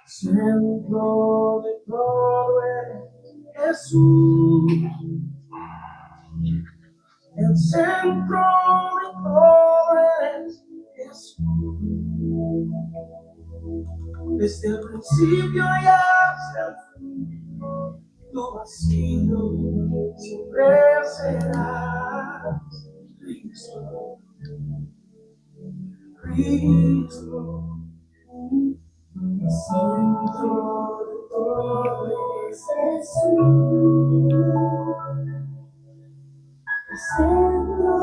Centro de todo es Jesús. El centro de todo es Jesús. Desde el principio y hasta el fin, tú has sido, siempre serás Cristo. Cristo. El centro de todo es Jesús. El centro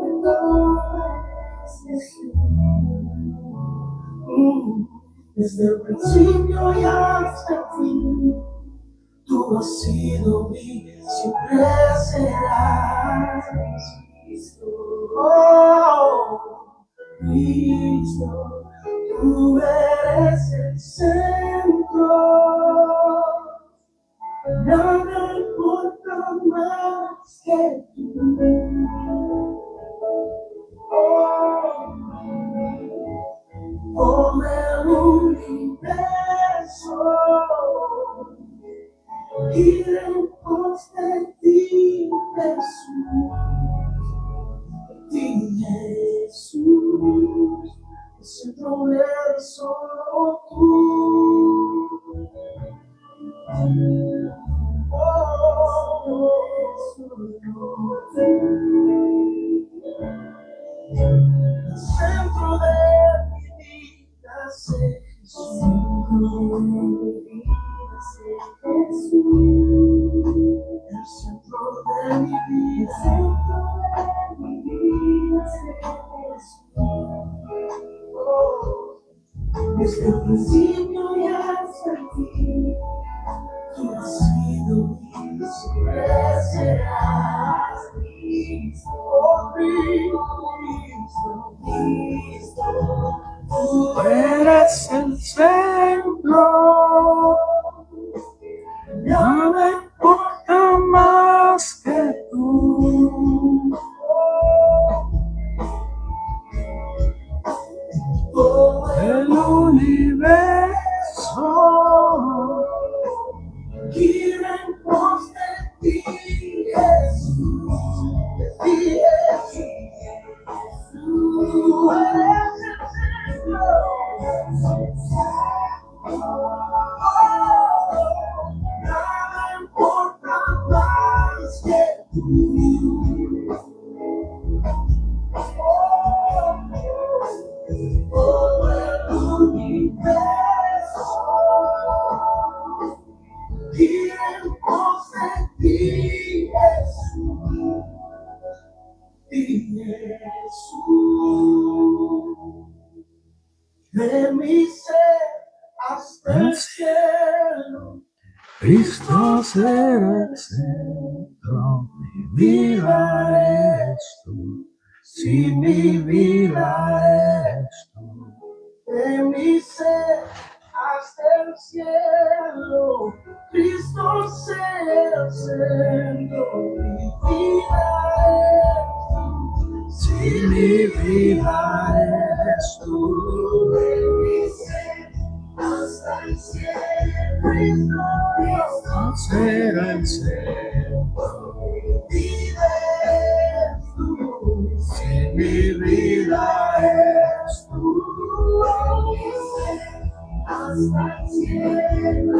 de todo es Jesús. Desde el principio y hasta el fin, tú has sido mi, siempre serás Cristo. Oh, Cristo. Tú eres el centro, nada importa más que tú. Como el universo gira en pos de ti, Jesús, Jesús. El centro eres solo tú. Oh, solo tú. El centro de mi vida es Jesús. El centro de mi vida es Jesús. Desde el principio y hasta el fin, tú has sido mi, siempre serás Cristo. Oh, Cristo, Cristo, tú eres el centro, no me importa más que tú. Todo el universo gira en pos de ti, Jesús, Jesús. Tú eres el centro. Nada importa más que tú. Todo el universo gira en pos de ti, Jesús, Jesús. De mi ser hasta el cielo, Cristo será el centro. Mi vida eres tú. Si mi vida eres tú, de mi ser hasta el cielo, Cristo será el centro. Mi vida eres tú. Si mi vida eres tú, de mi ser hasta el cielo, Cristo será el centro. Mi vida eres tú. Si mi vida eres tú, hasta el cielo,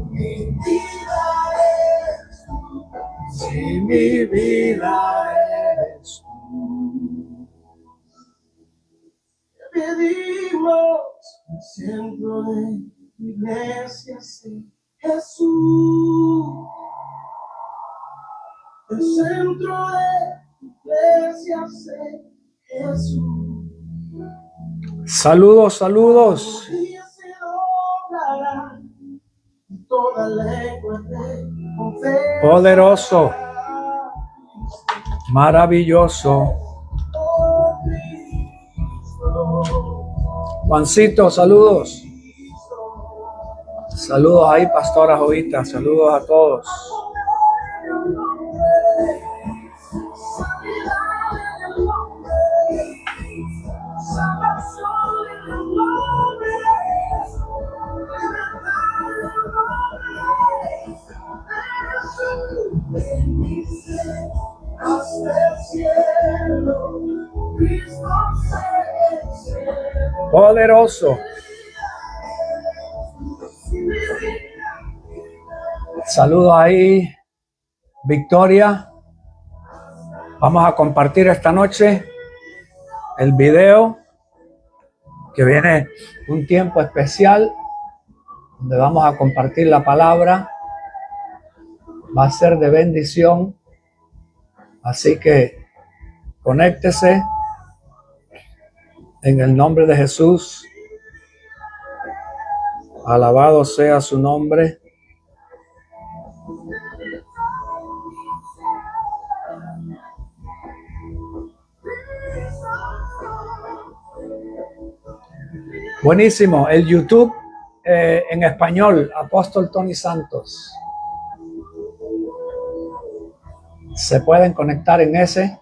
mi vida eres tú. Si mi vida eres tú, te pedimos el centro de tu iglesia, sí, Jesús. El centro de tu iglesia, sí, Jesús. Saludos, saludos. Poderoso, maravilloso. Juancito, saludos. Saludos ahí, Pastora Jovita. Saludos a todos. Hasta el cielo, Cristo se cielo. Poderoso. Saludos ahí, Victoria. Vamos a compartir esta noche el video que viene un tiempo especial donde vamos a compartir la palabra. Va a ser de bendición. Así que conéctese en el nombre de Jesús. Alabado sea su nombre. Buenísimo. El YouTube en español, Apóstol Tony Santos. Se pueden conectar en ese.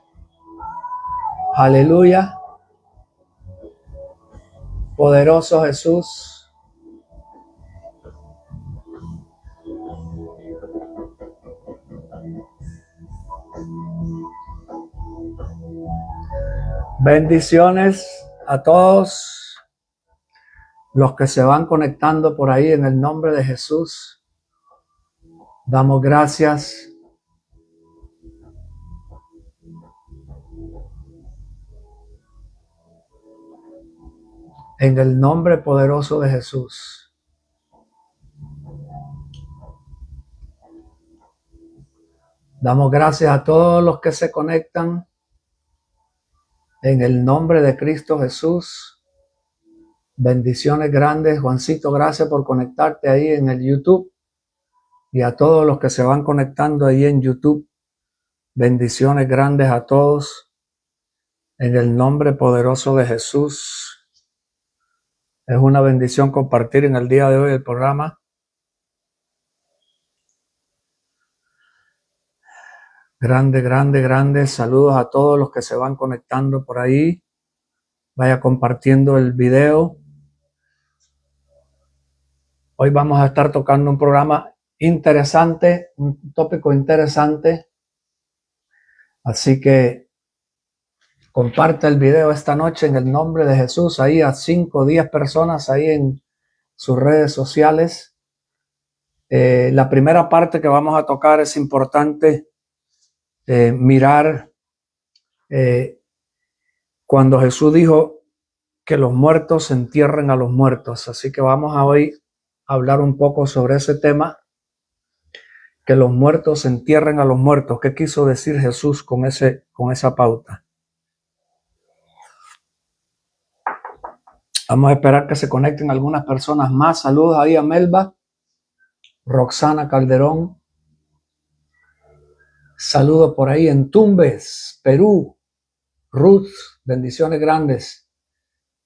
Aleluya. Poderoso Jesús. Bendiciones a todos los que se van conectando por ahí en el nombre de Jesús. Damos gracias. En el nombre poderoso de Jesús. Damos gracias a todos los que se conectan. En el nombre de Cristo Jesús. Bendiciones grandes. Juancito, gracias por conectarte ahí en el YouTube. Y a todos los que se van conectando ahí en YouTube. Bendiciones grandes a todos. En el nombre poderoso de Jesús. Es una bendición compartir en el día de hoy el programa. Grande, grande, grande. Saludos a todos los que se van conectando por ahí. Vaya compartiendo el video. Hoy vamos a estar tocando un programa interesante, un tópico interesante. Así que comparte el video esta noche en el nombre de Jesús, ahí a 5 o 10 personas ahí en sus redes sociales. La primera parte que vamos a tocar es importante mirar cuando Jesús dijo que los muertos entierren a los muertos. Así que vamos a hoy a hablar un poco sobre ese tema, que los muertos entierren a los muertos. ¿Qué quiso decir Jesús con esa pauta? Vamos a esperar que se conecten algunas personas más. Saludos ahí a Melba, Roxana Calderón. Saludos por ahí en Tumbes, Perú. Ruth, bendiciones grandes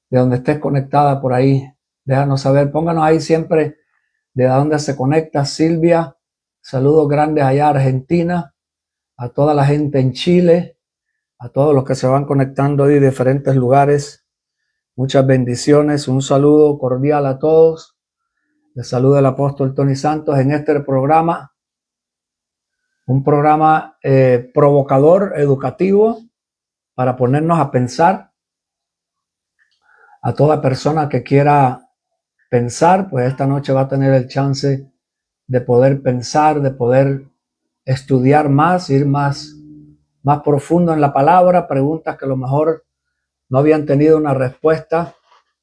de donde estés conectada por ahí. Déjanos saber, pónganos ahí siempre de dónde se conecta. Silvia, saludos grandes allá a Argentina, a toda la gente en Chile, a todos los que se van conectando ahí de diferentes lugares. Muchas bendiciones, un saludo cordial a todos. Les saluda el apóstol Tony Santos en este programa. Un programa provocador, educativo, para ponernos a pensar. A toda persona que quiera pensar, pues esta noche va a tener el chance de poder pensar, de poder estudiar más, ir más profundo en la palabra, preguntas que a lo mejor no habían tenido una respuesta,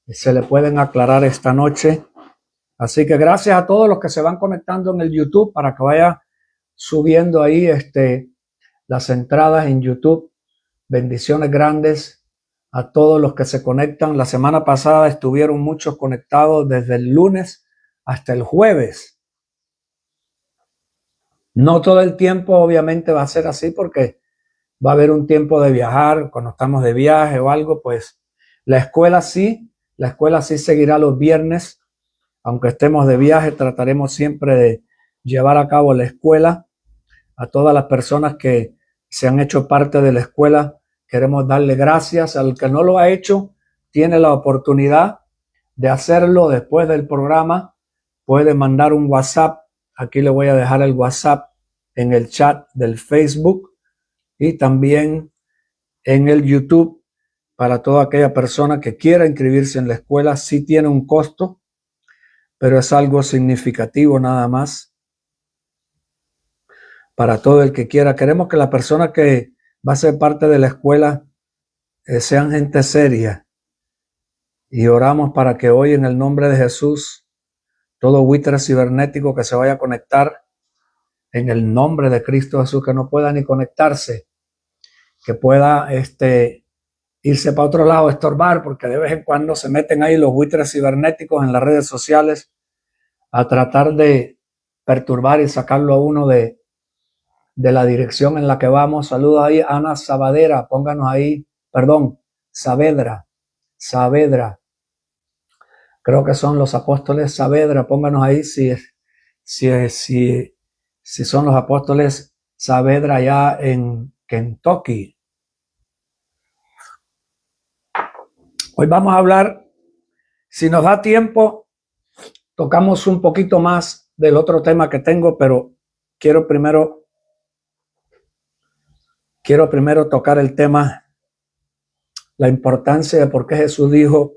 se le pueden aclarar esta noche. Así que gracias a todos los que se van conectando en el YouTube para que vaya subiendo ahí las entradas en YouTube. Bendiciones grandes a todos los que se conectan. La semana pasada estuvieron muchos conectados desde el lunes hasta el jueves. No todo el tiempo obviamente va a ser así porque va a haber un tiempo de viajar. Cuando estamos de viaje o algo, pues la escuela sí seguirá los viernes Aunque estemos de viaje, trataremos siempre de llevar a cabo la escuela. A todas las personas que se han hecho parte de la escuela, queremos darle gracias. Al que no lo ha hecho, tiene la oportunidad de hacerlo después del programa. Puede mandar un WhatsApp. Aquí le voy a dejar el WhatsApp en el chat del Facebook y también en el YouTube para toda aquella persona que quiera inscribirse en la escuela. Sí tiene un costo, pero es algo significativo nada más para todo el que quiera. Queremos que la persona que va a ser parte de la escuela sean gente seria, y oramos para que hoy, en el nombre de Jesús, todo buitre cibernético que se vaya a conectar, en el nombre de Cristo Jesús, que no pueda ni conectarse, que pueda irse para otro lado, estorbar, porque de vez en cuando se meten ahí los buitres cibernéticos en las redes sociales a tratar de perturbar y sacarlo a uno de la dirección en la que vamos. Saludos ahí, Ana Saavedra, pónganos ahí, perdón, Saavedra, creo que son los apóstoles Saavedra, pónganos ahí si son los apóstoles Saavedra allá en Kentucky. Hoy vamos a hablar, si nos da tiempo, tocamos un poquito más del otro tema que tengo, pero quiero primero tocar el tema, la importancia de por qué Jesús dijo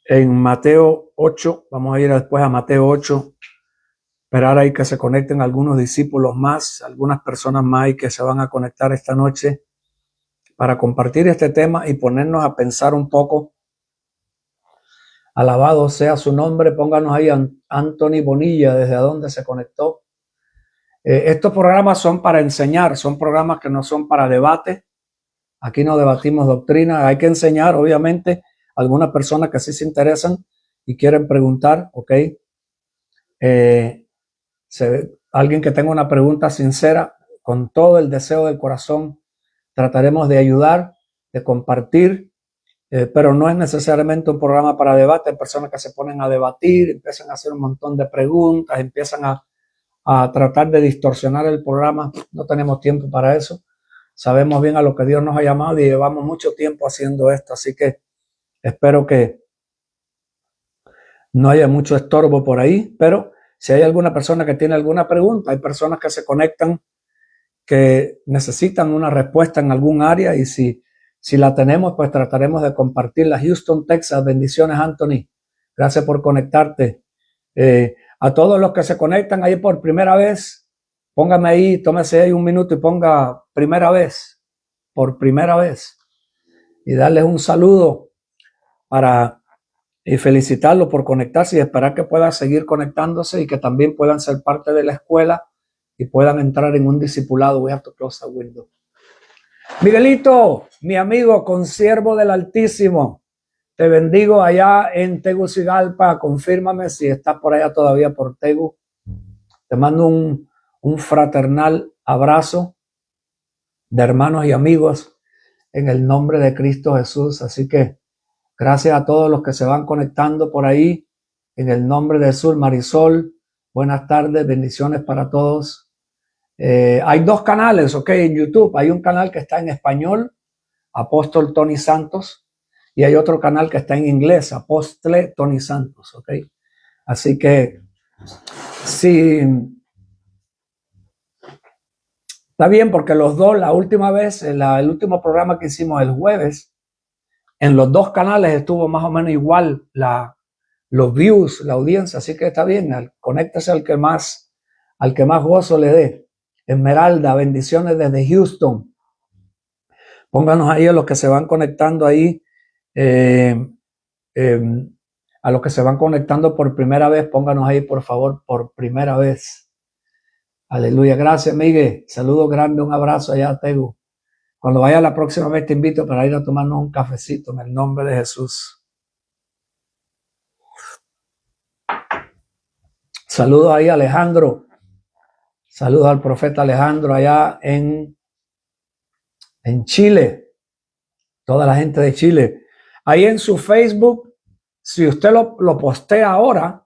en Mateo 8, vamos a ir después a Mateo 8, esperar ahí que se conecten algunos discípulos más, algunas personas más y que se van a conectar esta noche para compartir este tema y ponernos a pensar un poco. Alabado sea su nombre. Pónganos ahí Anthony Bonilla, desde donde se conectó. Estos programas son para enseñar, son programas que no son para debate. Aquí no debatimos doctrina, hay que enseñar, obviamente, algunas personas que sí se interesan y quieren preguntar, ok. Alguien que tenga una pregunta sincera, con todo el deseo del corazón, trataremos de ayudar, de compartir, pero no es necesariamente un programa para debate. Hay personas que se ponen a debatir, empiezan a hacer un montón de preguntas, empiezan a tratar de distorsionar el programa. No tenemos tiempo para eso. Sabemos bien a lo que Dios nos ha llamado y llevamos mucho tiempo haciendo esto, así que espero que no haya mucho estorbo por ahí, pero si hay alguna persona que tiene alguna pregunta, hay personas que se conectan que necesitan una respuesta en algún área, y si la tenemos, pues trataremos de compartirla. Houston, Texas, bendiciones, Anthony. Gracias por conectarte. A todos los que se conectan ahí por primera vez, póngame ahí, tómese ahí un minuto y ponga primera vez, por primera vez, y darles un saludo y felicitarlos por conectarse y esperar que puedan seguir conectándose y que también puedan ser parte de la escuela y puedan entrar en un discipulado. We have to close the window. Miguelito, mi amigo, consiervo del Altísimo, te bendigo allá en Tegucigalpa. Confírmame si estás por allá todavía por Tegu. Te mando un fraternal abrazo de hermanos y amigos en el nombre de Cristo Jesús. Así que gracias a todos los que se van conectando por ahí en el nombre de Jesús. Marisol, buenas tardes, bendiciones para todos. Hay dos canales, ok, en YouTube. Hay un canal que está en español, Apóstol Tony Santos, y hay otro canal que está en inglés, Apóstol Tony Santos, ok. Así que sí, está bien, porque los dos, la última vez, el último programa que hicimos el jueves, en los dos canales estuvo más o menos igual los views, la audiencia, así que está bien. Conéctese al que más gozo le dé. Esmeralda, bendiciones desde Houston. Pónganos ahí a los que se van conectando ahí, a los que se van conectando por primera vez, pónganos ahí por favor, por primera vez. Aleluya, gracias Miguel, saludo grande, un abrazo allá a Tegu. Cuando vaya la próxima vez te invito para ir a tomarnos un cafecito en el nombre de Jesús. Saludos ahí a Alejandro. Saludos al profeta Alejandro allá en Chile. Toda la gente de Chile. Ahí en su Facebook si usted lo postea ahora,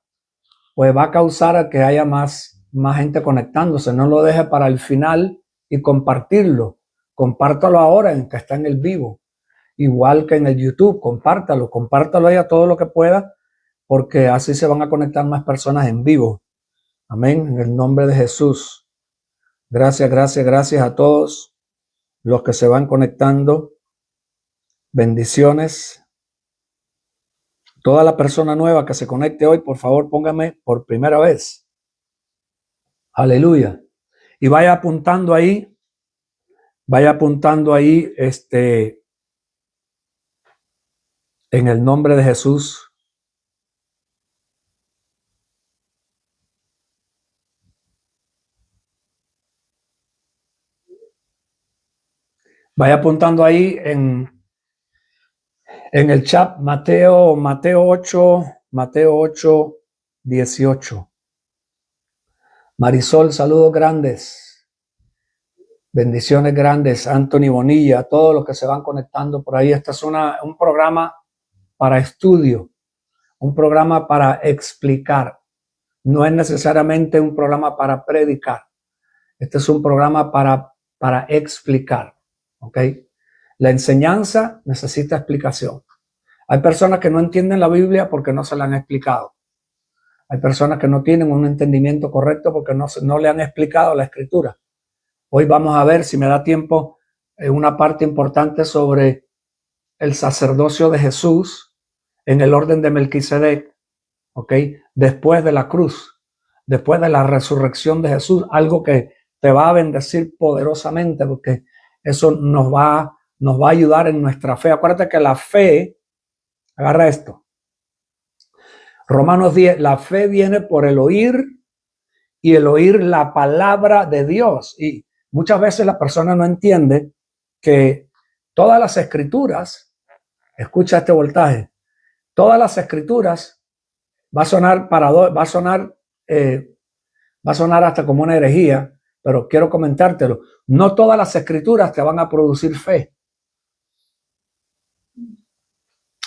pues va a causar que haya más gente conectándose. No lo deje para el final y compartirlo. Compártalo ahora en que está en el vivo. Igual que en el YouTube, compártalo ahí a todo lo que pueda, porque así se van a conectar más personas en vivo. Amén, en el nombre de Jesús. Gracias a todos los que se van conectando. Bendiciones. Toda la persona nueva que se conecte hoy, por favor, póngame por primera vez. Aleluya. Y vaya apuntando ahí, en el nombre de Jesús. Vaya apuntando ahí en el chat Mateo 8, 18. Marisol, saludos grandes. Bendiciones grandes. Anthony Bonilla, todos los que se van conectando por ahí. Este es un programa para estudio, un programa para explicar. No es necesariamente un programa para predicar. Este es un programa para explicar. ¿Ok? La enseñanza necesita explicación. Hay personas que no entienden la Biblia porque no se la han explicado. Hay personas que no tienen un entendimiento correcto porque no le han explicado la Escritura. Hoy vamos a ver, si me da tiempo, una parte importante sobre el sacerdocio de Jesús en el orden de Melquisedec, ¿ok? Después de la cruz, después de la resurrección de Jesús, algo que te va a bendecir poderosamente porque eso nos va a ayudar en nuestra fe. Acuérdate que la fe, agarra esto, Romanos 10, la fe viene por el oír y el oír la palabra de Dios. Y muchas veces la persona no entiende que todas las escrituras, escucha este voltaje, todas las escrituras va a sonar hasta como una herejía, pero quiero comentártelo. No todas las escrituras te van a producir fe.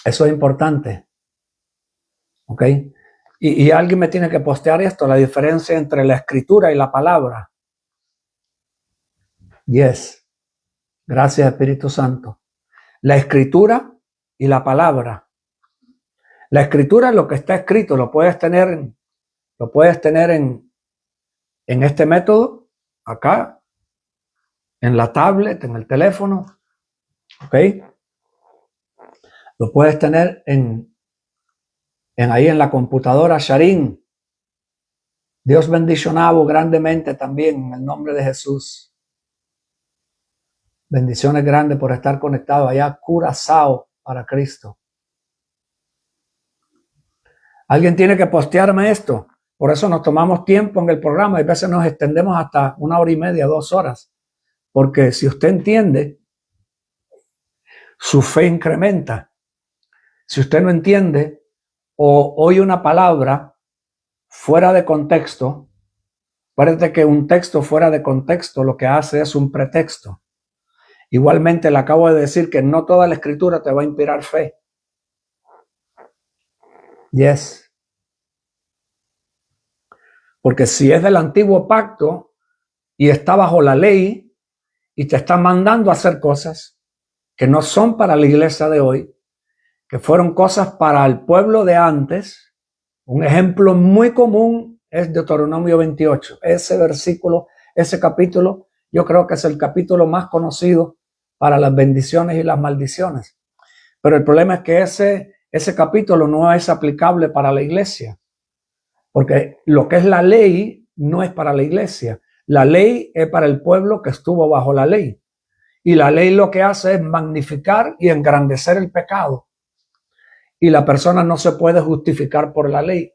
Eso es importante. ¿Ok? Y alguien me tiene que postear esto, la diferencia entre la escritura y la palabra. Yes. Gracias, Espíritu Santo. La escritura y la palabra. La escritura es lo que está escrito, lo puedes tener en este método, acá, en la tablet, en el teléfono. ¿Ok? Lo puedes tener ahí en la computadora, Sharin. Dios bendicionado grandemente también en el nombre de Jesús. Bendiciones grandes por estar conectado allá, Curazao para Cristo. Alguien tiene que postearme esto. Por eso nos tomamos tiempo en el programa. A veces nos extendemos hasta 1 hora y media, 2 horas. Porque si usted entiende, su fe incrementa. Si usted no entiende o oye una palabra fuera de contexto, parece que un texto fuera de contexto lo que hace es un pretexto. Igualmente le acabo de decir que no toda la escritura te va a inspirar fe. Yes. Porque si es del antiguo pacto y está bajo la ley y te está mandando a hacer cosas que no son para la iglesia de hoy, que fueron cosas para el pueblo de antes, un ejemplo muy común es Deuteronomio 28. Ese versículo, ese capítulo, yo creo que es el capítulo más conocido para las bendiciones y las maldiciones. Pero el problema es que ese capítulo no es aplicable para la iglesia. Porque lo que es la ley no es para la iglesia. La ley es para el pueblo que estuvo bajo la ley. Y la ley lo que hace es magnificar y engrandecer el pecado. Y la persona no se puede justificar por la ley.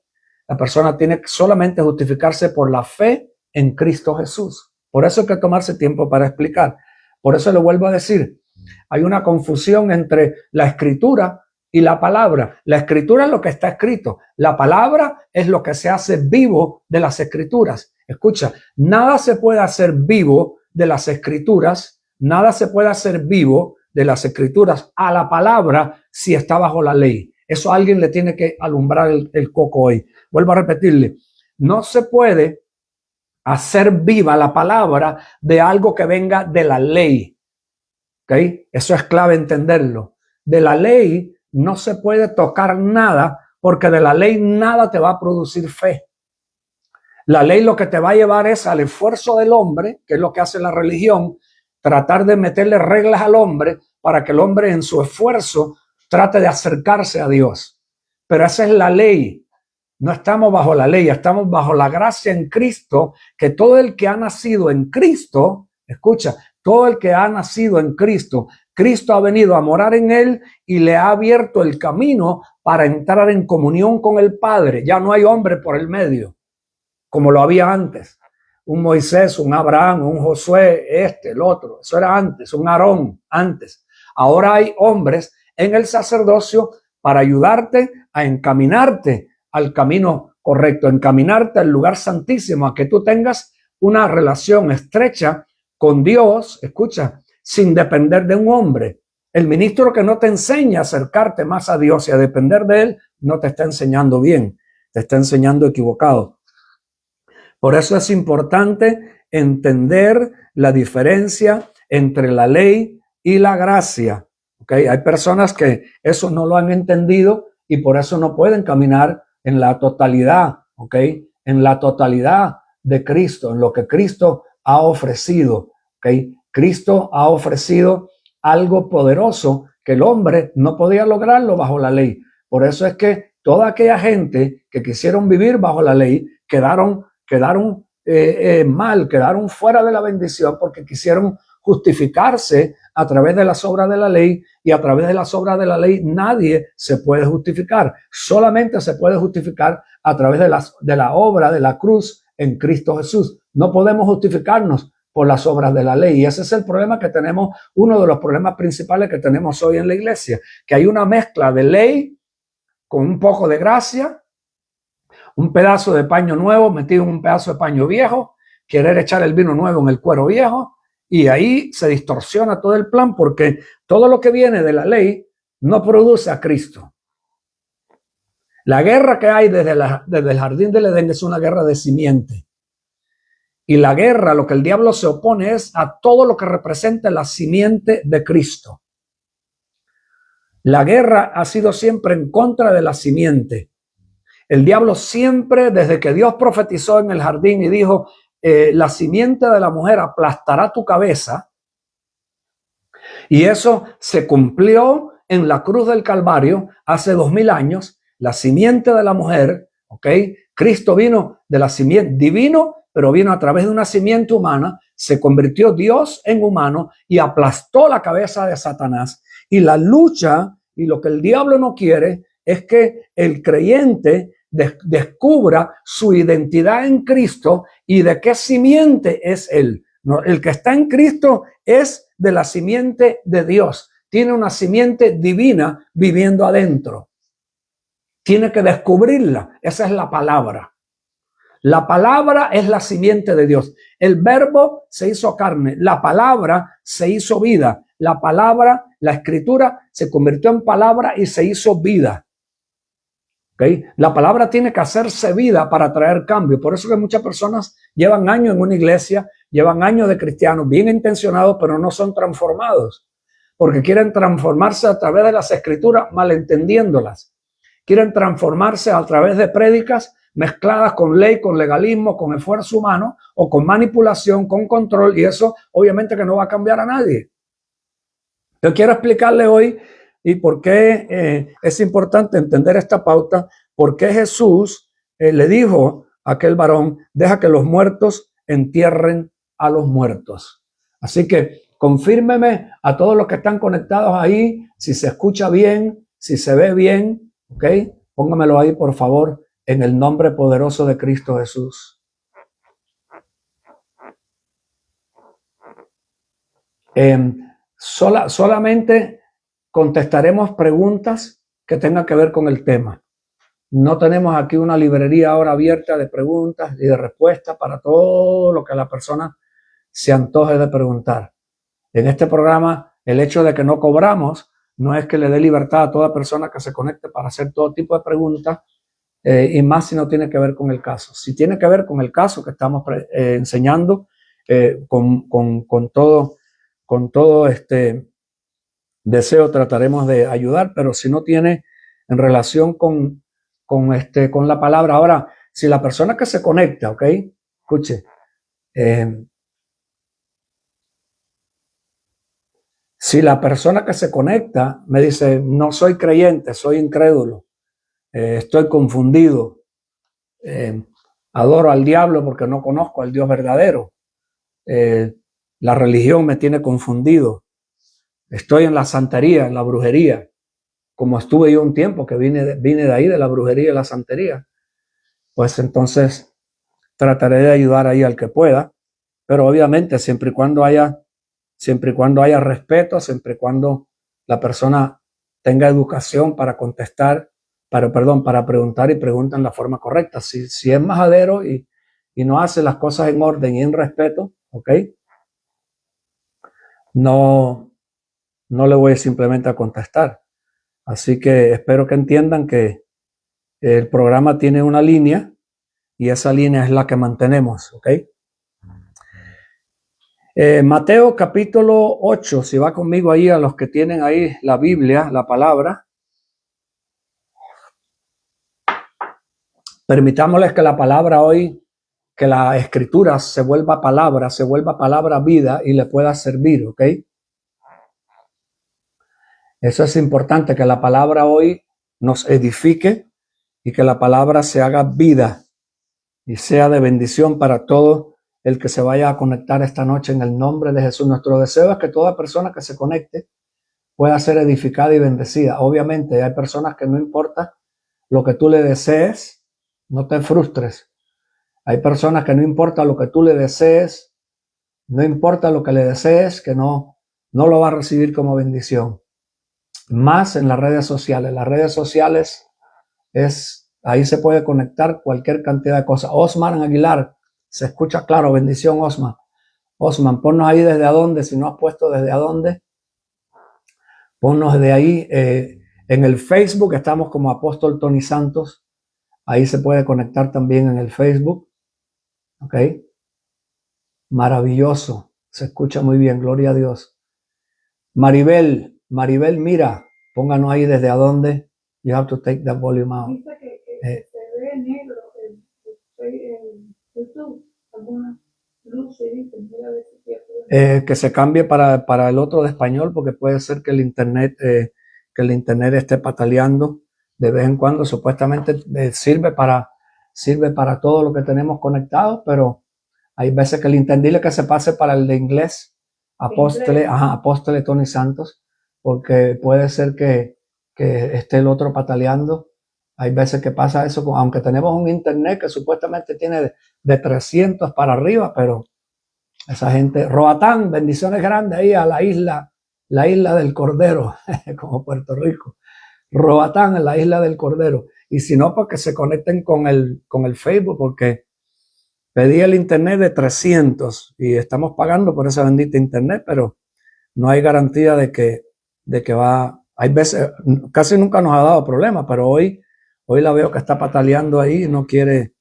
La persona tiene que solamente justificarse por la fe en Cristo Jesús. Por eso hay que tomarse tiempo para explicar. Por eso le vuelvo a decir, hay una confusión entre la escritura y la palabra. La escritura es lo que está escrito. La palabra es lo que se hace vivo de las escrituras. Escucha, nada se puede hacer vivo de las escrituras. Nada se puede hacer vivo de las escrituras a la palabra si está bajo la ley. Eso a alguien le tiene que alumbrar el coco hoy. Vuelvo a repetirle, no se puede hacer viva la palabra de algo que venga de la ley. ¿Okay? Eso es clave entenderlo. De la ley no se puede tocar nada porque de la ley nada te va a producir fe. La ley lo que te va a llevar es al esfuerzo del hombre, que es lo que hace la religión, tratar de meterle reglas al hombre para que el hombre en su esfuerzo trate de acercarse a Dios. Pero esa es la ley. No estamos bajo la ley, estamos bajo la gracia en Cristo, que todo el que ha nacido en Cristo, escucha, todo el que ha nacido en Cristo, Cristo ha venido a morar en él y le ha abierto el camino para entrar en comunión con el Padre. Ya no hay hombre por el medio, como lo había antes. Un Moisés, un Abraham, un Josué, el otro. Eso era antes, un Aarón, antes. Ahora hay hombres en el sacerdocio para ayudarte a encaminarte al camino correcto, encaminarte al lugar santísimo, a que tú tengas una relación estrecha con Dios, escucha, sin depender de un hombre. El ministro que no te enseña a acercarte más a Dios y a depender de él, no te está enseñando bien, te está enseñando equivocado. Por eso es importante entender la diferencia entre la ley y la gracia. ¿Okay? Hay personas que eso no lo han entendido y por eso no pueden caminar en la totalidad, ¿ok? En la totalidad de Cristo, en lo que Cristo ha ofrecido, ¿ok? Cristo ha ofrecido algo poderoso que el hombre no podía lograrlo bajo la ley. Por eso es que toda aquella gente que quisieron vivir bajo la ley quedaron mal, quedaron fuera de la bendición porque quisieron justificarse a través de las obras de la ley, y a través de las obras de la ley nadie se puede justificar. Solamente se puede justificar a través de la obra de la cruz en Cristo Jesús. No podemos justificarnos por las obras de la ley, y ese es el problema que tenemos, uno de los problemas principales que tenemos hoy en la iglesia, que hay una mezcla de ley con un poco de gracia, un pedazo de paño nuevo metido en un pedazo de paño viejo, querer echar el vino nuevo en el cuero viejo. Y ahí se distorsiona todo el plan porque todo lo que viene de la ley no produce a Cristo. La guerra que hay desde el jardín del Edén es una guerra de simiente. Y la guerra, lo que el diablo se opone es a todo lo que representa la simiente de Cristo. La guerra ha sido siempre en contra de la simiente. El diablo siempre, desde que Dios profetizó en el jardín y dijo, la simiente de la mujer aplastará tu cabeza, y eso se cumplió en la cruz del Calvario hace 2000 años. La simiente de la mujer, ¿ok? Cristo vino de la simiente divino, pero vino a través de una simiente humana, se convirtió Dios en humano y aplastó la cabeza de Satanás. Y la lucha y lo que el diablo no quiere es que el creyente descubra su identidad en Cristo y de qué simiente es él. No, el que está en Cristo es de la simiente de Dios. Tiene una simiente divina viviendo adentro. Tiene que descubrirla. Esa es la palabra. La palabra es la simiente de Dios. El verbo se hizo carne. La palabra se hizo vida. La palabra, la escritura se convirtió en palabra y se hizo vida. ¿Okay? La palabra tiene que hacerse vida para traer cambio. Por eso que muchas personas llevan años en una iglesia, llevan años de cristianos bien intencionados, pero no son transformados. Porque quieren transformarse a través de las escrituras, malentendiéndolas. Quieren transformarse a través de prédicas mezcladas con ley, con legalismo, con esfuerzo humano o con manipulación, con control. Y eso obviamente que no va a cambiar a nadie. Yo quiero explicarle hoy y por qué es importante entender esta pauta, por qué Jesús le dijo a aquel varón, deja que los muertos entierren a los muertos. Así que confírmeme a todos los que están conectados ahí, si se escucha bien, si se ve bien, ¿ok? Póngamelo ahí, por favor, en el nombre poderoso de Cristo Jesús. Solamente contestaremos preguntas que tengan que ver con el tema. No tenemos aquí una librería ahora abierta de preguntas y de respuestas para todo lo que la persona se antoje de preguntar. En este programa, el hecho de que no cobramos no es que le dé libertad a toda persona que se conecte para hacer todo tipo de preguntas, y más si no tiene que ver con el caso. Si tiene que ver con el caso que estamos enseñando, con todo este deseo trataremos de ayudar, pero si no tiene en relación con la palabra. Ahora, si la persona que se conecta, ¿ok? Escuche, si la persona que se conecta me dice, no soy creyente, soy incrédulo, estoy confundido, adoro al diablo porque no conozco al Dios verdadero, la religión me tiene confundido, estoy en la santería, en la brujería, como estuve yo un tiempo que vine de ahí, de la brujería y la santería, pues entonces trataré de ayudar ahí al que pueda, pero obviamente siempre y cuando haya respeto, siempre y cuando la persona tenga educación para contestar, para preguntar y pregunta en la forma correcta. Si es majadero y no hace las cosas en orden y en respeto, ¿ok? No le voy simplemente a contestar. Así que espero que entiendan que el programa tiene una línea y esa línea es la que mantenemos, ¿ok? Mateo capítulo 8, si va conmigo ahí a los que tienen ahí la Biblia, la palabra. Permitámosles que la palabra hoy, que la escritura se vuelva palabra vida y le pueda servir, ¿ok? Eso es importante, que la palabra hoy nos edifique y que la palabra se haga vida y sea de bendición para todo el que se vaya a conectar esta noche en el nombre de Jesús. Nuestro deseo es que toda persona que se conecte pueda ser edificada y bendecida. Obviamente hay personas que no importa lo que tú le desees, no te frustres. Hay personas que no importa lo que tú le desees, no importa lo que le desees, que no lo va a recibir como bendición. Más en las redes sociales. Las redes sociales ahí se puede conectar cualquier cantidad de cosas. Osman Aguilar, se escucha claro, bendición Osman. Osman, ponnos ahí desde a dónde, si no has puesto desde a dónde, ponnos de ahí. En el Facebook estamos como Apóstol Tony Santos, ahí se puede conectar también en el Facebook, ok, maravilloso, se escucha muy bien, gloria a Dios. Maribel, mira, pónganos ahí desde a dónde. You have to take that volume out. Dice que se ve negro en YouTube, algunas luces, dice, mira a ver si que se cambie para el otro de español, porque puede ser que el internet esté pataleando de vez en cuando. Supuestamente sirve para todo lo que tenemos conectado, pero hay veces que el internet que se pase para el de inglés, Apóstole Tony Santos, porque puede ser que esté el otro pataleando. Hay veces que pasa eso, aunque tenemos un internet que supuestamente tiene de 300 para arriba, pero esa gente, Roatán, bendiciones grandes ahí a la isla del Cordero, como Puerto Rico. Roatán en la isla del Cordero. Y si no, pues que se conecten con el Facebook, porque pedí el internet de 300 y estamos pagando por esa bendita internet, pero no hay garantía de que va. Hay veces, casi nunca nos ha dado problemas, pero hoy la veo que está pataleando ahí y no quiere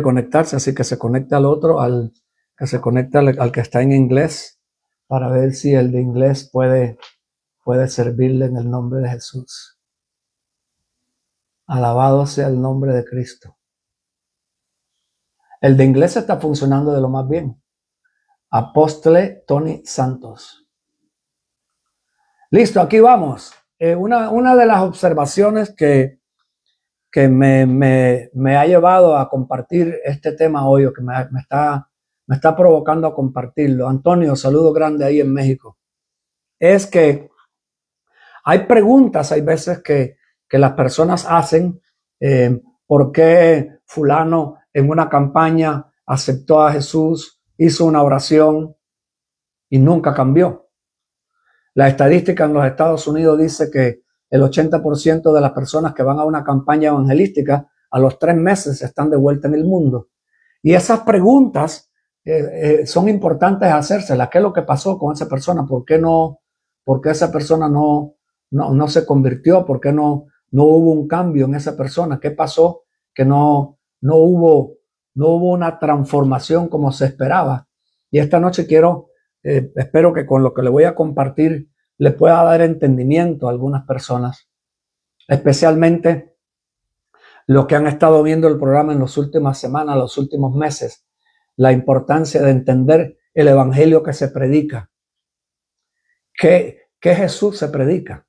conectarse, así que se conecta al otro, al que está en inglés, para ver si el de inglés puede servirle en el nombre de Jesús. Alabado sea el nombre de Cristo. El de inglés está funcionando de lo más bien. Apóstole Tony Santos. Listo, aquí vamos. Una de las observaciones que me ha llevado a compartir este tema hoy, o que me está provocando a compartirlo. Antonio, saludo grande ahí en México. Es que hay preguntas, hay veces que las personas hacen, ¿por qué fulano en una campaña aceptó a Jesús, hizo una oración y nunca cambió? La estadística en los Estados Unidos dice que el 80% de las personas que van a una campaña evangelística a los 3 meses están de vuelta en el mundo. Y esas preguntas son importantes hacérselas. ¿Qué es lo que pasó con esa persona? ¿Por qué no por qué esa persona no se convirtió, por qué no hubo un cambio en esa persona, qué pasó, que no hubo una transformación como se esperaba. Y esta noche espero que con lo que le voy a compartir le pueda dar entendimiento a algunas personas, especialmente los que han estado viendo el programa en las últimas semanas, los últimos meses, la importancia de entender el evangelio que se predica. ¿Qué Jesús se predica?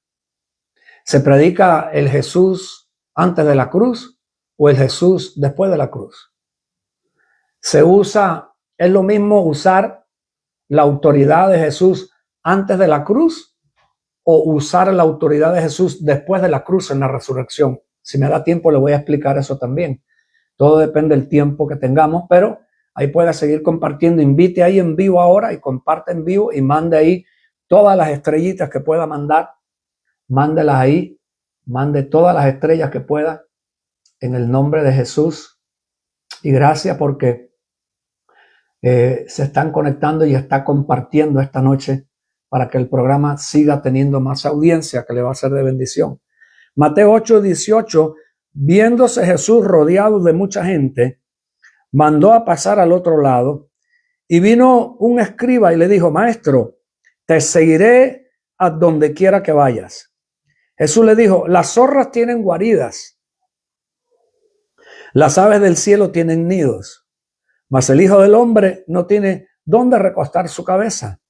¿Se predica el Jesús antes de la cruz o el Jesús después de la cruz? Es lo mismo usar la autoridad de Jesús antes de la cruz o usar la autoridad de Jesús después de la cruz en la resurrección. Si me da tiempo le voy a explicar eso también. Todo depende del tiempo que tengamos, pero ahí puede seguir compartiendo. Invite ahí en vivo ahora y comparte en vivo y mande ahí todas las estrellitas que pueda mandar. Mándelas ahí, mande todas las estrellas que pueda en el nombre de Jesús. Y gracias porque se están conectando y está compartiendo esta noche para que el programa siga teniendo más audiencia que le va a ser de bendición. Mateo 8:18, viéndose Jesús rodeado de mucha gente, mandó a pasar al otro lado y vino un escriba y le dijo, maestro, te seguiré a donde quiera que vayas. Jesús le dijo, las zorras tienen guaridas, las aves del cielo tienen nidos, mas el Hijo del Hombre no tiene dónde recostar su cabeza.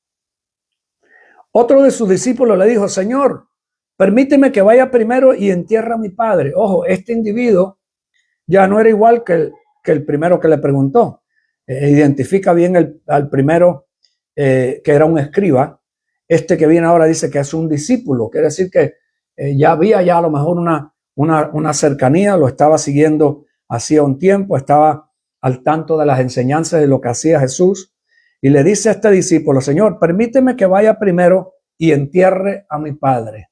Otro de sus discípulos le dijo, Señor, permíteme que vaya primero y entierre a mi padre. Ojo, este individuo ya no era igual que el primero que le preguntó. Identifica bien al primero que era un escriba. Este que viene ahora dice que es un discípulo. Quiere decir que ya había a lo mejor una cercanía, lo estaba siguiendo hacía un tiempo, estaba al tanto de las enseñanzas de lo que hacía Jesús. Y le dice a este discípulo, Señor, permíteme que vaya primero y entierre a mi padre.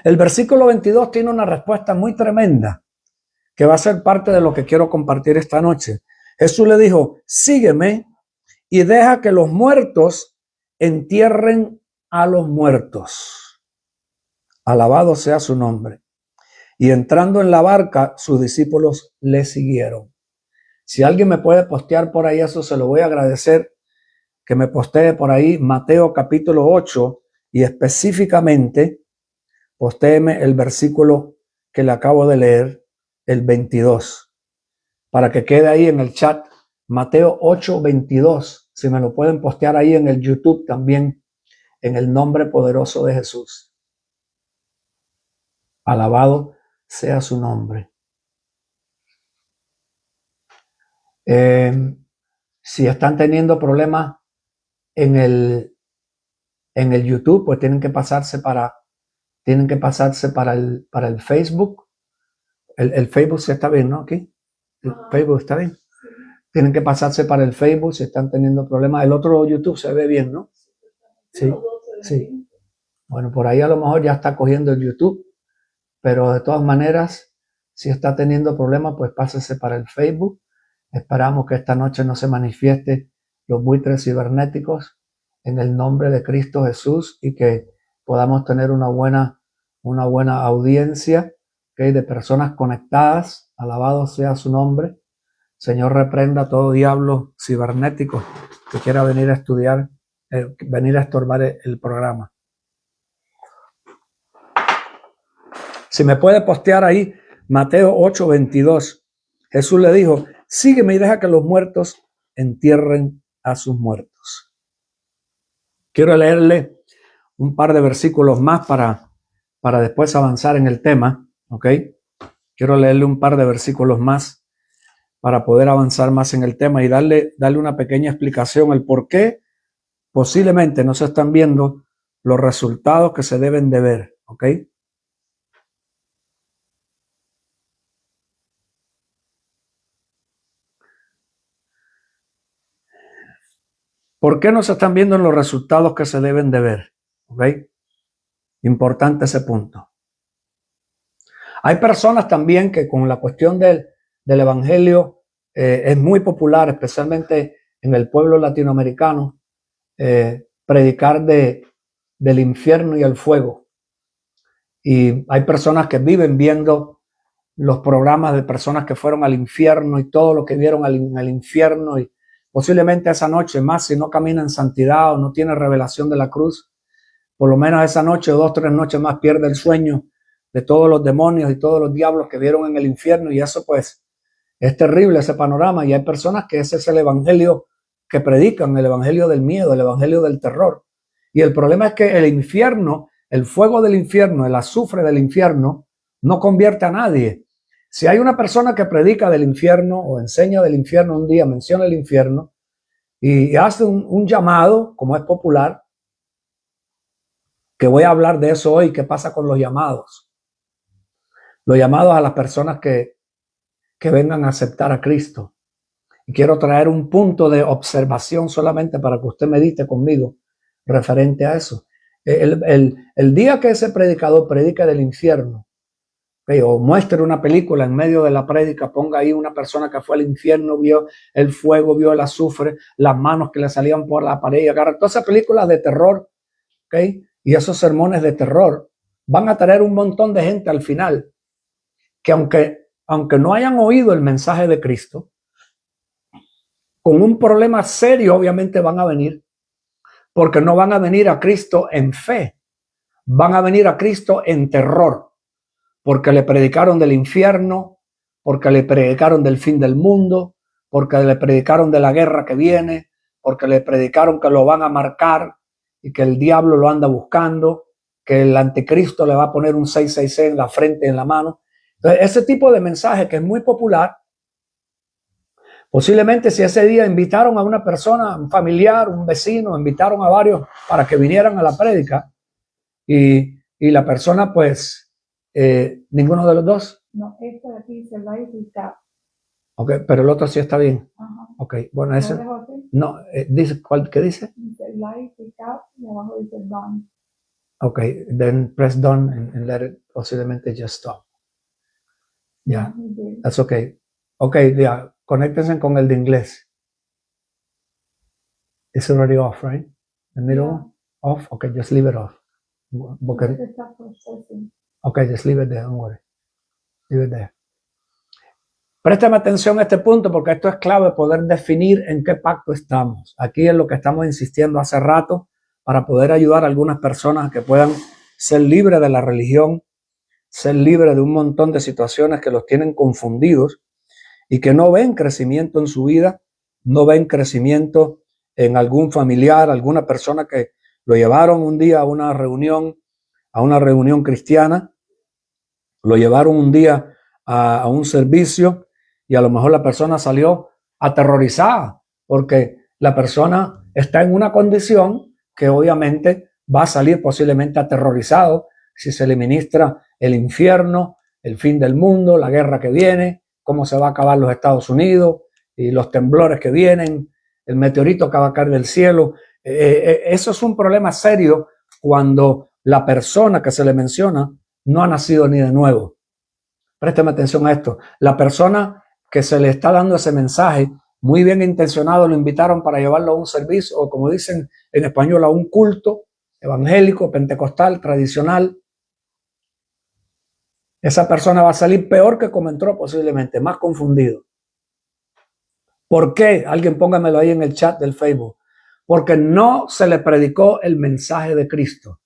El versículo 22 tiene una respuesta muy tremenda que va a ser parte de lo que quiero compartir esta noche. Jesús le dijo, sígueme y deja que los muertos entierren a los muertos. Alabado sea su nombre. Y entrando en la barca, sus discípulos le siguieron. Si alguien me puede postear por ahí, eso se lo voy a agradecer, que me postee por ahí Mateo capítulo 8 y específicamente postéeme el versículo que le acabo de leer, el 22, para que quede ahí en el chat, Mateo 8:22, si me lo pueden postear ahí en el YouTube también, en el nombre poderoso de Jesús. Alabado sea su nombre. Si están teniendo problemas en el YouTube, pues tienen que pasarse para el Facebook. El Facebook sí está bien, ¿no? Aquí. El Facebook está bien. Tienen que pasarse para el Facebook si están teniendo problemas. El otro YouTube se ve bien, ¿no? Sí, sí. Bueno, por ahí a lo mejor ya está cogiendo el YouTube, pero de todas maneras, si está teniendo problemas, pues pásese para el Facebook. Esperamos que esta noche no se manifieste los buitres cibernéticos en el nombre de Cristo Jesús y que podamos tener una buena audiencia, ¿okay? De personas conectadas. Alabado sea su nombre. Señor, reprenda a todo diablo cibernético que quiera venir a estudiar, venir a estorbar el programa. Si me puede postear ahí, Mateo 8:22. Jesús le dijo, sígueme y deja que los muertos entierren a sus muertos. Quiero leerle un par de versículos más para después avanzar en el tema, ¿ok? Quiero leerle un par de versículos más para poder avanzar más en el tema y darle una pequeña explicación, el por qué posiblemente no se están viendo los resultados que se deben de ver, ¿ok? ¿Por qué no se están viendo los resultados que se deben de ver? ¿Ok? Importante ese punto. Hay personas también que con la cuestión del evangelio es muy popular, especialmente en el pueblo latinoamericano, predicar del infierno y el fuego. Y hay personas que viven viendo los programas de personas que fueron al infierno y todo lo que vieron al infierno, y posiblemente esa noche, más si no camina en santidad o no tiene revelación de la cruz, por lo menos esa noche o 2 o 3 noches más pierde el sueño de todos los demonios y todos los diablos que vieron en el infierno, y eso pues es terrible, ese panorama. Y hay personas que ese es el evangelio que predican, el evangelio del miedo, el evangelio del terror. Y el problema es que el infierno, el fuego del infierno, el azufre del infierno, no convierte a nadie. Si hay una persona que predica del infierno o enseña del infierno un día, menciona el infierno y hace un llamado, como es popular, que voy a hablar de eso hoy, qué pasa con los llamados. Los llamados a las personas que vengan a aceptar a Cristo. Y quiero traer un punto de observación solamente para que usted medite conmigo referente a eso. El día que ese predicador predica del infierno, o muestre una película en medio de la prédica, ponga ahí una persona que fue al infierno, vio el fuego, vio el azufre, las manos que le salían por la pared, y agarra todas esas películas de terror, y esos sermones de terror van a traer un montón de gente al final, que aunque no hayan oído el mensaje de Cristo, con un problema serio obviamente van a venir, porque no van a venir a Cristo en fe, van a venir a Cristo en terror, porque le predicaron del infierno, porque le predicaron del fin del mundo, porque le predicaron de la guerra que viene, porque le predicaron que lo van a marcar y que el diablo lo anda buscando, que el anticristo le va a poner un 666 en la frente y en la mano. Entonces, ese tipo de mensaje que es muy popular, posiblemente si ese día invitaron a una persona, un familiar, un vecino, invitaron a varios para que vinieran a la prédica, y la persona pues, ninguno de los dos. No, este de aquí dice Life Without. Ok, pero el otro sí está bien. Ajá. Ok, bueno, ese. ¿Lo dejo así? No, dice, ¿qué dice? Dice Life Without y abajo dice Done. Ok, then press done and let it posiblemente just stop. Yeah, that's okay. Ok, yeah, conéctense con el de inglés. It's already off, right? The middle Yeah. off? Okay, just leave it off. Okay. Dice que está processing. Okay, just leave it there, don't worry. Leave it there. Préstame atención a este punto porque esto es clave, poder definir en qué pacto estamos. Aquí es lo que estamos insistiendo hace rato para poder ayudar a algunas personas a que puedan ser libres de la religión, ser libres de un montón de situaciones que los tienen confundidos y que no ven crecimiento en su vida, no ven crecimiento en algún familiar, alguna persona que lo llevaron un día a una reunión cristiana, lo llevaron un día a un servicio y a lo mejor la persona salió aterrorizada porque la persona está en una condición que obviamente va a salir posiblemente aterrorizado si se le ministra el infierno, el fin del mundo, la guerra que viene, cómo se va a acabar los Estados Unidos y los temblores que vienen, el meteorito que va a caer del cielo. Eso es un problema serio cuando la persona que se le menciona no ha nacido ni de nuevo. Présteme atención a esto. La persona que se le está dando ese mensaje, muy bien intencionado, lo invitaron para llevarlo a un servicio, o como dicen en español, a un culto evangélico, pentecostal, tradicional. Esa persona va a salir peor que como entró posiblemente, más confundido. ¿Por qué? Alguien póngamelo ahí en el chat del Facebook. Porque no se le predicó el mensaje de Cristo.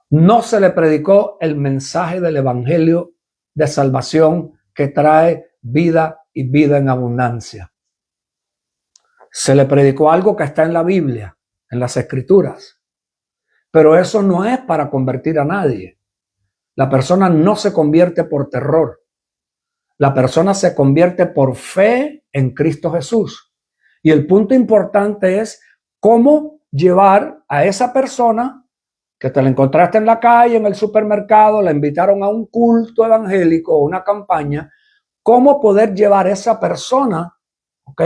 No se le predicó el mensaje del evangelio de salvación que trae vida y vida en abundancia. Se le predicó algo que está en la Biblia, en las Escrituras. Pero eso no es para convertir a nadie. La persona no se convierte por terror. La persona se convierte por fe en Cristo Jesús. Y el punto importante es cómo llevar a esa persona que te la encontraste en la calle, en el supermercado, la invitaron a un culto evangélico o una campaña, cómo poder llevar a esa persona, ¿ok?,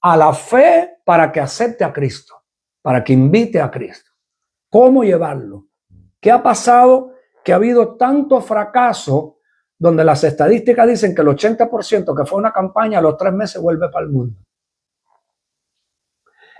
a la fe para que acepte a Cristo, para que invite a Cristo. ¿Cómo llevarlo? ¿Qué ha pasado? Que ha habido tanto fracaso donde las estadísticas dicen que el 80% que fue una campaña a los 3 meses vuelve para el mundo.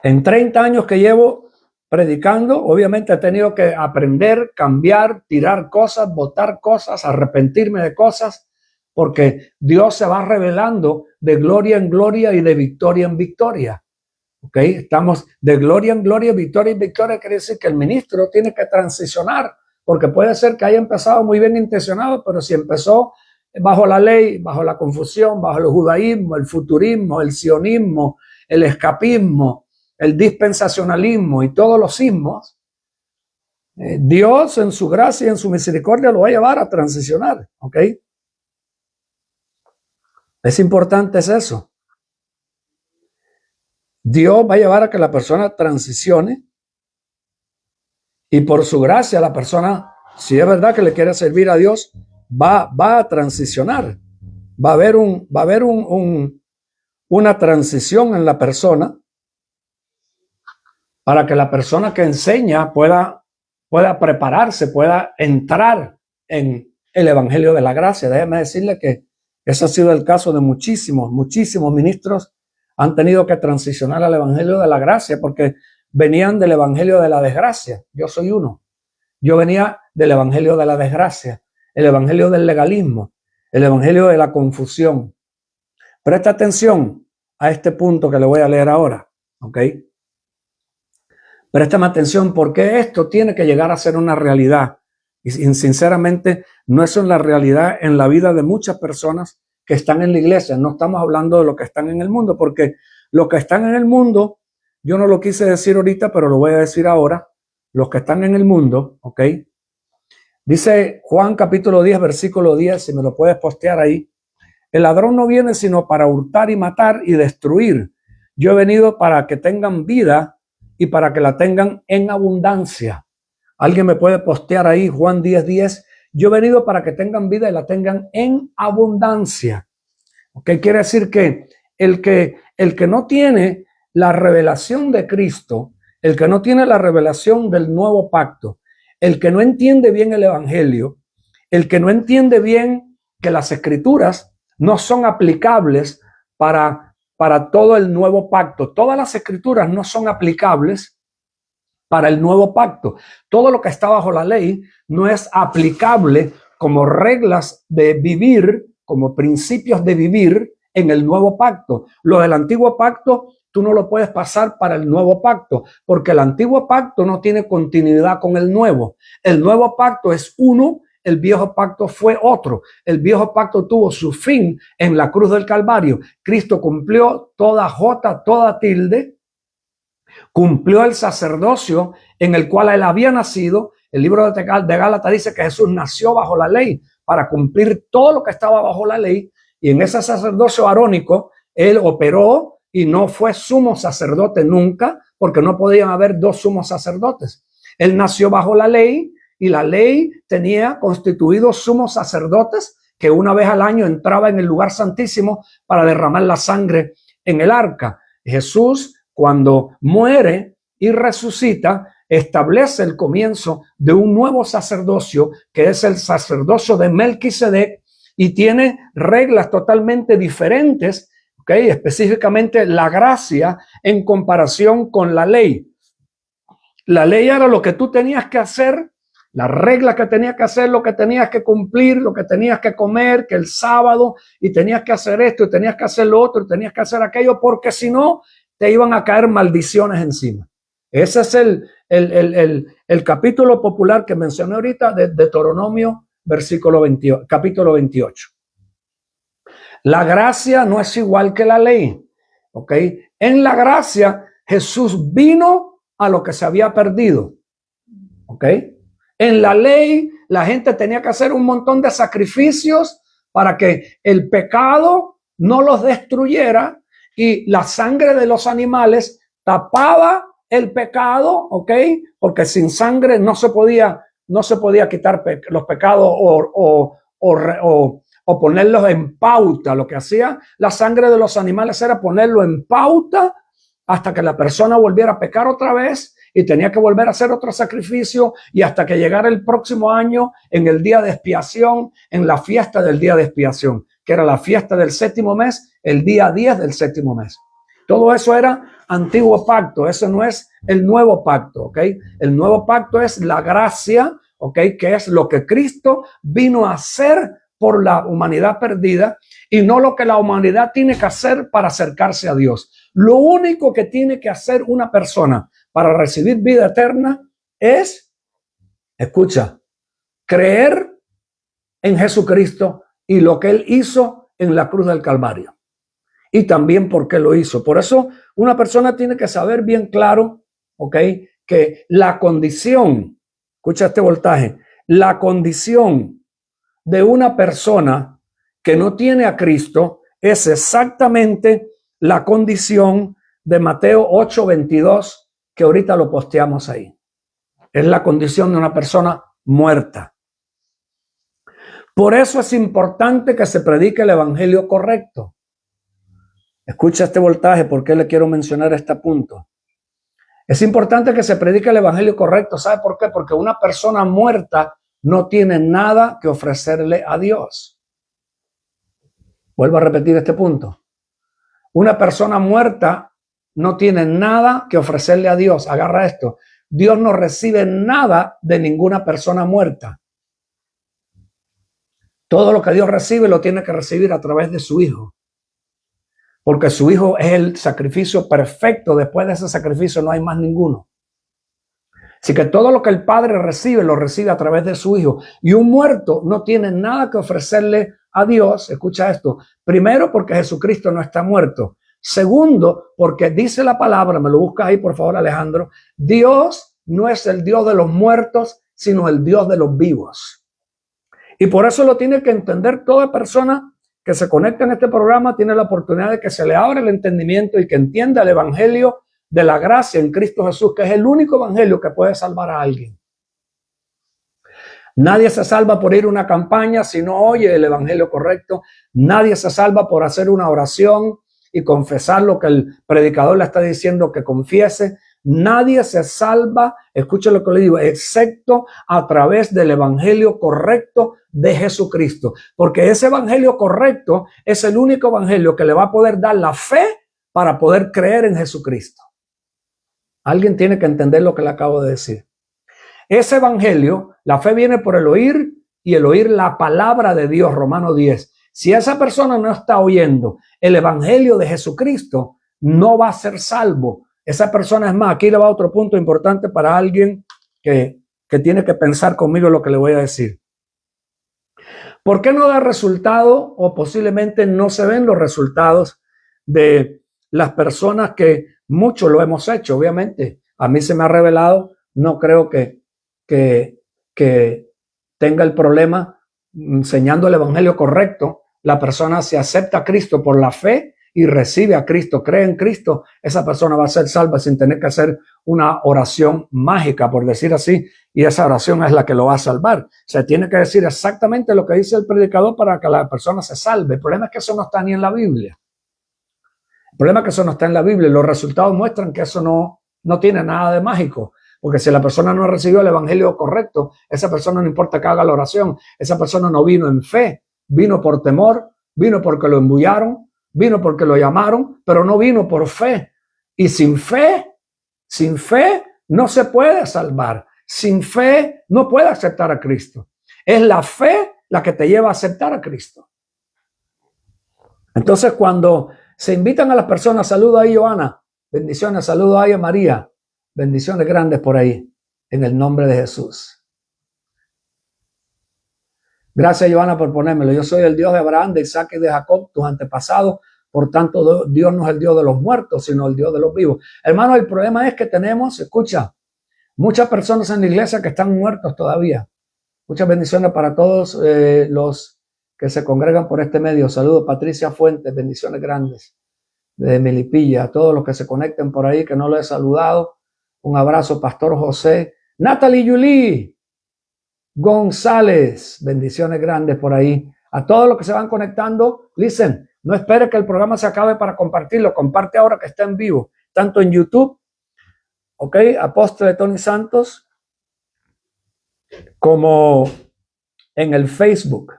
En 30 años que llevo predicando, obviamente he tenido que aprender, cambiar, tirar cosas, botar cosas, arrepentirme de cosas, porque Dios se va revelando de gloria en gloria y de victoria en victoria. ¿Ok? Estamos de gloria en gloria, victoria en victoria, quiere decir que el ministro tiene que transicionar, porque puede ser que haya empezado muy bien intencionado, pero si empezó bajo la ley, bajo la confusión, bajo el judaísmo, el futurismo, el sionismo, el escapismo, el dispensacionalismo y todos los sismos, Dios en su gracia y en su misericordia lo va a llevar a transicionar. ¿Ok? Es importante es eso. Dios va a llevar a que la persona transicione y por su gracia la persona, si es verdad que le quiere servir a Dios, va a transicionar. Va a haber una transición en la persona para que la persona que enseña pueda prepararse, pueda entrar en el evangelio de la gracia. Déjeme decirle que ese ha sido el caso de muchísimos ministros. Han tenido que transicionar al evangelio de la gracia porque venían del evangelio de la desgracia. Yo soy uno. Yo venía del evangelio de la desgracia, el evangelio del legalismo, el evangelio de la confusión. Presta atención a este punto que le voy a leer ahora, ¿ok? Préstame atención porque esto tiene que llegar a ser una realidad. Y sinceramente no es una realidad en la vida de muchas personas que están en la iglesia. No estamos hablando de los que están en el mundo, porque los que están en el mundo, yo no lo quise decir ahorita, pero lo voy a decir ahora. Los que están en el mundo, ¿ok? Dice Juan capítulo 10, versículo 10, si me lo puedes postear ahí. El ladrón no viene sino para hurtar y matar y destruir. Yo he venido para que tengan vida y para que la tengan en abundancia. Alguien me puede postear ahí Juan 10, 10. Yo he venido para que tengan vida y la tengan en abundancia. ¿Ok? Quiere decir que el que no tiene la revelación de Cristo, el que no tiene la revelación del nuevo pacto, el que no entiende bien el evangelio, el que no entiende bien que las escrituras no son aplicables para todo el nuevo pacto. Todas las escrituras no son aplicables para el nuevo pacto. Todo lo que está bajo la ley no es aplicable como reglas de vivir, como principios de vivir en el nuevo pacto. Lo del antiguo pacto tú no lo puedes pasar para el nuevo pacto, porque el antiguo pacto no tiene continuidad con el nuevo. El nuevo pacto es uno, el viejo pacto fue otro. El viejo pacto tuvo su fin en la cruz del Calvario. Cristo cumplió toda jota, toda tilde, cumplió el sacerdocio en el cual él había nacido. El libro de Gálatas dice que Jesús nació bajo la ley para cumplir todo lo que estaba bajo la ley, y en ese sacerdocio arónico él operó y no fue sumo sacerdote nunca, porque no podían haber dos sumos sacerdotes. Él nació bajo la ley y la ley tenía constituidos sumos sacerdotes que una vez al año entraba en el lugar santísimo para derramar la sangre en el arca. Jesús, cuando muere y resucita, establece el comienzo de un nuevo sacerdocio, que es el sacerdocio de Melquisedec, y tiene reglas totalmente diferentes, ¿okay? Específicamente la gracia en comparación con la ley. La ley era lo que tú tenías que hacer, la regla que tenías que hacer, lo que tenías que cumplir, lo que tenías que comer, que el sábado, y tenías que hacer esto, y tenías que hacer lo otro, y tenías que hacer aquello, porque si no, te iban a caer maldiciones encima. Ese es el capítulo popular que mencioné ahorita de Deuteronomio, capítulo 28. La gracia no es igual que la ley, ¿ok? En la gracia, Jesús vino a lo que se había perdido, ¿ok? En la ley, la gente tenía que hacer un montón de sacrificios para que el pecado no los destruyera, y la sangre de los animales tapaba el pecado, ¿ok? Porque sin sangre no se podía quitar los pecados o ponerlos en pauta. Lo que hacía la sangre de los animales era ponerlo en pauta hasta que la persona volviera a pecar otra vez y tenía que volver a hacer otro sacrificio, y hasta que llegara el próximo año en el día de expiación, en la fiesta del día de expiación, que era la fiesta del séptimo mes, el día 10 del séptimo mes. Todo eso era antiguo pacto, ese no es el nuevo pacto, ¿ok? El nuevo pacto es la gracia, ¿ok? Que es lo que Cristo vino a hacer por la humanidad perdida y no lo que la humanidad tiene que hacer para acercarse a Dios. Lo único que tiene que hacer una persona para recibir vida eterna es, escucha, creer en Jesucristo y lo que Él hizo en la cruz del Calvario. Y también por qué lo hizo. Por eso una persona tiene que saber bien claro, ¿ok? Que la condición, escucha este voltaje, la condición de una persona que no tiene a Cristo es exactamente la condición de Mateo 8:22, que ahorita lo posteamos ahí. Es la condición de una persona muerta. Por eso es importante que se predique el evangelio correcto. Escucha este voltaje, porque le quiero mencionar este punto. Es importante que se predique el evangelio correcto. ¿Sabe por qué? Porque una persona muerta no tiene nada que ofrecerle a Dios. Vuelvo a repetir este punto. Una persona muerta no tiene nada que ofrecerle a Dios. Agarra esto. Dios no recibe nada de ninguna persona muerta. Todo lo que Dios recibe lo tiene que recibir a través de su Hijo. Porque su Hijo es el sacrificio perfecto. Después de ese sacrificio no hay más ninguno. Así que todo lo que el Padre recibe, lo recibe a través de su Hijo. Y un muerto no tiene nada que ofrecerle a Dios. Escucha esto. Primero, porque Jesucristo no está muerto. Segundo, porque dice la palabra, me lo buscas ahí por favor, Alejandro, Dios no es el Dios de los muertos, sino el Dios de los vivos. Y por eso lo tiene que entender toda persona que se conecta en este programa, tiene la oportunidad de que se le abra el entendimiento y que entienda el evangelio de la gracia en Cristo Jesús, que es el único evangelio que puede salvar a alguien. Nadie se salva por ir a una campaña si no oye el evangelio correcto. Nadie se salva por hacer una oración y confesar lo que el predicador le está diciendo que confiese. Nadie se salva, escuche lo que le digo, excepto a través del evangelio correcto de Jesucristo. Porque ese evangelio correcto es el único evangelio que le va a poder dar la fe para poder creer en Jesucristo. Alguien tiene que entender lo que le acabo de decir. Ese evangelio, la fe viene por el oír y el oír la palabra de Dios, Romanos 10. Si esa persona no está oyendo el evangelio de Jesucristo, no va a ser salvo. Esa persona, es más, aquí le va otro punto importante para alguien que tiene que pensar conmigo lo que le voy a decir. ¿Por qué no da resultado o posiblemente no se ven los resultados de las personas que muchos lo hemos hecho? Obviamente, a mí se me ha revelado, no creo que tenga el problema enseñando el evangelio correcto. La persona se acepta a Cristo por la fe y recibe a Cristo, cree en Cristo, esa persona va a ser salva sin tener que hacer una oración mágica, por decir así, y esa oración es la que lo va a salvar. Se tiene que decir exactamente lo que dice el predicador para que la persona se salve. El problema es que eso no está ni en la Biblia. El problema es que eso no está en la Biblia y los resultados muestran que eso no tiene nada de mágico. Porque si la persona no recibió el evangelio correcto, esa persona no importa que haga la oración, esa persona no vino en fe, vino por temor, vino porque lo embullaron, vino porque lo llamaron, pero no vino por fe. Y sin fe no se puede salvar. Sin fe no puede aceptar a Cristo. Es la fe la que te lleva a aceptar a Cristo. Entonces, cuando se invitan a las personas, saludo ahí, Joana, bendiciones, saludo ahí a María, bendiciones grandes por ahí, en el nombre de Jesús. Gracias, Joana, por ponérmelo. Yo soy el Dios de Abraham, de Isaac y de Jacob, tus antepasados. Por tanto, Dios no es el Dios de los muertos, sino el Dios de los vivos. Hermano, el problema es que tenemos, escucha, muchas personas en la iglesia que están muertos todavía. Muchas bendiciones para todos los que se congregan por este medio. Saludos, Patricia Fuentes, bendiciones grandes de Melipilla. A todos los que se conecten por ahí, que no lo he saludado. Un abrazo, Pastor José. Natalie Yuli González, bendiciones grandes por ahí. A todos los que se van conectando, listen, no espere que el programa se acabe para compartirlo. Comparte ahora que está en vivo, tanto en YouTube, ok, Apóstol de Tony Santos, como en el Facebook.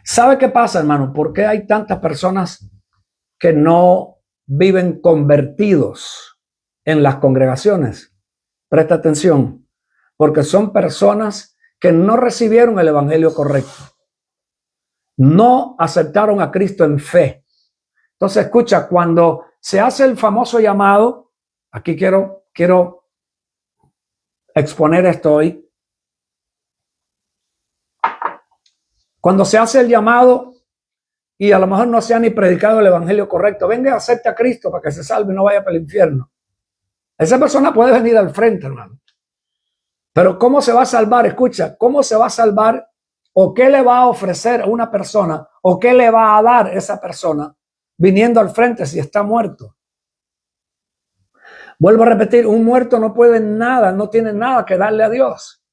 ¿Sabe qué pasa, hermano? ¿Por qué hay tantas personas que no viven convertidos en las congregaciones? Presta atención, porque son personas que no recibieron el evangelio correcto. No aceptaron a Cristo en fe. Entonces, escucha, cuando se hace el famoso llamado, aquí quiero exponer esto hoy. Cuando se hace el llamado y a lo mejor no se ha ni predicado el evangelio correcto, venga y acepte a Cristo para que se salve y no vaya para el infierno. Esa persona puede venir al frente, hermano. Pero ¿cómo se va a salvar? Escucha, ¿cómo se va a salvar? ¿O qué le va a ofrecer a una persona? ¿O qué le va a dar esa persona viniendo al frente si está muerto? Vuelvo a repetir, un muerto no puede nada, no tiene nada que darle a Dios.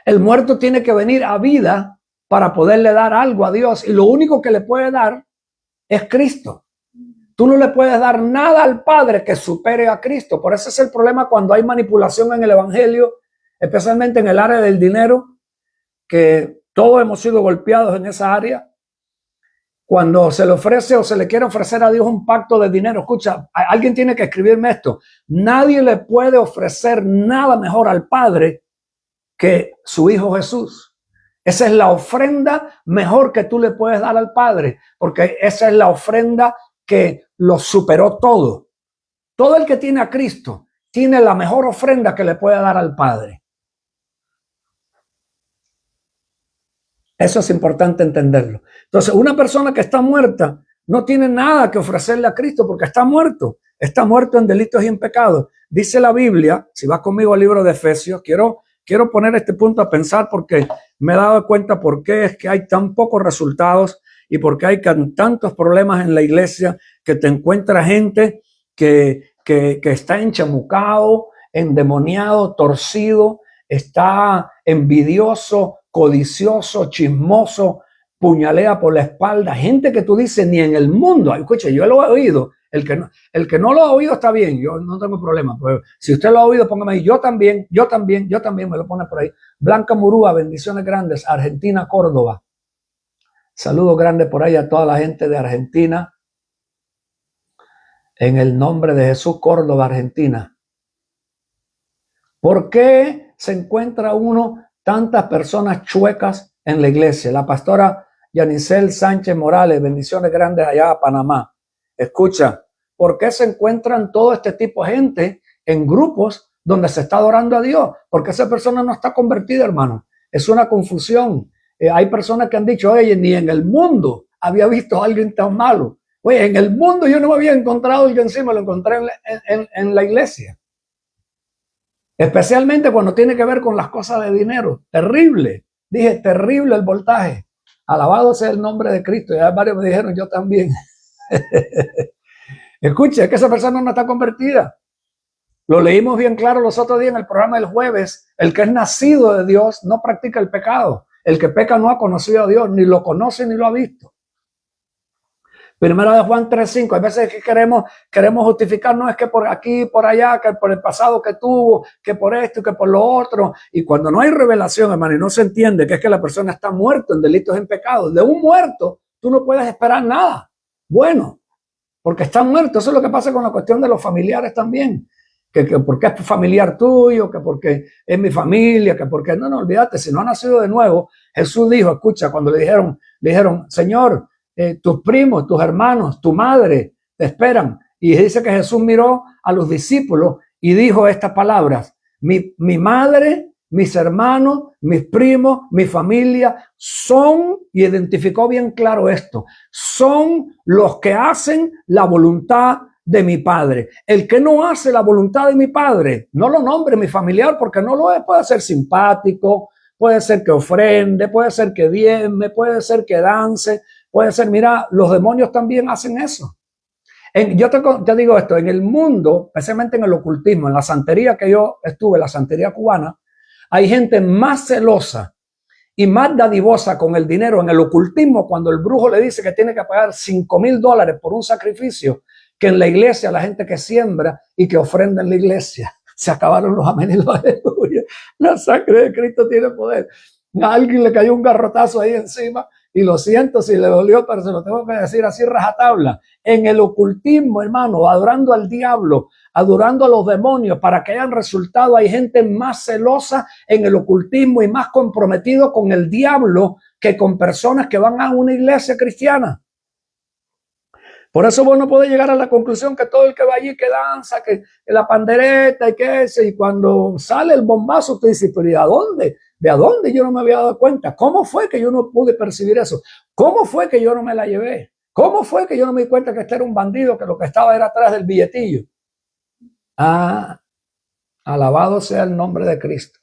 El muerto tiene que venir a vida para poderle dar algo a Dios, y lo único que le puede dar es Cristo. Tú no le puedes dar nada al Padre que supere a Cristo. Por eso es el problema cuando hay manipulación en el evangelio, especialmente en el área del dinero, que todos hemos sido golpeados en esa área. Cuando se le ofrece o se le quiere ofrecer a Dios un pacto de dinero, escucha, alguien tiene que escribirme esto. Nadie le puede ofrecer nada mejor al Padre que su Hijo Jesús. Esa es la ofrenda mejor que tú le puedes dar al Padre, porque esa es la ofrenda que lo superó todo. Todo el que tiene a Cristo tiene la mejor ofrenda que le puede dar al Padre. Eso es importante entenderlo. Entonces, una persona que está muerta no tiene nada que ofrecerle a Cristo porque está muerto en delitos y en pecados. Dice la Biblia, si vas conmigo al libro de Efesios, quiero poner este punto a pensar porque me he dado cuenta por qué es que hay tan pocos resultados y por qué hay tantos problemas en la iglesia, que te encuentra gente que está enchamucado, endemoniado, torcido, está envidioso, codicioso, chismoso, puñalea por la espalda. Gente que tú dices ni en el mundo. Escuche, yo lo he oído. El que no lo ha oído está bien, yo no tengo problema. Pues, si usted lo ha oído, póngame ahí. Yo también, me lo pone por ahí. Blanca Murúa, bendiciones grandes, Argentina, Córdoba. Saludos grandes por ahí a toda la gente de Argentina. En el nombre de Jesús, Córdoba, Argentina. ¿Por qué se encuentra uno tantas personas chuecas en la iglesia? La pastora Yanisel Sánchez Morales, bendiciones grandes allá a Panamá. Escucha, ¿por qué se encuentran todo este tipo de gente en grupos donde se está adorando a Dios? Porque esa persona no está convertida, hermano. Es una confusión. Hay personas que han dicho, oye, ni en el mundo había visto a alguien tan malo. Oye, en el mundo yo no me había encontrado y yo encima lo encontré en la iglesia. Especialmente cuando tiene que ver con las cosas de dinero. Terrible. Dije, terrible el voltaje. Alabado sea el nombre de Cristo. Ya varios me dijeron, yo también. Escuche, es que esa persona no está convertida. Lo leímos bien claro los otros días en el programa del jueves. El que es nacido de Dios no practica el pecado. El que peca no ha conocido a Dios, ni lo conoce ni lo ha visto. Primera de Juan 3:5. Hay veces que queremos justificar, no es que por aquí, por allá, que por el pasado que tuvo, que por esto, que por lo otro. Y cuando no hay revelación, hermano, y no se entiende que es que la persona está muerta en delitos y en pecados, de un muerto tú no puedes esperar nada bueno, porque está muerto. Eso es lo que pasa con la cuestión de los familiares también. Que porque es familiar tuyo, que porque es mi familia, que porque no, olvídate, si no ha nacido de nuevo. Jesús dijo, escucha, cuando le dijeron, Señor, tus primos, tus hermanos, tu madre te esperan. Y dice que Jesús miró a los discípulos y dijo estas palabras: mi madre, mis hermanos, mis primos, mi familia son, y identificó bien claro esto, son los que hacen la voluntad de mi Padre. El que no hace la voluntad de mi Padre, no lo nombre mi familiar porque no lo es. Puede ser simpático, puede ser que ofrende, puede ser que diezme, puede ser que dance, puede ser, mira, los demonios también hacen eso. Yo te digo esto, en el mundo, especialmente en el ocultismo, en la santería que yo estuve, la santería cubana, hay gente más celosa y más dadivosa con el dinero en el ocultismo cuando el brujo le dice que tiene que pagar $5,000 por un sacrificio, que en la iglesia la gente que siembra y que ofrenda en la iglesia. Se acabaron los amén y los aleluya. La sangre de Cristo tiene poder. A alguien le cayó un garrotazo ahí encima y lo siento si le dolió, pero se lo tengo que decir así rajatabla. En el ocultismo, hermano, adorando al diablo, adorando a los demonios, para que hayan resultado, hay gente más celosa en el ocultismo y más comprometido con el diablo que con personas que van a una iglesia cristiana. Por eso vos no podés llegar a la conclusión que todo el que va allí, que danza, que la pandereta y que ese, y cuando sale el bombazo te dice, pero ¿y a dónde? ¿De a dónde yo no me había dado cuenta? ¿Cómo fue que yo no pude percibir eso? ¿Cómo fue que yo no me la llevé? ¿Cómo fue que yo no me di cuenta que este era un bandido, que lo que estaba era atrás del billetillo? Ah, alabado sea el nombre de Cristo.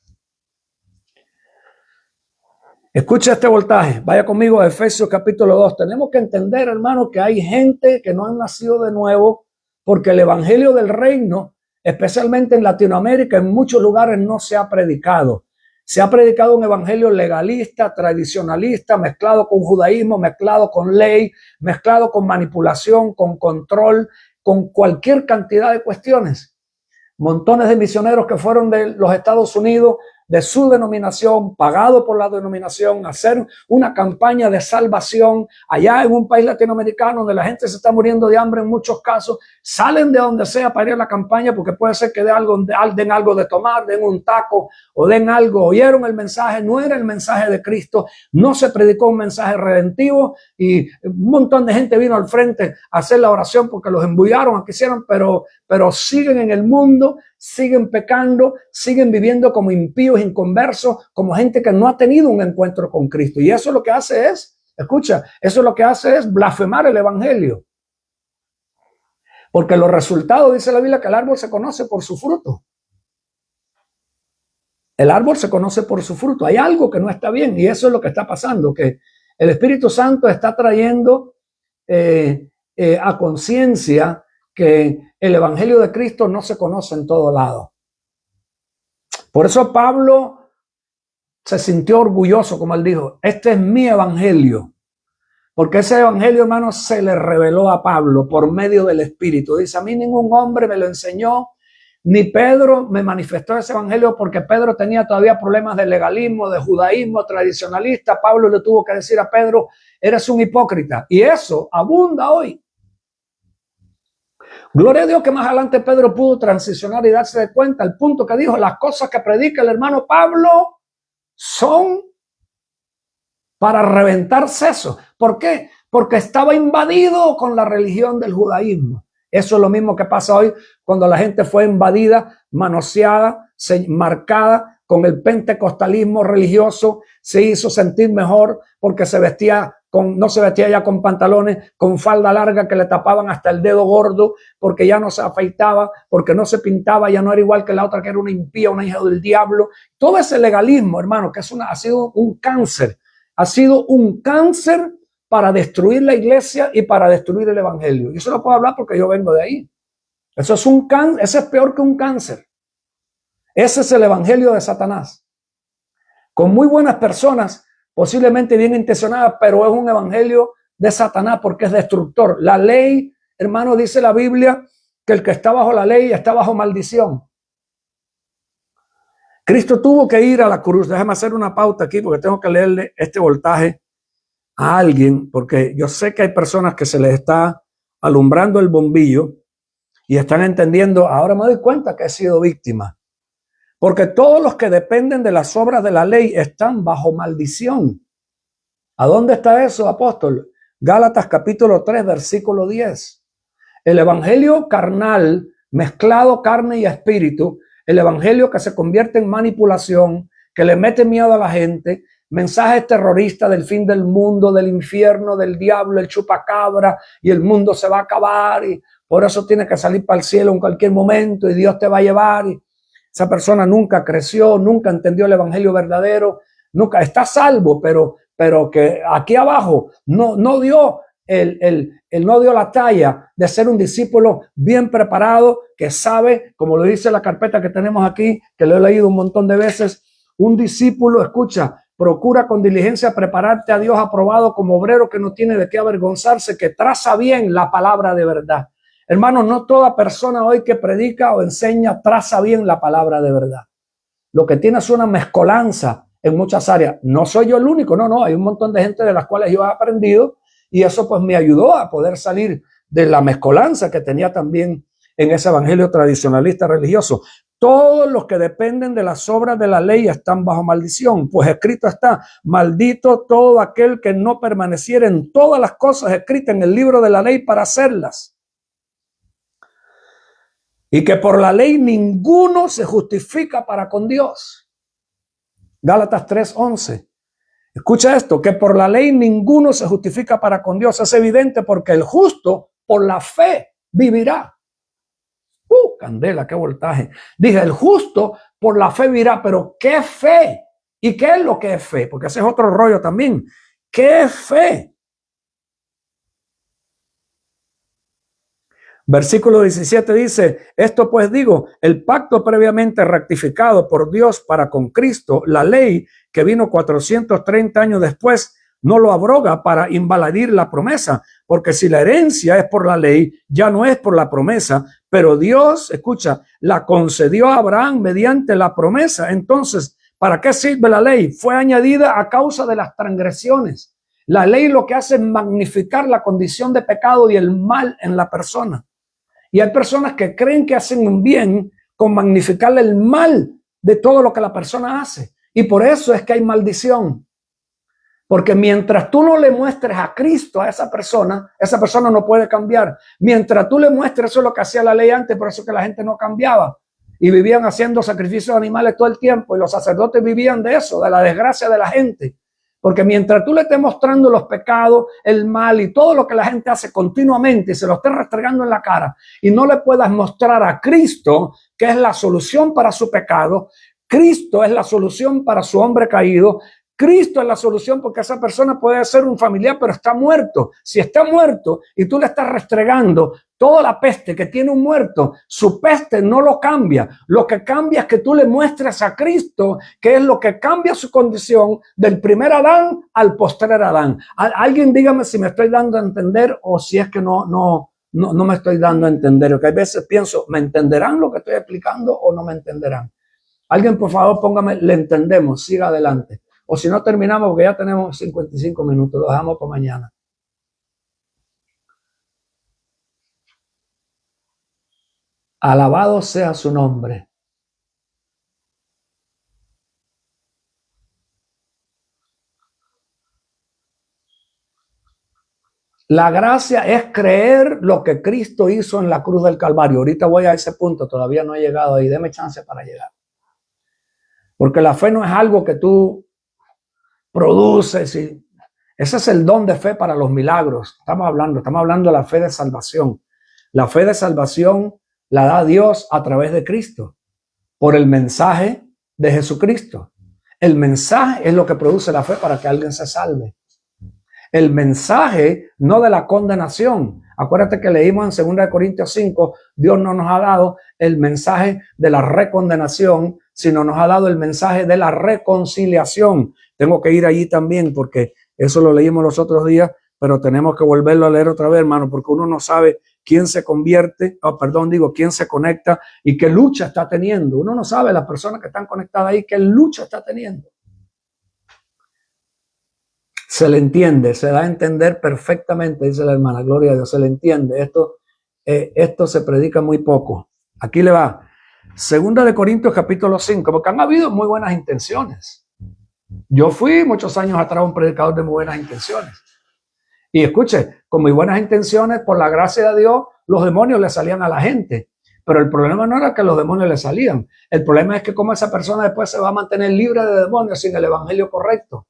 Escucha este voltaje, vaya conmigo a Efesios capítulo 2. Tenemos que entender, hermano, que hay gente que no han nacido de nuevo porque el evangelio del reino, especialmente en Latinoamérica, en muchos lugares no se ha predicado. Se ha predicado un evangelio legalista, tradicionalista, mezclado con judaísmo, mezclado con ley, mezclado con manipulación, con control, con cualquier cantidad de cuestiones. Montones de misioneros que fueron de los Estados Unidos, de su denominación, pagado por la denominación, hacer una campaña de salvación allá en un país latinoamericano donde la gente se está muriendo de hambre en muchos casos, salen de donde sea para ir a la campaña porque puede ser que den algo de tomar, den un taco o den algo, oyeron el mensaje, no era el mensaje de Cristo, no se predicó un mensaje redentivo y un montón de gente vino al frente a hacer la oración porque los embullaron, quisieron, pero siguen en el mundo, siguen pecando, siguen viviendo como impíos, inconversos, como gente que no ha tenido un encuentro con Cristo. Y eso lo que hace es, escucha, eso lo que hace es blasfemar el evangelio. Porque los resultados, dice la Biblia, que el árbol se conoce por su fruto. El árbol se conoce por su fruto. Hay algo que no está bien y eso es lo que está pasando, que el Espíritu Santo está trayendo a conciencia que el evangelio de Cristo no se conoce en todo lado. Por eso Pablo se sintió orgulloso, como él dijo, este es mi evangelio. Porque ese evangelio, hermano, se le reveló a Pablo por medio del Espíritu. Dice, a mí ningún hombre me lo enseñó, ni Pedro me manifestó ese evangelio, porque Pedro tenía todavía problemas de legalismo, de judaísmo tradicionalista. Pablo le tuvo que decir a Pedro, eres un hipócrita. Y eso abunda hoy. Gloria a Dios que más adelante Pedro pudo transicionar y darse de cuenta al punto que dijo, las cosas que predica el hermano Pablo son para reventar sesos. ¿Por qué? Porque estaba invadido con la religión del judaísmo. Eso es lo mismo que pasa hoy cuando la gente fue invadida, manoseada, marcada con el pentecostalismo religioso, se hizo sentir mejor porque se vestía no se vestía ya con pantalones, con falda larga que le tapaban hasta el dedo gordo, porque ya no se afeitaba, porque no se pintaba, ya no era igual que la otra que era una impía, una hija del diablo. Todo ese legalismo, hermano, que ha sido un cáncer, ha sido un cáncer para destruir la iglesia y para destruir el evangelio. Y eso lo puedo hablar porque yo vengo de ahí. Eso es un cáncer, ese es peor que un cáncer. Ese es el evangelio de Satanás. Con muy buenas personas, posiblemente bien intencionadas, pero es un evangelio de Satanás porque es destructor. La ley, hermano, dice la Biblia que el que está bajo la ley está bajo maldición. Cristo tuvo que ir a la cruz. Déjame hacer una pauta aquí porque tengo que leerle este voltaje a alguien, porque yo sé que hay personas que se les está alumbrando el bombillo y están entendiendo, ahora me doy cuenta que he sido víctima. Porque todos los que dependen de las obras de la ley están bajo maldición. ¿A dónde está eso, apóstol? Gálatas capítulo 3, versículo 10. El evangelio carnal, mezclado carne y espíritu, el evangelio que se convierte en manipulación, que le mete miedo a la gente, mensajes terroristas del fin del mundo, del infierno, del diablo, el chupacabra, y el mundo se va a acabar, y por eso tiene que salir para el cielo en cualquier momento, y Dios te va a llevar, y esa persona nunca creció, nunca entendió el evangelio verdadero, nunca está salvo, pero que aquí abajo no dio no dio la talla de ser un discípulo bien preparado, que sabe, como lo dice la carpeta que tenemos aquí, que lo he leído un montón de veces, un discípulo, escucha, procura con diligencia prepararte a Dios aprobado como obrero que no tiene de qué avergonzarse, que traza bien la palabra de verdad. Hermano, no toda persona hoy que predica o enseña traza bien la palabra de verdad. Lo que tiene es una mezcolanza en muchas áreas. No soy yo el único, no, hay un montón de gente de las cuales yo he aprendido y eso pues me ayudó a poder salir de la mezcolanza que tenía también en ese evangelio tradicionalista religioso. Todos los que dependen de las obras de la ley están bajo maldición, pues escrito está: maldito todo aquel que no permaneciera en todas las cosas escritas en el libro de la ley para hacerlas. Y que por la ley ninguno se justifica para con Dios. Gálatas 3:11. Escucha esto, que por la ley ninguno se justifica para con Dios. Es evidente porque el justo por la fe vivirá. Candela, qué voltaje. Dije, el justo por la fe vivirá, pero ¿qué fe? ¿Y qué es lo que es fe? Porque ese es otro rollo también. ¿Qué es fe? Versículo 17 dice: esto pues digo, el pacto previamente rectificado por Dios para con Cristo, la ley que vino 430 años después, no lo abroga para invalidir la promesa, porque si la herencia es por la ley, ya no es por la promesa, pero Dios, escucha, la concedió a Abraham mediante la promesa. Entonces, ¿para qué sirve la ley? Fue añadida a causa de las transgresiones. La ley lo que hace es magnificar la condición de pecado y el mal en la persona. Y hay personas que creen que hacen un bien con magnificarle el mal de todo lo que la persona hace. Y por eso es que hay maldición. Porque mientras tú no le muestres a Cristo a esa persona no puede cambiar. Mientras tú le muestres, eso es lo que hacía la ley antes, por eso que la gente no cambiaba. Y vivían haciendo sacrificios de animales todo el tiempo. Y los sacerdotes vivían de eso, de la desgracia de la gente. Porque mientras tú le estés mostrando los pecados, el mal y todo lo que la gente hace continuamente y se lo estés restregando en la cara y no le puedas mostrar a Cristo, que es la solución para su pecado, Cristo es la solución para su hombre caído, Cristo es la solución porque esa persona puede ser un familiar, pero está muerto. Si está muerto y tú le estás restregando toda la peste que tiene un muerto, su peste no lo cambia. Lo que cambia es que tú le muestres a Cristo, que es lo que cambia su condición del primer Adán al postrer Adán. Alguien dígame si me estoy dando a entender o si es que no me estoy dando a entender. Porque hay veces pienso, ¿me entenderán lo que estoy explicando o no me entenderán? Alguien, por favor, póngame, le entendemos, siga adelante. O si no terminamos, porque ya tenemos 55 minutos, lo dejamos para mañana. Alabado sea su nombre. La gracia es creer lo que Cristo hizo en la cruz del Calvario. Ahorita voy a ese punto, todavía no he llegado ahí. Deme chance para llegar. Porque la fe no es algo que tú produces. Ese es el don de fe para los milagros. Estamos hablando de la fe de salvación. La fe de salvación la da Dios a través de Cristo, por el mensaje de Jesucristo. El mensaje es lo que produce la fe para que alguien se salve. El mensaje no de la condenación. Acuérdate que leímos en 2 Corintios 5, Dios no nos ha dado el mensaje de la recondenación, sino nos ha dado el mensaje de la reconciliación. Tengo que ir allí también porque eso lo leímos los otros días, pero tenemos que volverlo a leer otra vez, hermano, porque uno no sabe quién se convierte, quién se conecta y qué lucha está teniendo. Uno no sabe, las personas que están conectadas ahí, qué lucha está teniendo. Se le entiende, se da a entender perfectamente, dice la hermana, gloria a Dios, se le entiende. Esto se predica muy poco. Aquí le va. 2 Corintios capítulo 5, porque han habido muy buenas intenciones. Yo fui muchos años atrás un predicador de muy buenas intenciones. Y escuche, con muy buenas intenciones, por la gracia de Dios, los demonios le salían a la gente. Pero el problema no era que los demonios le salían. El problema es que cómo esa persona después se va a mantener libre de demonios sin el evangelio correcto.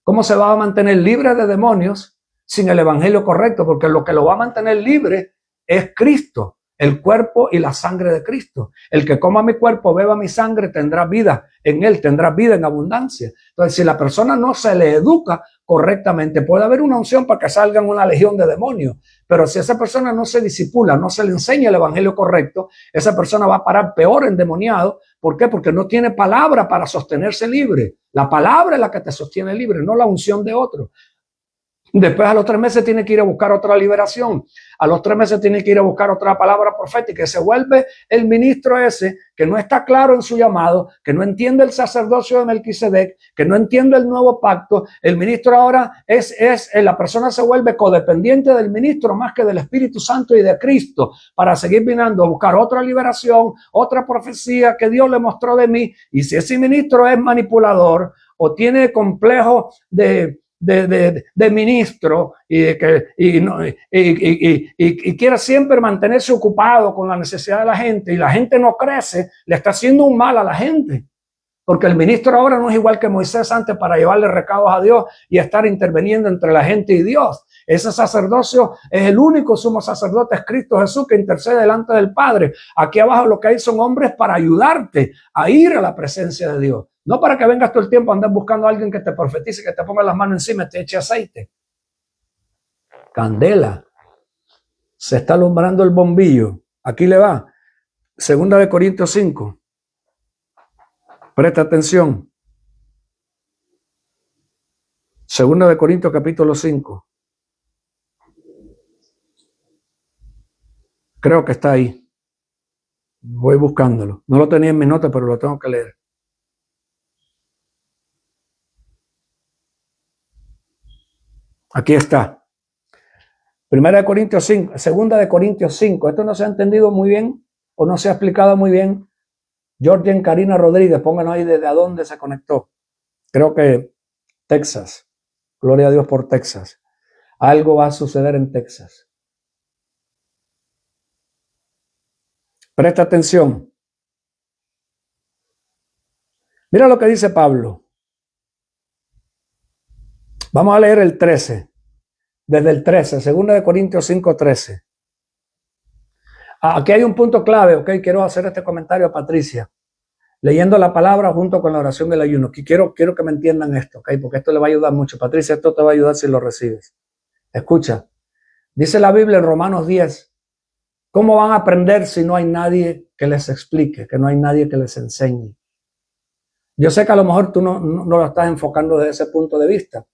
¿Cómo se va a mantener libre de demonios sin el evangelio correcto? Porque lo que lo va a mantener libre es Cristo, el cuerpo y la sangre de Cristo. El que coma mi cuerpo, beba mi sangre, tendrá vida en él, tendrá vida en abundancia. Entonces, si la persona no se le educa correctamente, puede haber una unción para que salgan una legión de demonios, pero si esa persona no se disipula, no se le enseña el evangelio correcto, esa persona va a parar peor endemoniado. ¿Por qué? Porque no tiene palabra para sostenerse libre. La palabra es la que te sostiene libre, no la unción de otro. Después a los 3 meses tiene que ir a buscar otra liberación. A los 3 meses tiene que ir a buscar otra palabra profética. Y se vuelve el ministro ese que no está claro en su llamado, que no entiende el sacerdocio de Melquisedec, que no entiende el nuevo pacto. El ministro ahora la persona se vuelve codependiente del ministro más que del Espíritu Santo y de Cristo para seguir viniendo a buscar otra liberación, otra profecía que Dios le mostró de mí. Y si ese ministro es manipulador o tiene complejo de ministro y quiere siempre mantenerse ocupado con la necesidad de la gente y la gente no crece, le está haciendo un mal a la gente. Porque el ministro ahora no es igual que Moisés antes para llevarle recados a Dios y estar interviniendo entre la gente y Dios. Ese sacerdocio es el único sumo sacerdote, es Cristo Jesús, que intercede delante del Padre. Aquí abajo lo que hay son hombres para ayudarte a ir a la presencia de Dios. No para que vengas todo el tiempo a andar buscando a alguien que te profetice, que te ponga las manos encima y te eche aceite. Candela. Se está alumbrando el bombillo. Aquí le va. 2 Corintios 5. Presta atención. 2 Corintios capítulo 5. Creo que está ahí. Voy buscándolo. No lo tenía en mis notas, pero lo tengo que leer. Aquí está. 1 Corintios 5, 2 Corintios 5. Esto no se ha entendido muy bien o no se ha explicado muy bien. Georgia Karina Rodríguez, pónganos ahí desde dónde se conectó. Creo que Texas. Gloria a Dios por Texas. Algo va a suceder en Texas. Presta atención. Mira lo que dice Pablo. Vamos a leer el 13. Desde el 13, 2 Corintios 5, 13. Aquí hay un punto clave, ¿ok? Quiero hacer este comentario a Patricia. Leyendo la palabra junto con la oración del ayuno. Quiero que me entiendan esto, ¿ok? Porque esto le va a ayudar mucho. Patricia, esto te va a ayudar si lo recibes. Escucha. Dice la Biblia en Romanos 10. ¿Cómo van a aprender si no hay nadie que les explique, que no hay nadie que les enseñe? Yo sé que a lo mejor tú no lo estás enfocando desde ese punto de vista,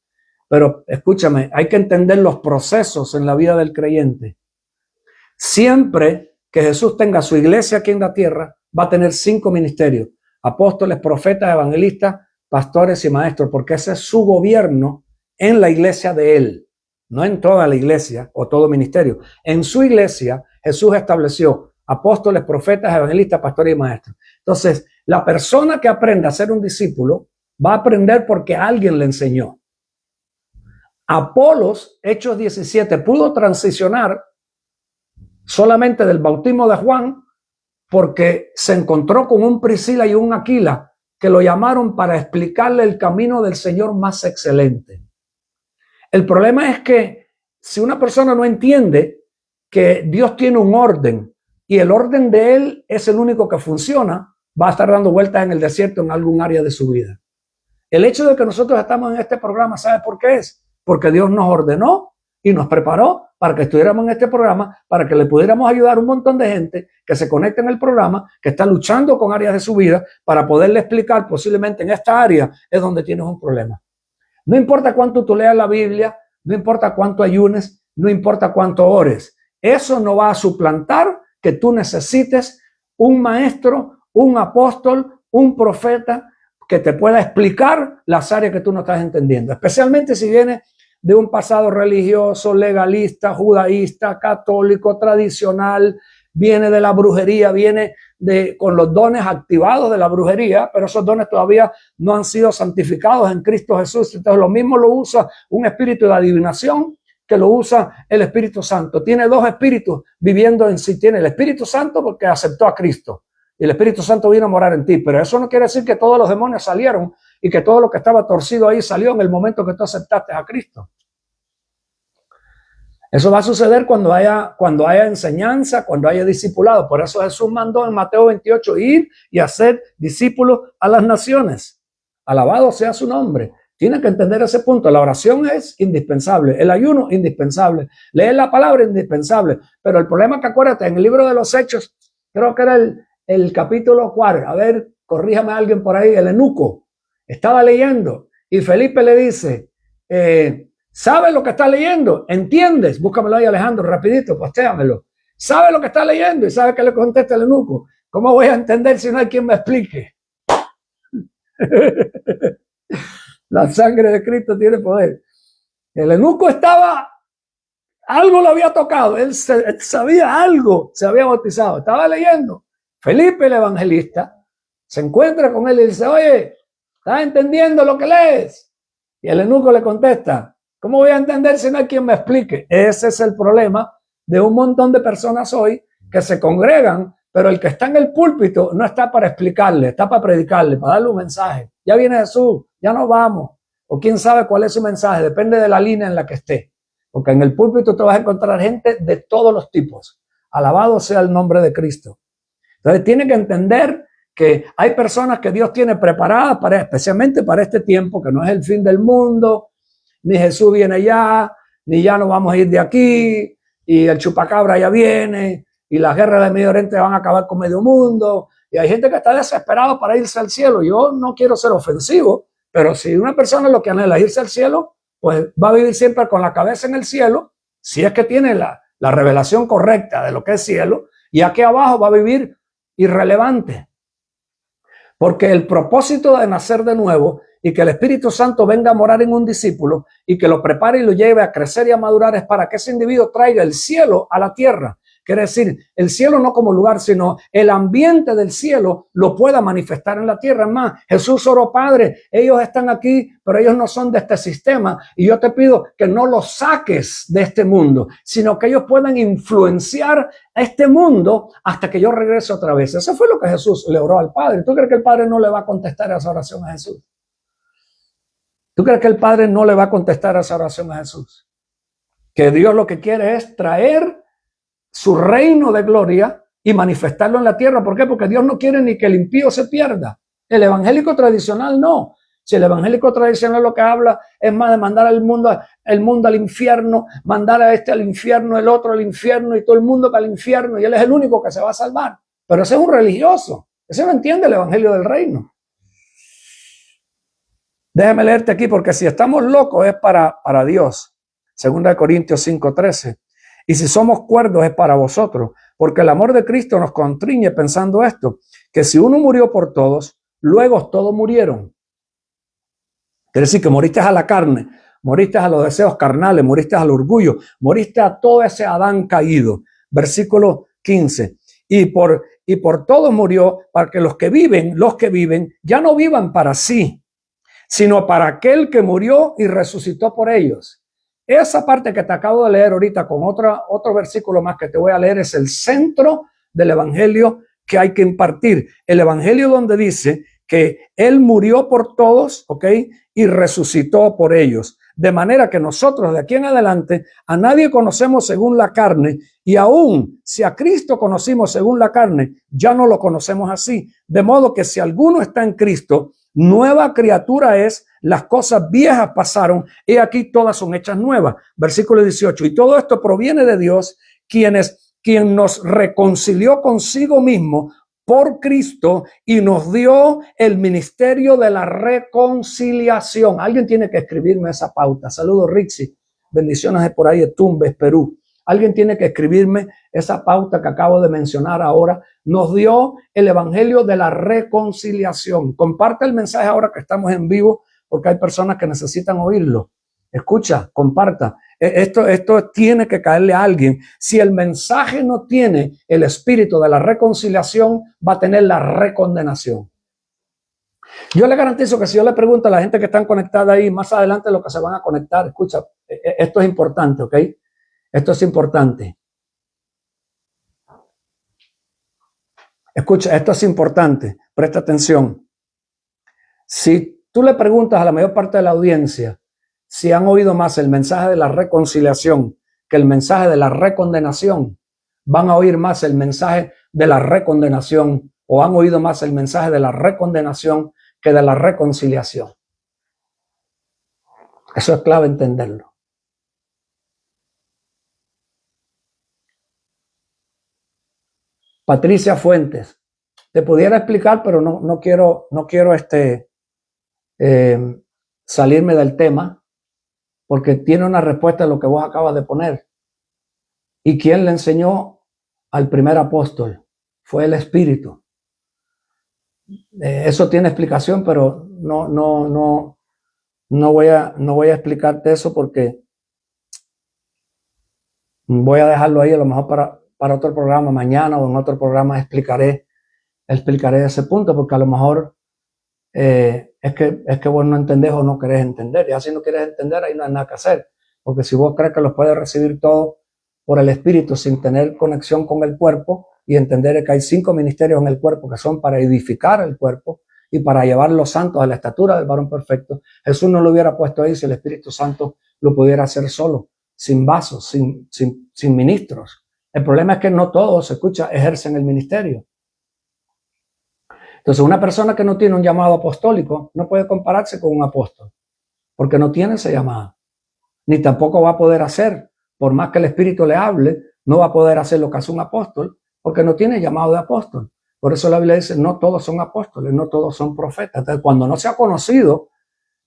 pero escúchame, hay que entender los procesos en la vida del creyente. Siempre que Jesús tenga su iglesia aquí en la tierra, va a tener 5 ministerios: apóstoles, profetas, evangelistas, pastores y maestros, porque ese es su gobierno en la iglesia de él, no en toda la iglesia o todo ministerio. En su iglesia, Jesús estableció apóstoles, profetas, evangelistas, pastores y maestros. Entonces, la persona que aprende a ser un discípulo va a aprender porque alguien le enseñó. Apolos, Hechos 17, pudo transicionar solamente del bautismo de Juan porque se encontró con un Priscila y un Aquila que lo llamaron para explicarle el camino del Señor más excelente. El problema es que si una persona no entiende que Dios tiene un orden y el orden de Él es el único que funciona, va a estar dando vueltas en el desierto en algún área de su vida. El hecho de que nosotros estamos en este programa, ¿sabe por qué es? Porque Dios nos ordenó y nos preparó para que estuviéramos en este programa, para que le pudiéramos ayudar a un montón de gente que se conecta en el programa, que está luchando con áreas de su vida, para poderle explicar posiblemente en esta área es donde tienes un problema. No importa cuánto tú leas la Biblia, no importa cuánto ayunes, no importa cuánto ores. Eso no va a suplantar que tú necesites un maestro, un apóstol, un profeta que te pueda explicar las áreas que tú no estás entendiendo, especialmente si viene de un pasado religioso, legalista, judaísta, católico, tradicional, viene de la brujería, viene con los dones activados de la brujería, pero esos dones todavía no han sido santificados en Cristo Jesús. Entonces lo mismo lo usa un espíritu de adivinación que lo usa el Espíritu Santo. Tiene 2 espíritus viviendo en sí. Tiene el Espíritu Santo porque aceptó a Cristo y el Espíritu Santo vino a morar en ti, pero eso no quiere decir que todos los demonios salieron y que todo lo que estaba torcido ahí salió en el momento que tú aceptaste a Cristo. Eso va a suceder cuando haya enseñanza, cuando haya discipulado. Por eso Jesús mandó en Mateo 28 ir y hacer discípulos a las naciones. Alabado sea su nombre. Tiene que entender ese punto. La oración es indispensable. El ayuno, indispensable. Leer la palabra, indispensable. Pero el problema es que acuérdate, en el libro de los Hechos, creo que era el capítulo 4. A ver, corríjame a alguien por ahí. El eunuco estaba leyendo y Felipe le dice, ¿Sabes lo que estás leyendo? ¿Entiendes? Búscamelo ahí, Alejandro, rapidito, postéamelo. ¿Sabe lo que está leyendo? Y sabe que le contesta el eunuco. ¿Cómo voy a entender si no hay quien me explique? La sangre de Cristo tiene poder. El eunuco estaba, algo lo había tocado, él sabía algo, se había bautizado, estaba leyendo. Felipe el evangelista se encuentra con él y dice, oye, ¿estás entendiendo lo que lees? Y el eunuco le contesta, ¿cómo voy a entender si no hay quien me explique? Ese es el problema de un montón de personas hoy que se congregan, pero el que está en el púlpito no está para explicarle, está para predicarle, para darle un mensaje. Ya viene Jesús, ya nos vamos. O quién sabe cuál es su mensaje, depende de la línea en la que esté. Porque en el púlpito te vas a encontrar gente de todos los tipos. Alabado sea el nombre de Cristo. Entonces tiene que entender que hay personas que Dios tiene preparadas especialmente para este tiempo, que no es el fin del mundo, ni Jesús viene ya, ni ya nos vamos a ir de aquí, y el chupacabra ya viene, y las guerras del Medio Oriente van a acabar con medio mundo, y hay gente que está desesperada para irse al cielo. Yo no quiero ser ofensivo, pero si una persona lo que anhela es irse al cielo, pues va a vivir siempre con la cabeza en el cielo, si es que tiene la revelación correcta de lo que es cielo, y aquí abajo va a vivir irrelevante. Porque el propósito de nacer de nuevo y que el Espíritu Santo venga a morar en un discípulo y que lo prepare y lo lleve a crecer y a madurar es para que ese individuo traiga el cielo a la tierra. Quiere decir, el cielo no como lugar, sino el ambiente del cielo lo pueda manifestar en la tierra. Es más, Jesús oró, Padre, ellos están aquí, pero ellos no son de este sistema. Y yo te pido que no los saques de este mundo, sino que ellos puedan influenciar a este mundo hasta que yo regrese otra vez. Eso fue lo que Jesús le oró al Padre. ¿Tú crees que el Padre no le va a contestar esa oración a Jesús? ¿Tú crees que el Padre no le va a contestar esa oración a Jesús? Que Dios lo que quiere es traer su reino de gloria y manifestarlo en la tierra. ¿Por qué? Porque Dios no quiere ni que el impío se pierda. El evangélico tradicional no. Si el evangélico tradicional lo que habla es más de mandar al mundo al infierno, mandar a este al infierno, el otro al infierno y todo el mundo para el infierno, y él es el único que se va a salvar. Pero ese es un religioso. Ese no entiende el evangelio del reino. Déjame leerte aquí, porque si estamos locos es para Dios. 2 Corintios 5:13. Y si somos cuerdos es para vosotros, porque el amor de Cristo nos constriñe pensando esto, que si uno murió por todos, luego todos murieron. Quiere decir que moriste a la carne, moriste a los deseos carnales, moriste al orgullo, moriste a todo ese Adán caído. Versículo 15. Y por todos murió, para que los que viven, ya no vivan para sí, sino para aquel que murió y resucitó por ellos. Esa parte que te acabo de leer ahorita con otro versículo más que te voy a leer es el centro del evangelio que hay que impartir. El evangelio donde dice que Él murió por todos, ¿ok? Y resucitó por ellos. De manera que nosotros de aquí en adelante a nadie conocemos según la carne, y aún si a Cristo conocimos según la carne, ya no lo conocemos así. De modo que si alguno está en Cristo, nueva criatura es, las cosas viejas pasaron, y aquí todas son hechas nuevas. Versículo 18. Y todo esto proviene de Dios, quien nos reconcilió consigo mismo por Cristo y nos dio el ministerio de la reconciliación. Alguien tiene que escribirme esa pauta. Saludos, Rixi. Bendiciones de por ahí de Tumbes, Perú. Alguien tiene que escribirme esa pauta que acabo de mencionar ahora. Nos dio el evangelio de la reconciliación. Comparte el mensaje ahora que estamos en vivo, porque hay personas que necesitan oírlo. Escucha, comparta. Esto tiene que caerle a alguien. Si el mensaje no tiene el espíritu de la reconciliación, va a tener la recondenación. Yo le garantizo que si yo le pregunto a la gente que están conectada ahí, más adelante lo que se van a conectar, escucha, esto es importante, ¿ok? Esto es importante. Escucha, esto es importante. Presta atención. Si tú le preguntas a la mayor parte de la audiencia si han oído más el mensaje de la reconciliación que el mensaje de la recondenación, van a oír más el mensaje de la recondenación, o han oído más el mensaje de la recondenación que de la reconciliación. Eso es clave entenderlo. Patricia Fuentes, te pudiera explicar, pero no quiero salirme del tema. porque tiene una respuesta a lo que vos acabas de poner. ¿Y quién le enseñó al primer apóstol? Fue el Espíritu. Eso tiene explicación, pero no voy a explicarte eso porque voy a dejarlo ahí a lo mejor para otro programa mañana, o en otro programa explicaré ese punto, porque a lo mejor es que vos no entendés o no querés entender. Y así no quieres entender, ahí no hay nada que hacer. Porque si vos crees que los puedes recibir todo por el Espíritu sin tener conexión con el cuerpo y entender que hay 5 ministerios en el cuerpo que son para edificar el cuerpo y para llevar los santos a la estatura del varón perfecto, Jesús no lo hubiera puesto ahí si el Espíritu Santo lo pudiera hacer solo, sin vasos, sin ministros. El problema es que no todos, se escucha, ejercen el ministerio. Entonces, una persona que no tiene un llamado apostólico no puede compararse con un apóstol, porque no tiene ese llamado, ni tampoco va a poder hacer, por más que el Espíritu le hable, no va a poder hacer lo que hace un apóstol, porque no tiene llamado de apóstol. Por eso la Biblia dice, no todos son apóstoles, no todos son profetas. Entonces, cuando no se ha conocido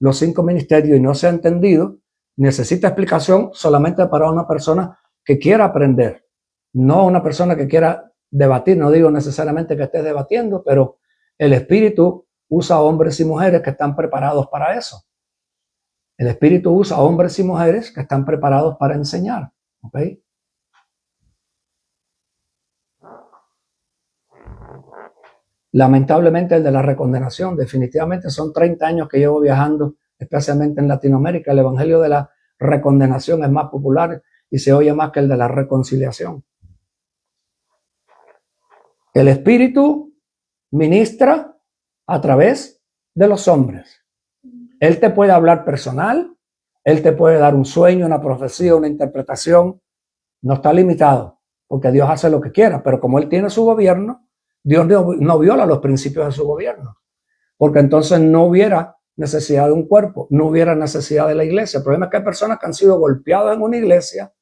los 5 ministerios y no se ha entendido, necesita explicación solamente para una persona que quiera aprender, no una persona que quiera debatir. No digo necesariamente que estés debatiendo, pero el Espíritu usa hombres y mujeres que están preparados para eso. El Espíritu usa hombres y mujeres que están preparados para enseñar. ¿Ok? Lamentablemente el de la recondenación, definitivamente son 30 años que llevo viajando, especialmente en Latinoamérica. El evangelio de la recondenación es más popular y se oye más que el de la reconciliación. El Espíritu ministra a través de los hombres. Él te puede hablar personal, Él te puede dar un sueño, una profecía, una interpretación. No está limitado, porque Dios hace lo que quiera, pero como Él tiene su gobierno, Dios no viola los principios de su gobierno, porque entonces no hubiera necesidad de un cuerpo, no hubiera necesidad de la iglesia. El problema es que hay personas que han sido golpeadas en una iglesia,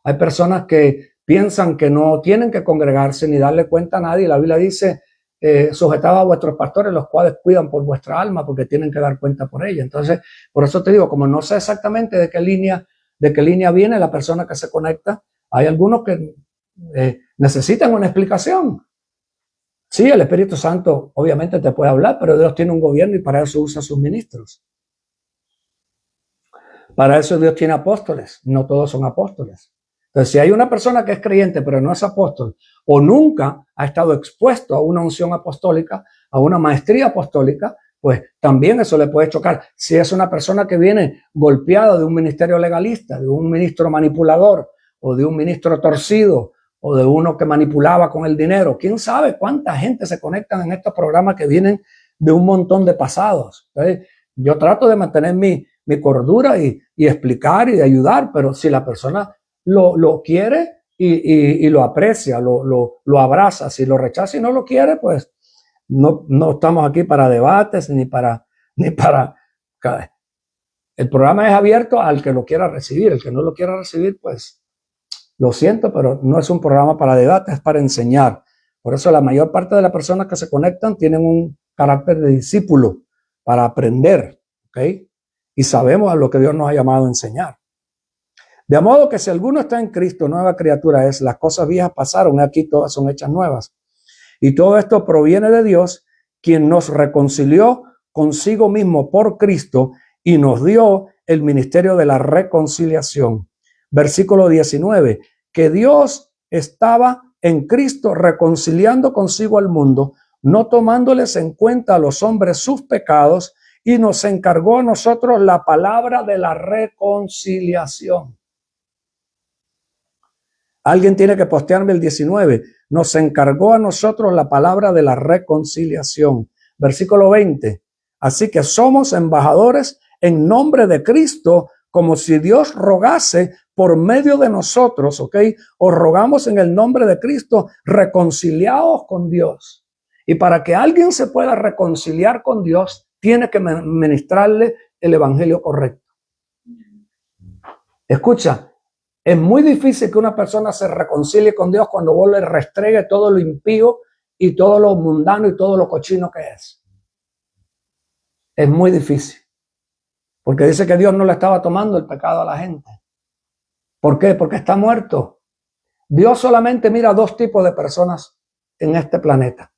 hay personas que piensan que no tienen que congregarse ni darle cuenta a nadie. La Biblia dice, sujetad a vuestros pastores, los cuales cuidan por vuestra alma, porque tienen que dar cuenta por ella. Entonces, por eso te digo, como no sé exactamente de qué línea viene la persona que se conecta, hay algunos que necesitan una explicación. Sí, el Espíritu Santo obviamente te puede hablar, pero Dios tiene un gobierno y para eso usa sus ministros. Para eso Dios tiene apóstoles, no todos son apóstoles. Entonces, si hay una persona que es creyente pero no es apóstol, o nunca ha estado expuesto a una unción apostólica, a una maestría apostólica, pues también eso le puede chocar. Si es una persona que viene golpeada de un ministerio legalista, de un ministro manipulador, o de un ministro torcido, o de uno que manipulaba con el dinero, quién sabe cuánta gente se conectan en estos programas que vienen de un montón de pasados. Entonces, yo trato de mantener mi cordura y explicar y de ayudar, pero si la persona lo quiere y lo aprecia, lo abraza, si lo rechaza y no lo quiere, pues no estamos aquí para debates ni para el programa es abierto al que lo quiera recibir. El que no lo quiera recibir, pues lo siento, pero no es un programa para debate, es para enseñar. Por eso la mayor parte de las personas que se conectan tienen un carácter de discípulo para aprender, ¿ok? Y sabemos a lo que Dios nos ha llamado a enseñar. De modo que si alguno está en Cristo, nueva criatura es, las cosas viejas pasaron, aquí todas son hechas nuevas. Y todo esto proviene de Dios, quien nos reconcilió consigo mismo por Cristo y nos dio el ministerio de la reconciliación. Versículo 19, que Dios estaba en Cristo reconciliando consigo al mundo, no tomándoles en cuenta a los hombres sus pecados, y nos encargó a nosotros la palabra de la reconciliación. Alguien tiene que postearme el 19. Nos encargó a nosotros la palabra de la reconciliación. Versículo 20. Así que somos embajadores en nombre de Cristo, como si Dios rogase por medio de nosotros, ¿ok? Os rogamos en el nombre de Cristo, reconciliaos con Dios. Y para que alguien se pueda reconciliar con Dios, tiene que ministrarle el evangelio correcto. Escucha, es muy difícil que una persona se reconcilie con Dios cuando vos le restregue todo lo impío y todo lo mundano y todo lo cochino que es. Es muy difícil. Porque dice que Dios no le estaba tomando el pecado a la gente. ¿Por qué? Porque está muerto. Dios solamente mira dos tipos de personas en este planeta.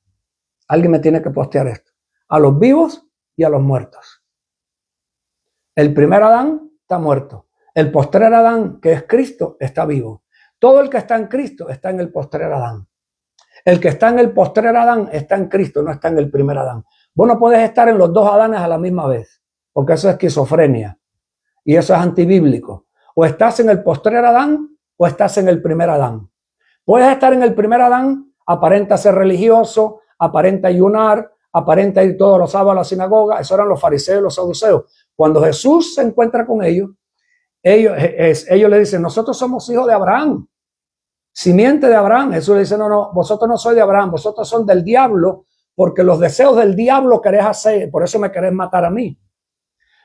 Alguien me tiene que postear esto. A los vivos y a los muertos. El primer Adán está muerto. El postrer Adán, que es Cristo, está vivo. Todo el que está en Cristo está en el postrer Adán. El que está en el postrer Adán está en Cristo, no está en el primer Adán. Vos no podés estar en los dos Adanes a la misma vez, porque eso es esquizofrenia y eso es antibíblico. O estás en el postrer Adán o estás en el primer Adán. Puedes estar en el primer Adán, aparenta ser religioso, aparenta ayunar, aparenta ir todos los sábados a la sinagoga. Eso eran los fariseos y los saduceos. Cuando Jesús se encuentra con ellos le dicen, nosotros somos hijos de Abraham, simiente de Abraham. Jesús le dice, no, vosotros no sois de Abraham, vosotros son del diablo, porque los deseos del diablo querés hacer, por eso me querés matar a mí.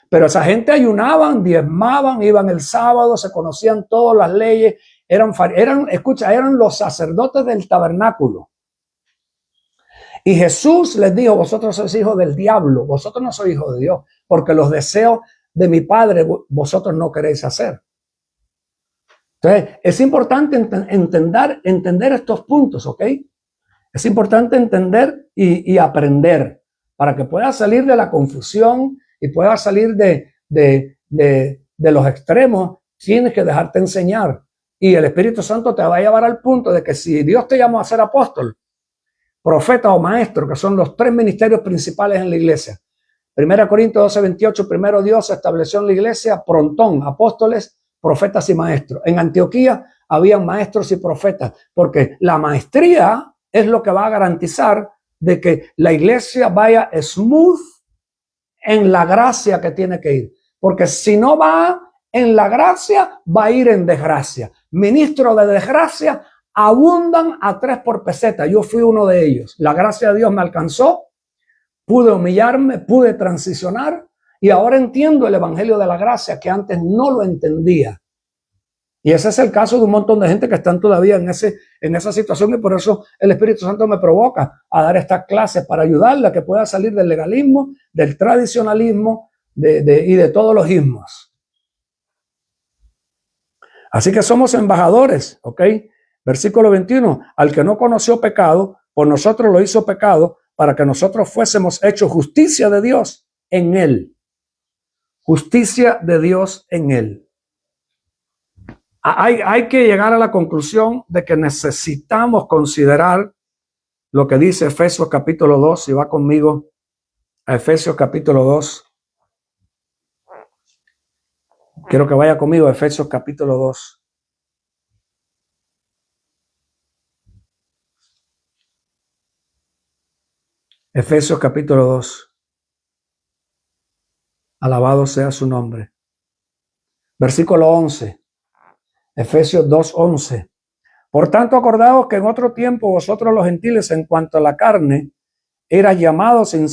Pero esa gente ayunaban, diezmaban, iban el sábado, se conocían todas las leyes, eran los sacerdotes del tabernáculo. Y Jesús les dijo, vosotros sois hijos del diablo, vosotros no sois hijos de Dios, porque los deseos de mi Padre vosotros no queréis hacer. Entonces, es importante entender estos puntos, ¿ok? Es importante entender y aprender para que puedas salir de la confusión y puedas salir de los extremos. Tienes que dejarte enseñar. Y el Espíritu Santo te va a llevar al punto de que si Dios te llamó a ser apóstol, profeta o maestro, que son los tres ministerios principales en la iglesia. 1 Corintios 12:28, primero Dios estableció en la iglesia prontón, apóstoles, profetas y maestros. En Antioquía habían maestros y profetas, porque la maestría es lo que va a garantizar de que la iglesia vaya smooth en la gracia que tiene que ir. Porque si no va en la gracia, va a ir en desgracia. Ministros de desgracia abundan a 3 por peseta. Yo fui uno de ellos. La gracia de Dios me alcanzó. Pude humillarme, pude transicionar y ahora entiendo el evangelio de la gracia que antes no lo entendía. Y ese es el caso de un montón de gente que están todavía en esa situación y por eso el Espíritu Santo me provoca a dar estas clases para ayudarle a que pueda salir del legalismo, del tradicionalismo y de todos los ismos. Así que somos embajadores, ¿ok? Versículo 21, al que no conoció pecado, por nosotros lo hizo pecado, para que nosotros fuésemos hechos justicia de Dios en él. Justicia de Dios en él. Hay que llegar a la conclusión de que necesitamos considerar lo que dice Efesios capítulo 2. Si va conmigo a Efesios capítulo 2. Quiero que vaya conmigo a Efesios capítulo 2. Efesios capítulo 2. Alabado sea su nombre. Versículo 11. Efesios 2:11. Por tanto, acordaos que en otro tiempo vosotros los gentiles en cuanto a la carne erais llamados en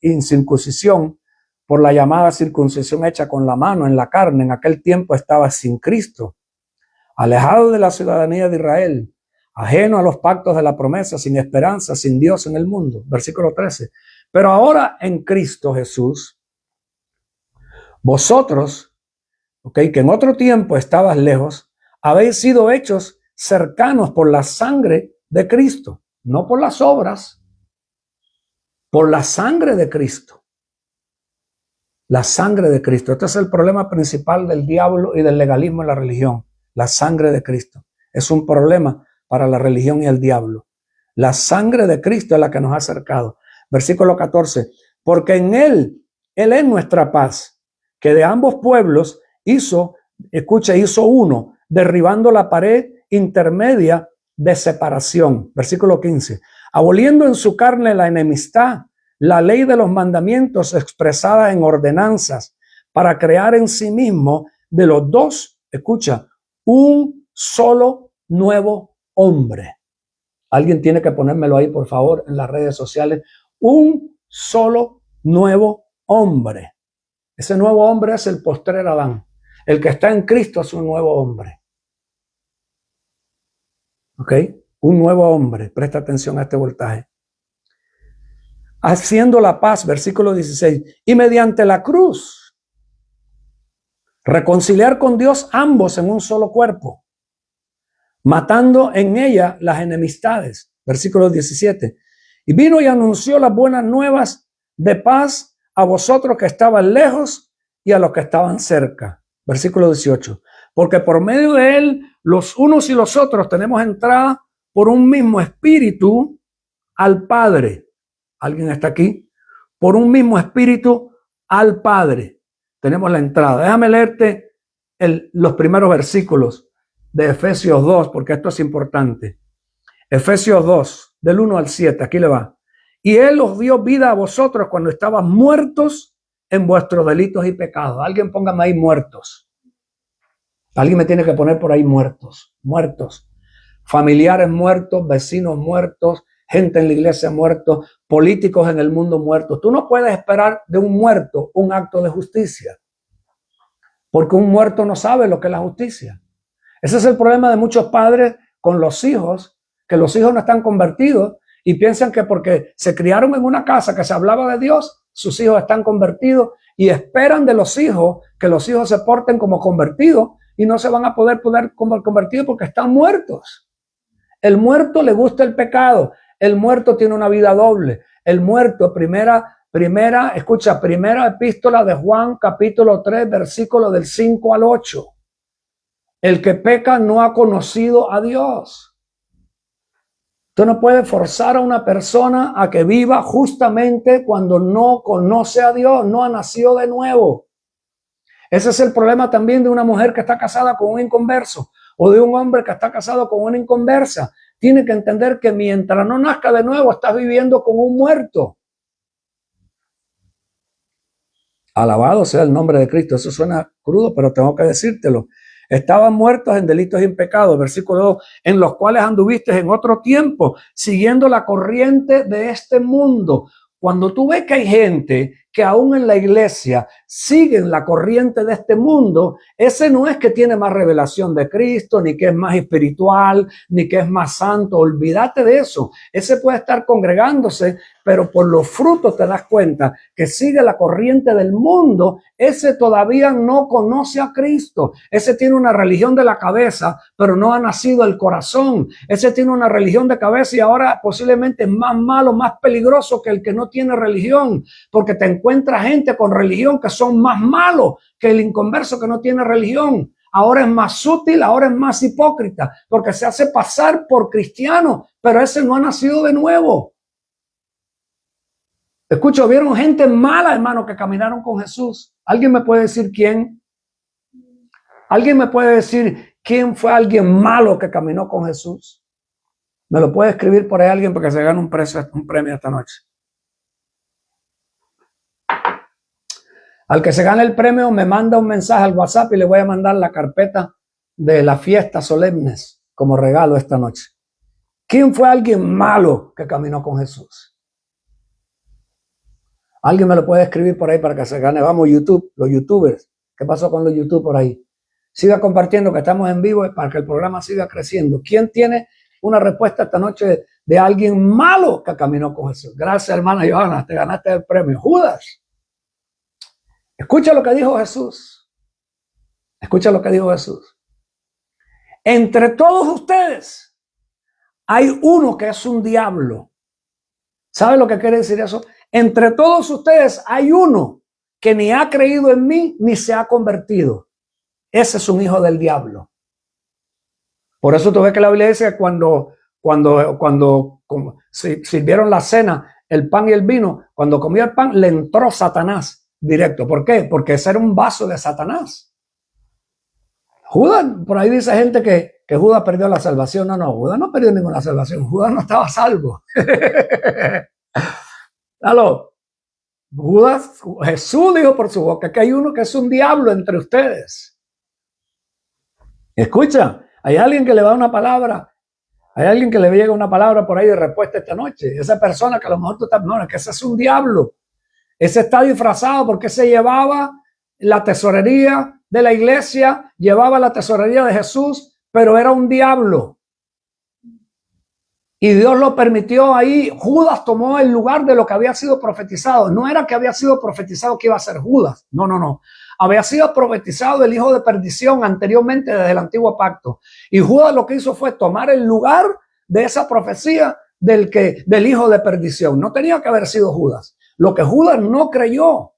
incircuncisión por la llamada circuncisión hecha con la mano en la carne. En aquel tiempo estabas sin Cristo, alejado de la ciudadanía de Israel, ajeno a los pactos de la promesa, sin esperanza, sin Dios en el mundo. Versículo 13. Pero ahora en Cristo Jesús, vosotros, que en otro tiempo estabas lejos, habéis sido hechos cercanos por la sangre de Cristo, no por las obras, por la sangre de Cristo. La sangre de Cristo. Este es el problema principal del diablo y del legalismo en la religión. La sangre de Cristo. Es un problema para la religión y el diablo. La sangre de Cristo es la que nos ha acercado. Versículo 14. Porque en Él es nuestra paz, que de ambos pueblos hizo uno, derribando la pared intermedia de separación. Versículo 15. Aboliendo en su carne la enemistad, la ley de los mandamientos expresada en ordenanzas, para crear en sí mismo de los dos, un solo nuevo hombre. Alguien tiene que ponérmelo ahí, por favor, en las redes sociales. Un solo nuevo hombre. Ese nuevo hombre es el postrer Adán. El que está en Cristo es un nuevo hombre. ¿Ok? Un nuevo hombre. Presta atención a este voltaje. Haciendo la paz, versículo 16. Y mediante la cruz, reconciliar con Dios ambos en un solo cuerpo, matando en ella las enemistades. Versículo 17. Y vino y anunció las buenas nuevas de paz a vosotros que estaban lejos y a los que estaban cerca. Versículo 18. Porque por medio de él, los unos y los otros tenemos entrada por un mismo espíritu al Padre. ¿Alguien está aquí? Por un mismo espíritu al Padre. Tenemos la entrada. Déjame leerte los primeros versículos de Efesios 2, porque esto es importante. Efesios 2, del 1 al 7, aquí le va. Y él os dio vida a vosotros cuando estaban muertos en vuestros delitos y pecados. Alguien póngame ahí muertos. Alguien me tiene que poner por ahí muertos. Muertos. Familiares muertos, vecinos muertos, gente en la iglesia muertos, políticos en el mundo muertos. Tú no puedes esperar de un muerto un acto de justicia, porque un muerto no sabe lo que es la justicia. Ese es el problema de muchos padres con los hijos, que los hijos no están convertidos y piensan que porque se criaron en una casa que se hablaba de Dios, sus hijos están convertidos y esperan de los hijos que los hijos se porten como convertidos y no se van a poder como convertidos porque están muertos. El muerto le gusta el pecado. El muerto tiene una vida doble. El muerto, primera epístola de Juan, capítulo 3, versículo del 5 al 8. El que peca no ha conocido a Dios. Tú no puedes forzar a una persona a que viva justamente cuando no conoce a Dios, no ha nacido de nuevo. Ese es el problema también de una mujer que está casada con un inconverso o de un hombre que está casado con una inconversa. Tiene que entender que mientras no nazca de nuevo, estás viviendo con un muerto. Alabado sea el nombre de Cristo. Eso suena crudo, pero tengo que decírtelo. Estaban muertos en delitos y en pecados, versículo 2, en los cuales anduviste en otro tiempo, siguiendo la corriente de este mundo. Cuando tú ves que hay gente que aún en la iglesia siguen la corriente de este mundo, ese no es que tiene más revelación de Cristo, ni que es más espiritual, ni que es más santo. Olvídate de eso. Ese puede estar congregándose, pero por los frutos te das cuenta que sigue la corriente del mundo. Ese todavía no conoce a Cristo. Ese tiene una religión de la cabeza, pero no ha nacido el corazón. Ese tiene una religión de cabeza y ahora posiblemente es más malo, más peligroso que el que no tiene religión, porque te encuentra gente con religión que son más malos que el inconverso que no tiene religión. Ahora es más sutil, ahora es más hipócrita, porque se hace pasar por cristiano, pero ese no ha nacido de nuevo. Escucho, vieron gente mala, hermano, que caminaron con Jesús. ¿Alguien me puede decir quién? ¿Alguien me puede decir quién fue alguien malo que caminó con Jesús? ¿Me lo puede escribir por ahí alguien para que se gane un premio esta noche? Al que se gane el premio me manda un mensaje al WhatsApp y le voy a mandar la carpeta de las fiestas solemnes como regalo esta noche. ¿Quién fue alguien malo que caminó con Jesús? Alguien me lo puede escribir por ahí para que se gane. Vamos, YouTube, los youtubers. ¿Qué pasó con los YouTube por ahí? Siga compartiendo que estamos en vivo para que el programa siga creciendo. ¿Quién tiene una respuesta esta noche de alguien malo que caminó con Jesús? Gracias, hermana Johanna, te ganaste el premio. Judas. Escucha lo que dijo Jesús. Escucha lo que dijo Jesús. Entre todos ustedes hay uno que es un diablo. ¿Sabe lo que quiere decir eso? Entre todos ustedes hay uno que ni ha creído en mí ni se ha convertido. Ese es un hijo del diablo. Por eso tú ves que la Biblia dice que cuando sirvieron la cena, el pan y el vino, cuando comió el pan le entró Satanás directo. ¿Por qué? Porque ese era un vaso de Satanás. Judas, por ahí dice gente que Judas perdió la salvación. No, Judas no perdió ninguna salvación. Judas no estaba salvo. ¿Aló? Judas, Jesús dijo por su boca que hay uno que es un diablo entre ustedes. Escucha, hay alguien que le da una palabra, hay alguien que le llega una palabra por ahí de respuesta esta noche. Esa persona que a lo mejor tú estás, no, es que ese es un diablo. Ese está disfrazado porque se llevaba la tesorería de la iglesia, llevaba la tesorería de Jesús, pero era un diablo. Y Dios lo permitió ahí. Judas tomó el lugar de lo que había sido profetizado. No era que había sido profetizado que iba a ser Judas. No. había sido profetizado el hijo de perdición anteriormente desde el antiguo pacto. Y Judas lo que hizo fue tomar el lugar de esa profecía del hijo de perdición. No tenía que haber sido Judas. Lo que Judas no creyó.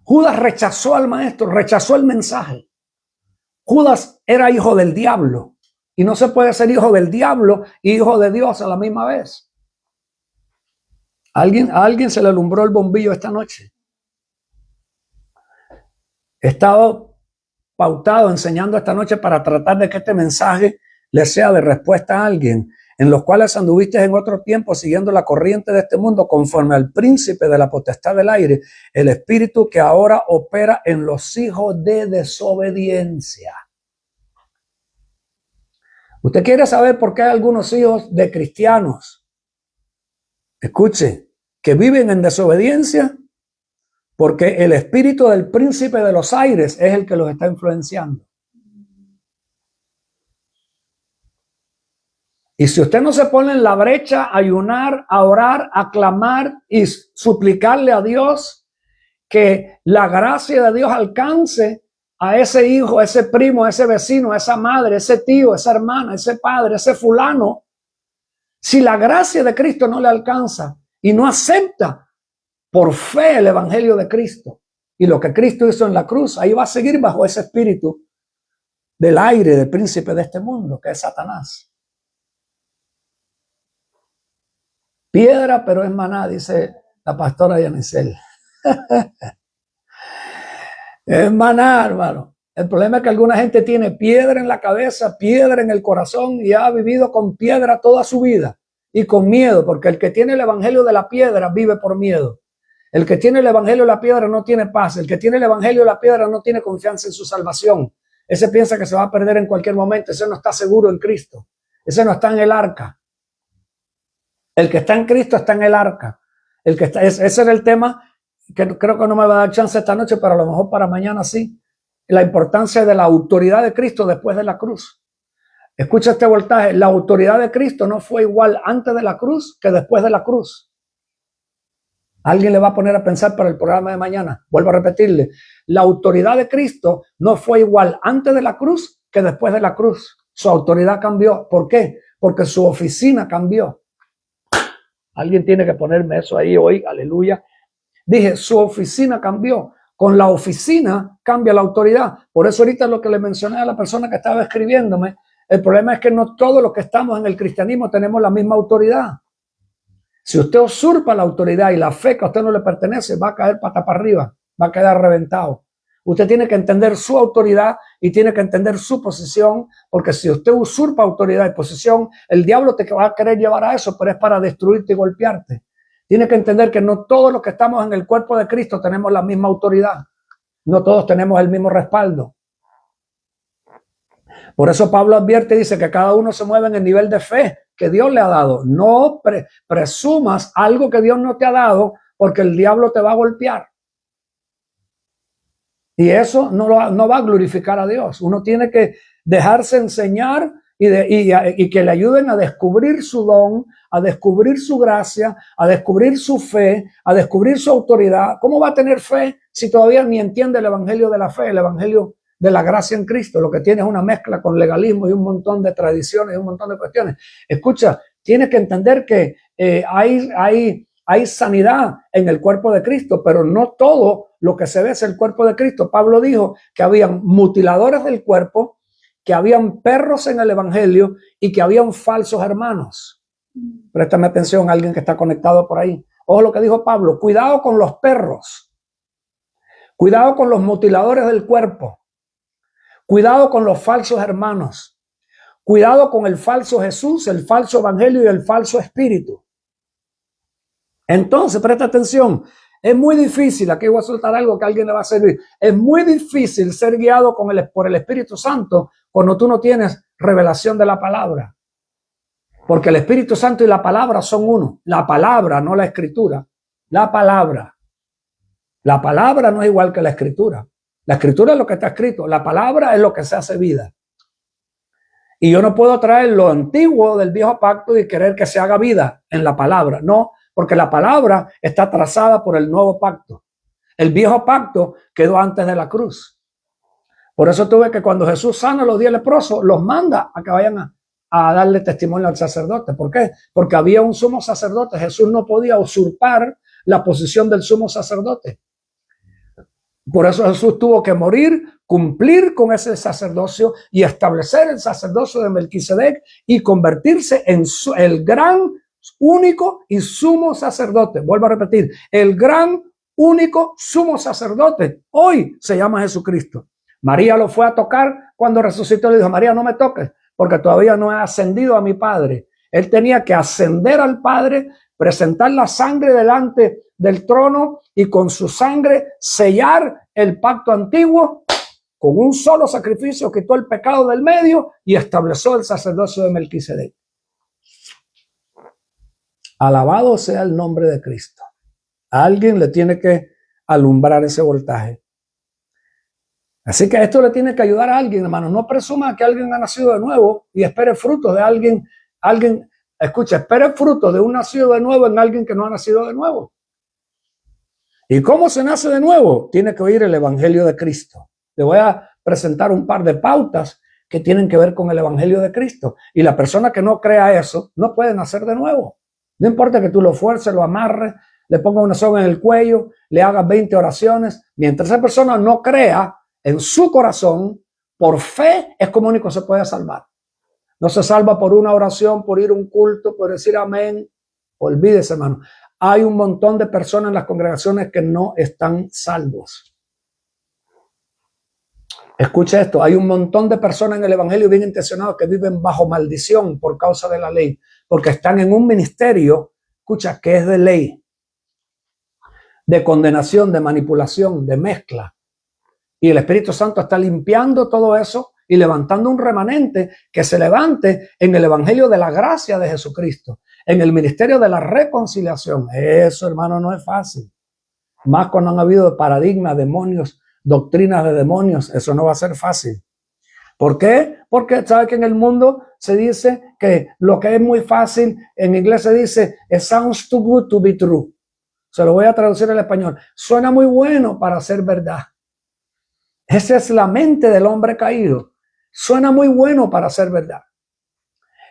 Judas rechazó al maestro, rechazó el mensaje. Judas era hijo del diablo. Y no se puede ser hijo del diablo y hijo de Dios a la misma vez. ¿A alguien se le alumbró el bombillo esta noche? He estado pautado enseñando esta noche para tratar de que este mensaje le sea de respuesta a alguien, en los cuales anduviste en otro tiempo siguiendo la corriente de este mundo conforme al príncipe de la potestad del aire, el espíritu que ahora opera en los hijos de desobediencia. ¿Usted quiere saber por qué hay algunos hijos de cristianos, escuche, que viven en desobediencia? Porque el espíritu del príncipe de los aires es el que los está influenciando. Y si usted no se pone en la brecha a ayunar, a orar, a clamar y suplicarle a Dios que la gracia de Dios alcance a ese hijo, a ese primo, a ese vecino, a esa madre, ese tío, esa hermana, ese padre, ese fulano, si la gracia de Cristo no le alcanza y no acepta por fe el evangelio de Cristo y lo que Cristo hizo en la cruz, ahí va a seguir bajo ese espíritu del aire, del príncipe de este mundo, que es Satanás. Piedra, pero es maná, dice la pastora Yanisel. Es maná, hermano. El problema es que alguna gente tiene piedra en la cabeza, piedra en el corazón y ha vivido con piedra toda su vida y con miedo, porque el que tiene el evangelio de la piedra vive por miedo. El que tiene el evangelio de la piedra no tiene paz. El que tiene el evangelio de la piedra no tiene confianza en su salvación. Ese piensa que se va a perder en cualquier momento. Ese no está seguro en Cristo. Ese no está en el arca. El que está en Cristo está en el arca. Ese era el tema que creo que no me va a dar chance esta noche, pero a lo mejor para mañana sí. La importancia de la autoridad de Cristo después de la cruz. Escucha este voltaje. La autoridad de Cristo no fue igual antes de la cruz que después de la cruz. Alguien le va a poner a pensar para el programa de mañana. Vuelvo a repetirle. La autoridad de Cristo no fue igual antes de la cruz que después de la cruz. Su autoridad cambió. ¿Por qué? Porque su oficina cambió. Alguien tiene que ponerme eso ahí hoy. Aleluya. Dije, su oficina cambió. Con la oficina cambia la autoridad. Por eso ahorita lo que le mencioné a la persona que estaba escribiéndome, el problema es que no todos los que estamos en el cristianismo tenemos la misma autoridad. Si usted usurpa la autoridad y la fe que a usted no le pertenece, va a caer pata para arriba, va a quedar reventado. Usted tiene que entender su autoridad y tiene que entender su posición, porque si usted usurpa autoridad y posición, el diablo te va a querer llevar a eso, pero es para destruirte y golpearte. Tiene que entender que no todos los que estamos en el cuerpo de Cristo tenemos la misma autoridad. No todos tenemos el mismo respaldo. Por eso Pablo advierte y dice que cada uno se mueve en el nivel de fe que Dios le ha dado. No presumas algo que Dios no te ha dado, porque el diablo te va a golpear. Y eso no va a glorificar a Dios. Uno tiene que dejarse enseñar y que le ayuden a descubrir su don, a descubrir su gracia, a descubrir su fe, a descubrir su autoridad. ¿Cómo va a tener fe si todavía ni entiende el evangelio de la fe, el evangelio de la gracia en Cristo? Lo que tiene es una mezcla con legalismo y un montón de tradiciones y un montón de cuestiones. Escucha, tienes que entender que hay sanidad en el cuerpo de Cristo, pero no todo lo que se ve es el cuerpo de Cristo. Pablo dijo que habían mutiladores del cuerpo, que habían perros en el evangelio y que habían falsos hermanos. Préstame atención a alguien que está conectado por ahí. Ojo lo que dijo Pablo, cuidado con los perros, cuidado con los mutiladores del cuerpo, cuidado con los falsos hermanos, cuidado con el falso Jesús, el falso evangelio y el falso espíritu. Entonces, presta atención, es muy difícil, aquí voy a soltar algo que a alguien le va a servir, es muy difícil ser guiado por el Espíritu Santo cuando tú no tienes revelación de la palabra. Porque el Espíritu Santo y la palabra son uno. La palabra, no la escritura. La palabra. La palabra no es igual que la escritura. La escritura es lo que está escrito. La palabra es lo que se hace vida. Y yo no puedo traer lo antiguo del viejo pacto y querer que se haga vida en la palabra. No, porque la palabra está trazada por el nuevo pacto. El viejo pacto quedó antes de la cruz. Por eso tú ves que cuando Jesús sana a los 10 leprosos, los manda a que vayan a darle testimonio al sacerdote. ¿Por qué? Porque había un sumo sacerdote. Jesús no podía usurpar la posición del sumo sacerdote. Por eso Jesús tuvo que morir, cumplir con ese sacerdocio y establecer el sacerdocio de Melquisedec y convertirse en el gran, único y sumo sacerdote. Vuelvo a repetir, el gran, único, sumo sacerdote. Hoy se llama Jesucristo. María lo fue a tocar cuando resucitó. Le dijo, María, no me toques, porque todavía no he ascendido a mi Padre. Él tenía que ascender al Padre, presentar la sangre delante del trono y con su sangre sellar el pacto antiguo. Con un solo sacrificio quitó el pecado del medio y estableció el sacerdocio de Melquisedec. Alabado sea el nombre de Cristo. A alguien le tiene que alumbrar ese voltaje. Así que esto le tiene que ayudar a alguien, hermano. No presuma que alguien ha nacido de nuevo y espere frutos de alguien. Escucha, espere frutos de un nacido de nuevo en alguien que no ha nacido de nuevo. ¿Y cómo se nace de nuevo? Tiene que oír el Evangelio de Cristo. Le voy a presentar un par de pautas que tienen que ver con el Evangelio de Cristo. Y la persona que no crea eso no puede nacer de nuevo. No importa que tú lo fuerces, lo amarres, le pongas una soga en el cuello, le hagas 20 oraciones. Mientras esa persona no crea en su corazón, por fe es como único se puede salvar. No se salva por una oración, por ir a un culto, por decir amén. Olvídese, hermano. Hay un montón de personas en las congregaciones que no están salvos. Escucha esto, hay un montón de personas en el evangelio bien intencionados que viven bajo maldición por causa de la ley, porque están en un ministerio, escucha, que es de ley, de condenación, de manipulación, de mezcla. Y el Espíritu Santo está limpiando todo eso y levantando un remanente que se levante en el evangelio de la gracia de Jesucristo, en el ministerio de la reconciliación. Eso, hermano, no es fácil. Más cuando han habido paradigmas, demonios, doctrinas de demonios, eso no va a ser fácil. ¿Por qué? Porque sabe que en el mundo se dice que lo que es muy fácil, en inglés se dice, it sounds too good to be true. Se lo voy a traducir al español. Suena muy bueno para ser verdad. Esa es la mente del hombre caído. Suena muy bueno para ser verdad.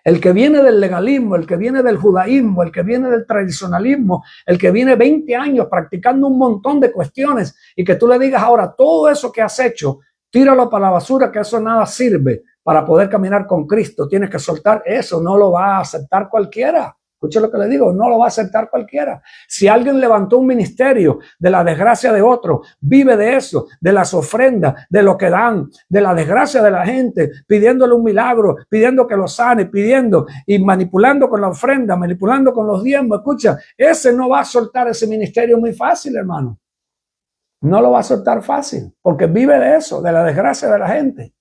El que viene del legalismo, el que viene del judaísmo, el que viene del tradicionalismo, el que viene 20 años practicando un montón de cuestiones y que tú le digas ahora todo eso que has hecho, tíralo para la basura, que eso nada sirve para poder caminar con Cristo. Tienes que soltar eso, no lo va a aceptar cualquiera. Escuche lo que le digo, no lo va a aceptar cualquiera. Si alguien levantó un ministerio de la desgracia de otro, vive de eso, de las ofrendas, de lo que dan, de la desgracia de la gente, pidiéndole un milagro, pidiendo que lo sane, pidiendo y manipulando con la ofrenda, manipulando con los diezmos. Escucha, ese no va a soltar ese ministerio muy fácil, hermano. No lo va a soltar fácil, porque vive de eso, de la desgracia de la gente.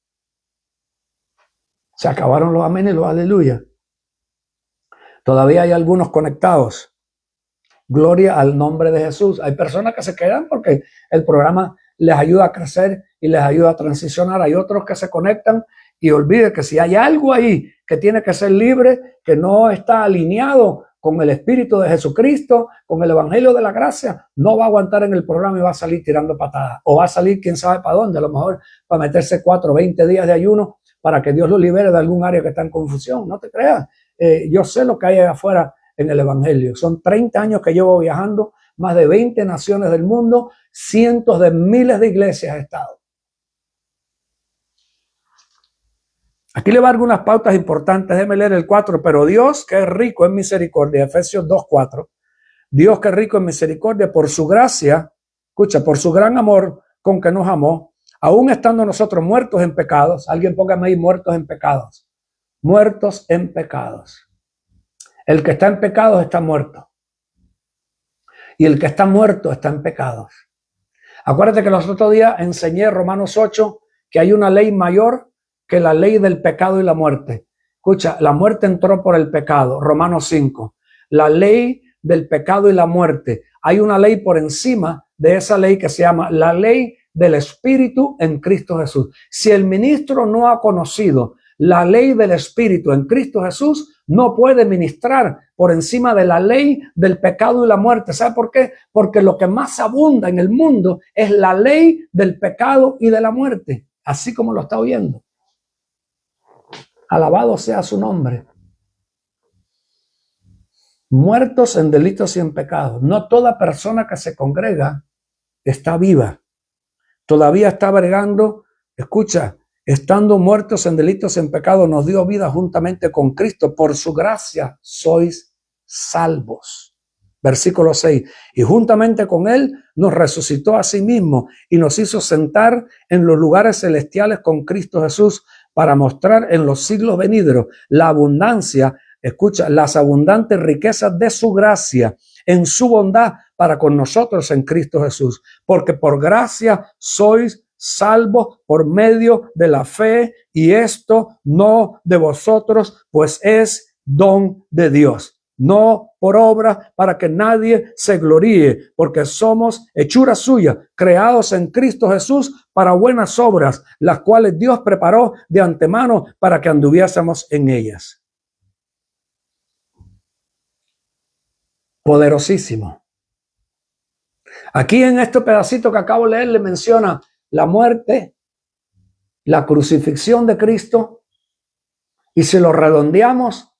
Se acabaron los amén y los aleluya. Todavía hay algunos conectados. Gloria al nombre de Jesús. Hay personas que se quedan porque el programa les ayuda a crecer y les ayuda a transicionar. Hay otros que se conectan y olviden que si hay algo ahí que tiene que ser libre, que no está alineado con el Espíritu de Jesucristo, con el Evangelio de la Gracia, no va a aguantar en el programa y va a salir tirando patadas. O va a salir quién sabe para dónde, a lo mejor para meterse 4 o 20 días de ayuno para que Dios lo libere de algún área que está en confusión. No te creas. Yo sé lo que hay afuera en el evangelio. Son 30 años que llevo viajando, más de 20 naciones del mundo, cientos de miles de iglesias he estado. Aquí le va algunas pautas importantes. Déjeme leer el 4. Pero Dios, que es rico en misericordia, Efesios 2:4. Dios, que es rico en misericordia, por su gracia, escucha, por su gran amor con que nos amó, aún estando nosotros muertos en pecados. Alguien póngame ahí, muertos en pecados. Muertos en pecados. El que está en pecados está muerto. Y el que está muerto está en pecados. Acuérdate que los otros días enseñé Romanos 8 que hay una ley mayor que la ley del pecado y la muerte. Escucha, la muerte entró por el pecado. Romanos 5. La ley del pecado y la muerte. Hay una ley por encima de esa ley que se llama la ley del Espíritu en Cristo Jesús. Si el ministro no ha conocido la ley del Espíritu en Cristo Jesús no puede ministrar por encima de la ley del pecado y la muerte. ¿Sabe por qué? Porque lo que más abunda en el mundo es la ley del pecado y de la muerte, así como lo está oyendo. Alabado sea su nombre. Muertos en delitos y en pecados. No toda persona que se congrega está viva. Todavía está bregando, escucha, estando muertos en delitos y en pecados, nos dio vida juntamente con Cristo. Por su gracia sois salvos. Versículo 6. Y juntamente con Él nos resucitó a sí mismo y nos hizo sentar en los lugares celestiales con Cristo Jesús para mostrar en los siglos venideros la abundancia, escucha, las abundantes riquezas de su gracia en su bondad para con nosotros en Cristo Jesús. Porque por gracia sois salvos por medio de la fe, y esto no de vosotros, pues es don de Dios. No por obra, para que nadie se gloríe, porque somos hechura suya, creados en Cristo Jesús para buenas obras, las cuales Dios preparó de antemano para que anduviésemos en ellas. Poderosísimo. Aquí en este pedacito que acabo de leer le menciona la muerte, la crucifixión de Cristo, y si lo redondeamos,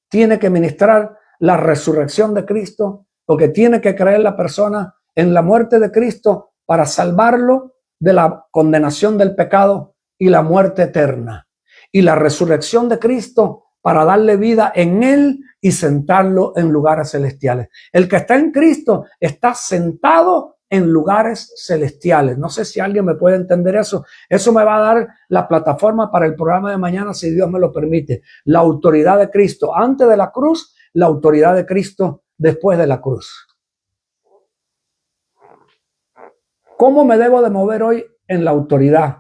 tiene que ministrar la resurrección de Cristo, porque tiene que creer la persona en la muerte de Cristo para salvarlo de la condenación del pecado y la muerte eterna, y la resurrección de Cristo para darle vida en Él y sentarlo en lugares celestiales. El que está en Cristo está sentado en lugares celestiales. No sé si alguien me puede entender eso. Eso me va a dar la plataforma para el programa de mañana, si Dios me lo permite. La autoridad de Cristo antes de la cruz, la autoridad de Cristo después de la cruz. ¿Cómo me debo de mover hoy en la autoridad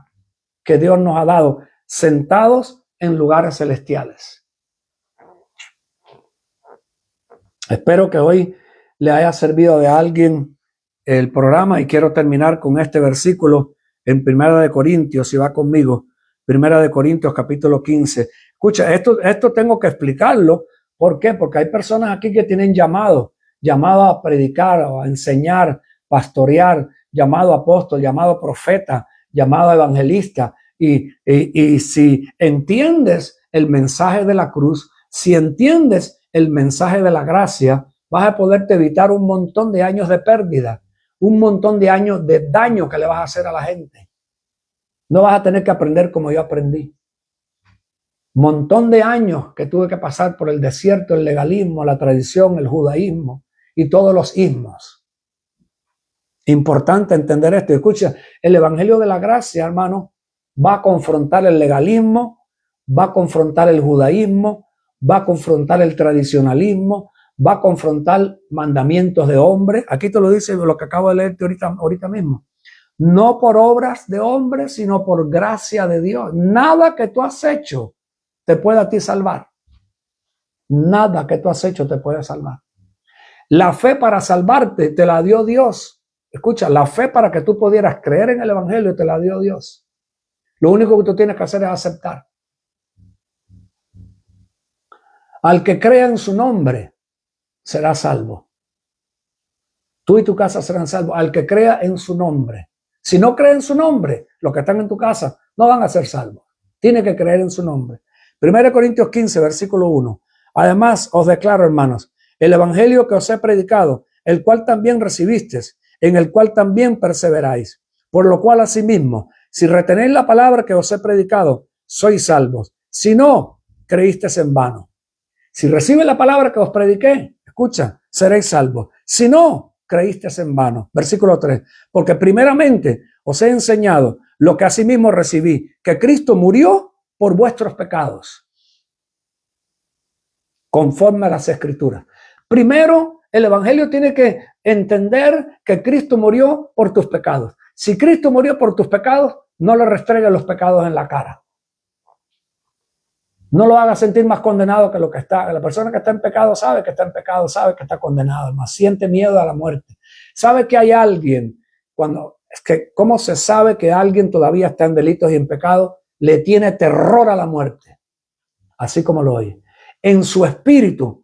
que Dios nos ha dado, sentados en lugares celestiales? Espero que hoy le haya servido de alguien el programa, y quiero terminar con este versículo en Primera de Corintios, si va conmigo. Primera de Corintios, capítulo 15. Escucha, esto tengo que explicarlo. ¿Por qué? Porque hay personas aquí que tienen llamado a predicar, a enseñar, pastorear, llamado apóstol, llamado profeta, llamado evangelista. Y si entiendes el mensaje de la cruz, si entiendes el mensaje de la gracia, vas a poderte evitar un montón de años de pérdida, un montón de años de daño que le vas a hacer a la gente. No vas a tener que aprender como yo aprendí. Montón de años que tuve que pasar por el desierto, el legalismo, la tradición, el judaísmo y todos los ismos. Importante entender esto. Escucha, el evangelio de la gracia, hermano, va a confrontar el legalismo, va a confrontar el judaísmo, va a confrontar el tradicionalismo, va a confrontar mandamientos de hombres. Aquí te lo dice lo que acabo de leerte ahorita mismo. No por obras de hombres, sino por gracia de Dios. Nada que tú has hecho te puede a ti salvar. Nada que tú has hecho te puede salvar. La fe para salvarte te la dio Dios. Escucha, la fe para que tú pudieras creer en el evangelio te la dio Dios. Lo único que tú tienes que hacer es aceptar. Al que crea en su nombre será salvo. Tú y tu casa serán salvos. Al que crea en su nombre. Si no cree en su nombre, los que están en tu casa no van a ser salvos. Tiene que creer en su nombre. 1 Corintios 15, versículo 1. Además, os declaro, hermanos, el evangelio que os he predicado, el cual también recibisteis, en el cual también perseveráis. Por lo cual, asimismo, si retenéis la palabra que os he predicado, sois salvos. Si no, creísteis en vano. Si recibes la palabra que os prediqué, escucha, seréis salvos. Si no, creísteis en vano. Versículo 3. Porque primeramente os he enseñado lo que asimismo recibí, que Cristo murió por vuestros pecados, conforme a las Escrituras. Primero, el evangelio tiene que entender que Cristo murió por tus pecados. Si Cristo murió por tus pecados, no le restregues los pecados en la cara. No lo hagas sentir más condenado que lo que está. La persona que está en pecado sabe que está en pecado, sabe que está condenado, además siente miedo a la muerte. Sabe que hay alguien, ¿cómo se sabe que alguien todavía está en delitos y en pecado? Le tiene terror a la muerte. así como lo oye. En su espíritu,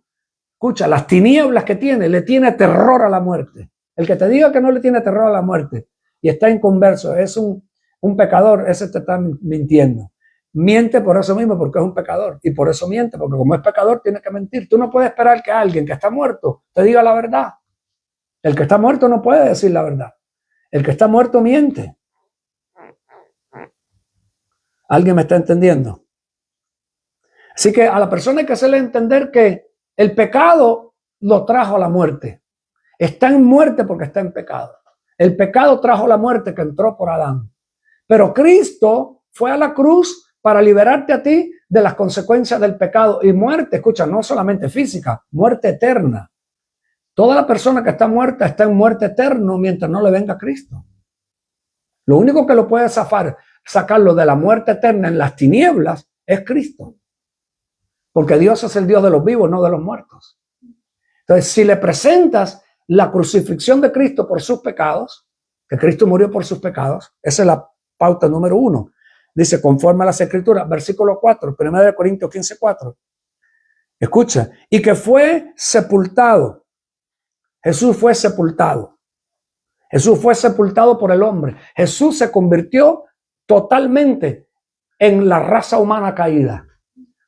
escucha, las tinieblas que tiene, le tiene terror a la muerte. El que te diga que no le tiene terror a la muerte y está inconverso, es un pecador, ese te está mintiendo. Miente por eso mismo, porque es un pecador. Y por eso miente, porque como es pecador, tiene que mentir. Tú no puedes esperar que alguien que está muerto te diga la verdad. El que está muerto no puede decir la verdad. El que está muerto miente. ¿Alguien me está entendiendo? Así que a la persona hay que hacerle entender que el pecado lo trajo a la muerte. Está en muerte porque está en pecado. El pecado trajo la muerte que entró por Adán. Pero Cristo fue a la cruz para liberarte a ti de las consecuencias del pecado y muerte. Escucha, no solamente física, muerte eterna. Toda la persona que está muerta está en muerte eterna mientras no le venga Cristo. Lo único que lo puede sacarlo de la muerte eterna en las tinieblas es Cristo. Porque Dios es el Dios de los vivos, no de los muertos. Entonces, si le presentas la crucifixión de Cristo por sus pecados, que Cristo murió por sus pecados, esa es la pauta número 1. Dice, conforme a las Escrituras, versículo 4, 1 Corintios 15:4. Escucha, y que fue sepultado. Jesús fue sepultado. Jesús fue sepultado por el hombre. Jesús se convirtió totalmente en la raza humana caída.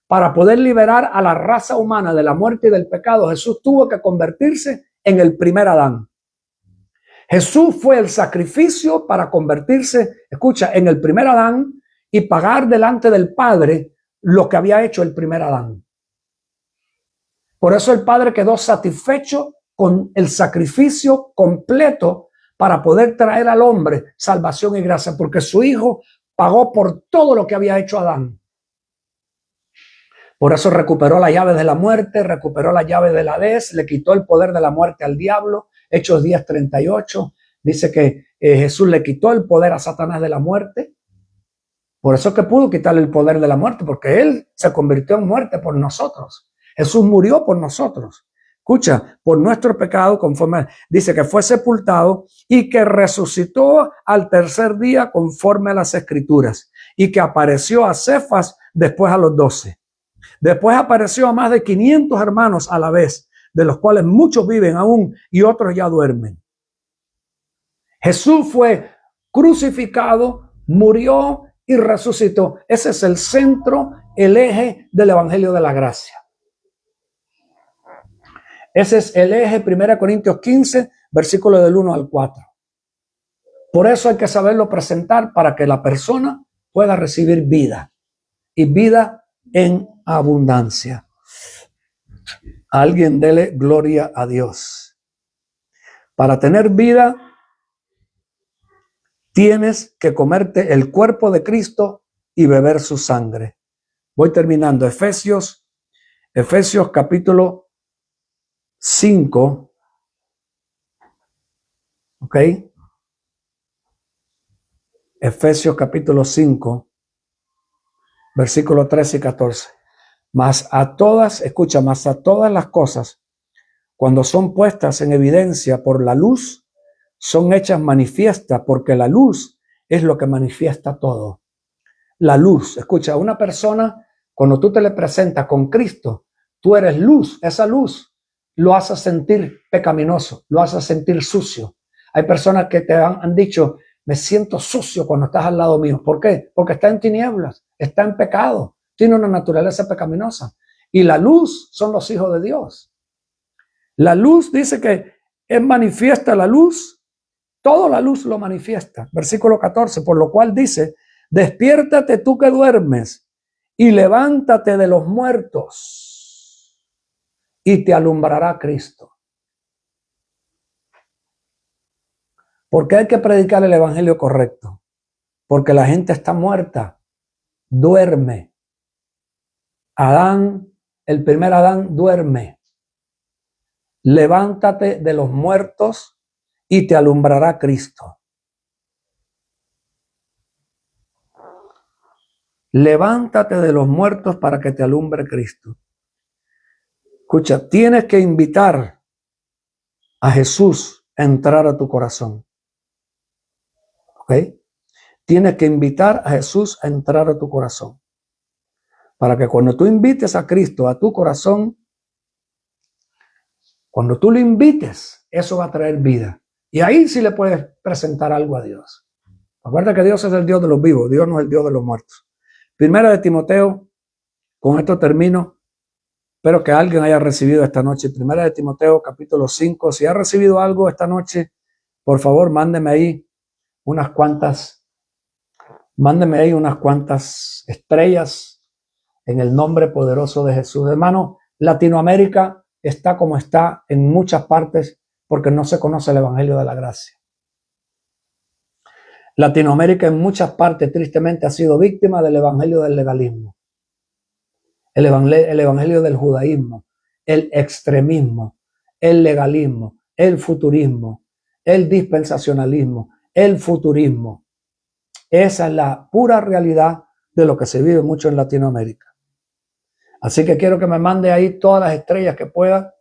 Para poder liberar a la raza humana de la muerte y del pecado, Jesús tuvo que convertirse en el primer Adán. Jesús fue el sacrificio para convertirse, escucha, en el primer Adán y pagar delante del Padre lo que había hecho el primer Adán. Por eso el Padre quedó satisfecho con el sacrificio completo para poder traer al hombre salvación y gracia, porque su Hijo pagó por todo lo que había hecho Adán. Por eso recuperó la llave de la muerte, recuperó la llave del Hades, le quitó el poder de la muerte al diablo. Hechos 10:38 dice que Jesús le quitó el poder a Satanás de la muerte. Por eso es que pudo quitarle el poder de la muerte, porque él se convirtió en muerte por nosotros. Jesús murió por nosotros. Escucha, por nuestro pecado, conforme dice que fue sepultado y que resucitó al tercer día conforme a las Escrituras y que apareció a Cefas, después a los 12. Después apareció a más de 500 hermanos a la vez, de los cuales muchos viven aún y otros ya duermen. Jesús fue crucificado, murió y resucitó. Ese es el centro, el eje del Evangelio de la Gracia. Ese es el eje, 1 Corintios 15, versículo del 1 al 4. Por eso hay que saberlo presentar para que la persona pueda recibir vida y vida en abundancia. Alguien dele gloria a Dios. Para tener vida, tienes que comerte el cuerpo de Cristo y beber su sangre. Voy terminando. Efesios capítulo 5. ¿Ok? Efesios capítulo 5, versículos 13 y 14. Mas a todas las cosas, cuando son puestas en evidencia por la luz, son hechas manifiestas, porque la luz es lo que manifiesta todo. La luz, escucha, una persona, cuando tú te le presentas con Cristo, tú eres luz. Esa luz lo hace sentir pecaminoso, lo hace sentir sucio. Hay personas que te han dicho, me siento sucio cuando estás al lado mío. ¿Por qué? Porque está en tinieblas, está en pecado, tiene una naturaleza pecaminosa. Y la luz son los hijos de Dios. La luz dice que es manifiesta la luz, toda la luz lo manifiesta. Versículo 14, por lo cual dice, despiértate tú que duermes y levántate de los muertos y te alumbrará Cristo. ¿Por qué hay que predicar el evangelio correcto? Porque la gente está muerta, duerme. Adán, el primer Adán, duerme. Levántate de los muertos y te alumbrará Cristo. Levántate de los muertos para que te alumbre Cristo. Escucha, tienes que invitar a Jesús a entrar a tu corazón. ¿Ok? Tienes que invitar a Jesús a entrar a tu corazón. para que cuando tú invites a Cristo a tu corazón, cuando tú lo invites, eso va a traer vida. Y ahí sí le puedes presentar algo a Dios. Acuérdate que Dios es el Dios de los vivos, Dios no es el Dios de los muertos. Primera de Timoteo, con esto termino. Espero que alguien haya recibido esta noche. Primera de Timoteo, capítulo 5. Si ha recibido algo esta noche, por favor, mándeme ahí unas cuantas estrellas en el nombre poderoso de Jesús. Hermano, Latinoamérica está como está en muchas partes porque no se conoce el evangelio de la gracia. Latinoamérica en muchas partes tristemente ha sido víctima del evangelio del legalismo, el evangelio del judaísmo, el extremismo, el legalismo, el futurismo, el dispensacionalismo, el futurismo. Esa es la pura realidad de lo que se vive mucho en Latinoamérica. Así que quiero que me mande ahí todas las estrellas que pueda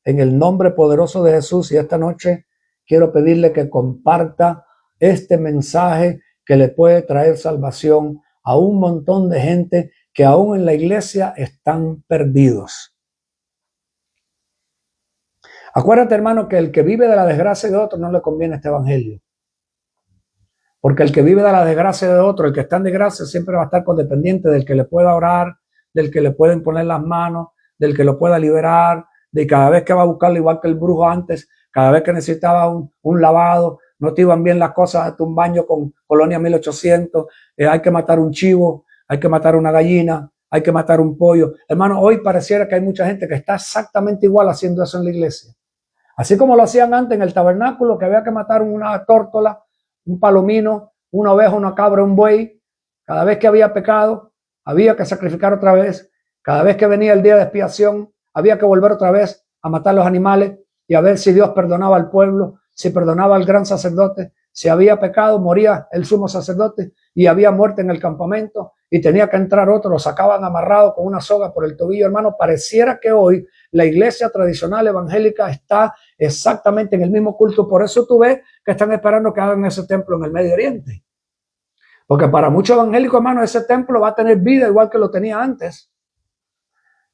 en el nombre poderoso de Jesús. Y esta noche quiero pedirle que comparta este mensaje que le puede traer salvación a un montón de gente que aún en la iglesia están perdidos. Acuérdate, hermano, que el que vive de la desgracia de otro no le conviene este evangelio. Porque el que vive de la desgracia de otro, el que está en desgracia, siempre va a estar codependiente del que le pueda orar, del que le pueden poner las manos, del que lo pueda liberar, de cada vez que va a buscarlo igual que el brujo antes, cada vez que necesitaba un lavado, no te iban bien las cosas, hasta un baño con Colonia 1800, hay que matar un chivo, hay que matar una gallina, hay que matar un pollo. Hermano, hoy pareciera que hay mucha gente que está exactamente igual haciendo eso en la iglesia. Así como lo hacían antes en el tabernáculo, que había que matar una tórtola, un palomino, una oveja, una cabra, un buey. Cada vez que había pecado, había que sacrificar otra vez. Cada vez que venía el día de expiación, había que volver otra vez a matar los animales y a ver si Dios perdonaba al pueblo, si perdonaba al gran sacerdote. Si había pecado, moría el sumo sacerdote y había muerte en el campamento y tenía que entrar otro, lo sacaban amarrado con una soga por el tobillo. Hermano, pareciera que hoy la iglesia tradicional evangélica está exactamente en el mismo culto. Por eso tú ves que están esperando que hagan ese templo en el Medio Oriente. Porque para muchos evangélicos, hermano, ese templo va a tener vida igual que lo tenía antes.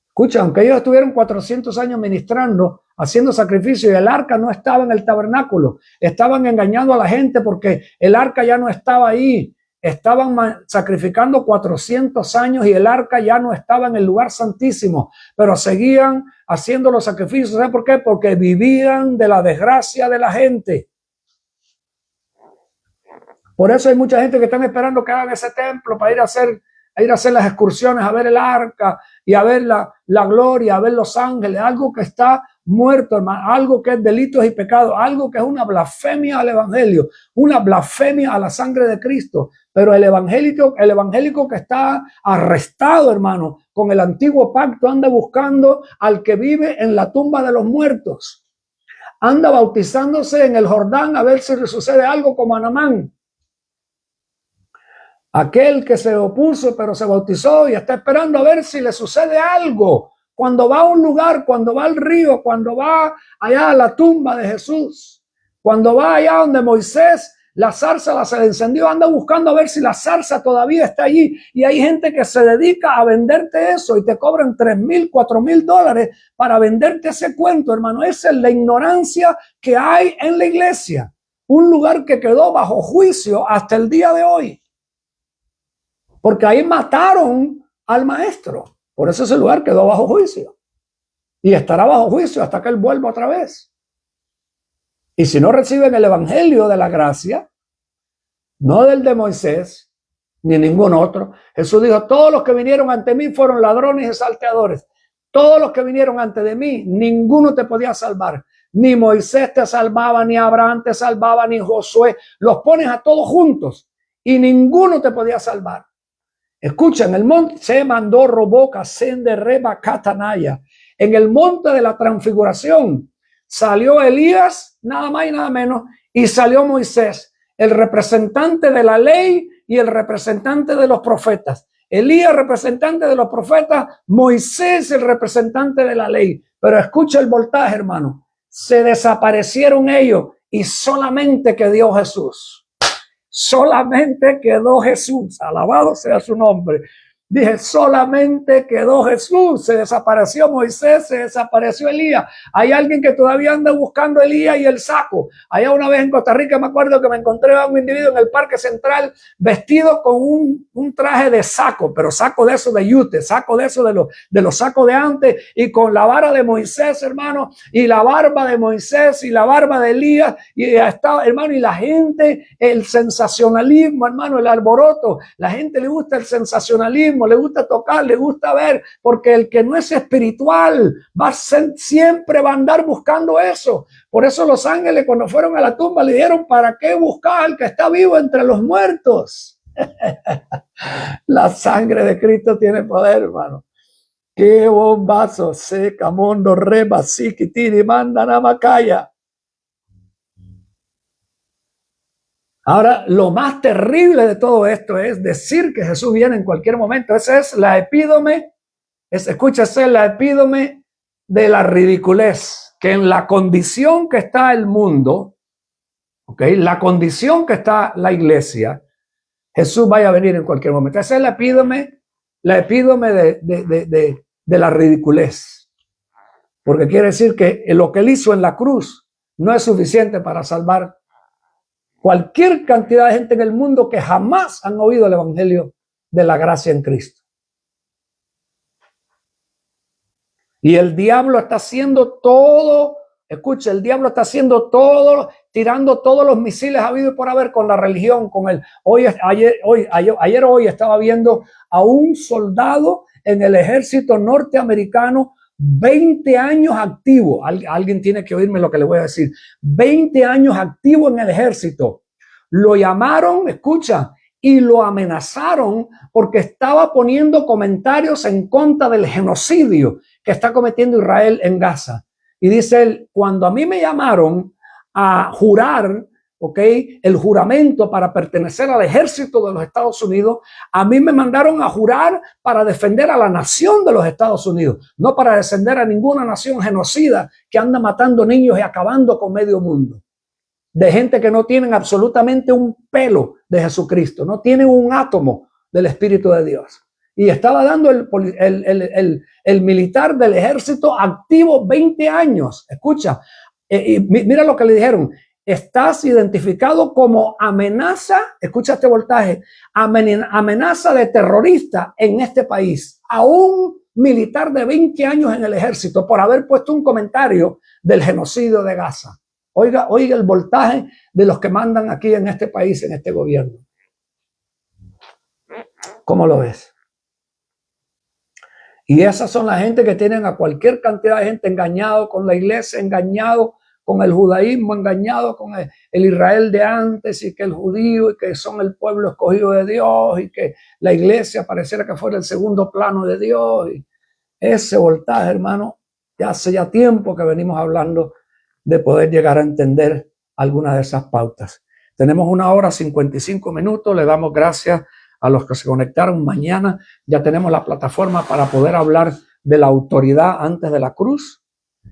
Escucha, aunque ellos estuvieron 400 años ministrando, haciendo sacrificio, y el arca no estaba en el tabernáculo, estaban engañando a la gente porque el arca ya no estaba ahí. Estaban sacrificando 400 años y el arca ya no estaba en el lugar santísimo, pero seguían haciendo los sacrificios. ¿Sabes por qué? Porque vivían de la desgracia de la gente. Por eso hay mucha gente que están esperando que hagan ese templo para ir a hacer las excursiones, a ver el arca y a ver la gloria, a ver los ángeles, algo que está muerto, hermano, algo que es delitos y pecados, algo que es una blasfemia al evangelio, una blasfemia a la sangre de Cristo. Pero el evangélico que está arrestado, hermano, con el antiguo pacto, anda buscando al que vive en la tumba de los muertos. Anda bautizándose en el Jordán a ver si le sucede algo como a Naamán. Aquel que se opuso pero se bautizó y está esperando a ver si le sucede algo. Cuando va a un lugar, cuando va al río, cuando va allá a la tumba de Jesús, cuando va allá donde Moisés, la zarza se le encendió, anda buscando a ver si la zarza todavía está allí. Y hay gente que se dedica a venderte eso y te cobran $3,000, $4,000 para venderte ese cuento, hermano. Esa es la ignorancia que hay en la iglesia. Un lugar que quedó bajo juicio hasta el día de hoy. Porque ahí mataron al maestro. Por eso ese lugar quedó bajo juicio. Y estará bajo juicio hasta que él vuelva otra vez. Y si no reciben el evangelio de la gracia, no del de Moisés, ni ningún otro. Jesús dijo, todos los que vinieron ante mí fueron ladrones y salteadores. Todos los que vinieron ante de mí, ninguno te podía salvar. Ni Moisés te salvaba, ni Abraham te salvaba, ni Josué. Los pones a todos juntos y ninguno te podía salvar. Escucha, en el monte se mandó roboca, sende reba catanaya. En el monte de la transfiguración salió Elías, nada más y nada menos, y salió Moisés, el representante de la ley y el representante de los profetas. Elías, representante de los profetas, Moisés, el representante de la ley. Pero escucha el voltaje, hermano. Se desaparecieron ellos y solamente quedó Jesús. Solamente quedó Jesús, alabado sea su nombre. Dije, solamente quedó Jesús. Se desapareció Moisés, se desapareció Elías. Hay alguien que todavía anda buscando a Elías y el saco. Allá una vez en Costa Rica me acuerdo que me encontré a un individuo en el Parque Central vestido con un traje de saco, pero saco de eso de yute, saco de eso de los sacos de antes, y con la vara de Moisés, hermano, y la barba de Moisés y la barba de Elías, y estaba, hermano, y la gente, el sensacionalismo, hermano, el alboroto, la gente le gusta el sensacionalismo, le gusta tocar, le gusta ver, porque el que no es espiritual siempre va a andar buscando eso. Por eso los ángeles, cuando fueron a la tumba, le dijeron, ¿para qué buscar al que está vivo entre los muertos? La sangre de Cristo tiene poder, hermano. Qué bombazo, seca, mondo, reba, tiri, manda, namacaya. Ahora, lo más terrible de todo esto es decir que Jesús viene en cualquier momento. Esa es la epítome, escúchase, la epítome de la ridiculez, que en la condición que está el mundo, ¿okay? La condición que está la iglesia, Jesús vaya a venir en cualquier momento. Esa es la epítome de la ridiculez. Porque quiere decir que lo que él hizo en la cruz no es suficiente para salvar cualquier cantidad de gente en el mundo que jamás han oído el evangelio de la gracia en Cristo. Y el diablo está haciendo todo, escucha, el diablo está haciendo todo, tirando todos los misiles habidos por haber con la religión, con el ayer hoy estaba viendo a un soldado en el ejército norteamericano, 20 años activo. Alguien tiene que oírme lo que le voy a decir. 20 años activo en el ejército. Lo llamaron, escucha, y lo amenazaron porque estaba poniendo comentarios en contra del genocidio que está cometiendo Israel en Gaza. Y dice él, cuando a mí me llamaron a jurar, el juramento para pertenecer al ejército de los Estados Unidos, a mí me mandaron a jurar para defender a la nación de los Estados Unidos, no para defender a ninguna nación genocida que anda matando niños y acabando con medio mundo. De gente que no tienen absolutamente un pelo de Jesucristo, no tienen un átomo del Espíritu de Dios. Y estaba dando el militar del ejército activo 20 años. Escucha, mira lo que le dijeron. Estás identificado como amenaza, escucha este voltaje, amenaza de terrorista en este país. A un militar de 20 años en el ejército por haber puesto un comentario del genocidio de Gaza. Oiga el voltaje de los que mandan aquí en este país, en este gobierno. ¿Cómo lo ves? Y esas son la gente que tienen a cualquier cantidad de gente engañado con la iglesia, engañado con el judaísmo, engañado con el Israel de antes, y que el judío, y que son el pueblo escogido de Dios, y que la iglesia pareciera que fuera el segundo plano de Dios. Y ese voltaje, hermano, ya hace ya tiempo que venimos hablando de poder llegar a entender algunas de esas pautas. Tenemos 1 hora 55 minutos, le damos gracias a los que se conectaron. Mañana ya tenemos la plataforma para poder hablar de la autoridad antes de la cruz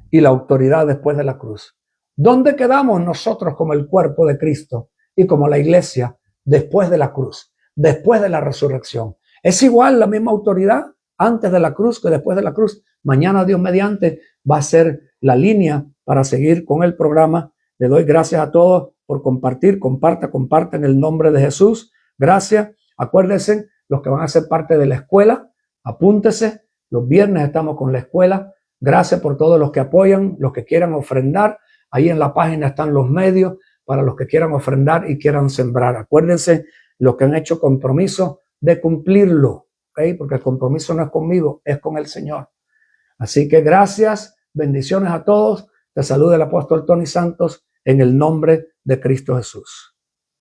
y la autoridad después de la cruz. ¿Dónde quedamos nosotros como el cuerpo de Cristo y como la iglesia después de la cruz, después de la resurrección? ¿Es igual la misma autoridad antes de la cruz que después de la cruz? Mañana, Dios mediante, va a ser la línea para seguir con el programa. Le doy gracias a todos por compartir. Comparta en el nombre de Jesús. Gracias. Acuérdense, los que van a ser parte de la escuela, apúntese. Los viernes estamos con la escuela. Gracias por todos los que apoyan, los que quieran ofrendar. Ahí en la página están los medios para los que quieran ofrendar y quieran sembrar. Acuérdense, los que han hecho compromiso de cumplirlo, ¿okay? Porque el compromiso no es conmigo, es con el Señor. Así que gracias, bendiciones a todos. Te saluda el apóstol Tony Santos en el nombre de Cristo Jesús.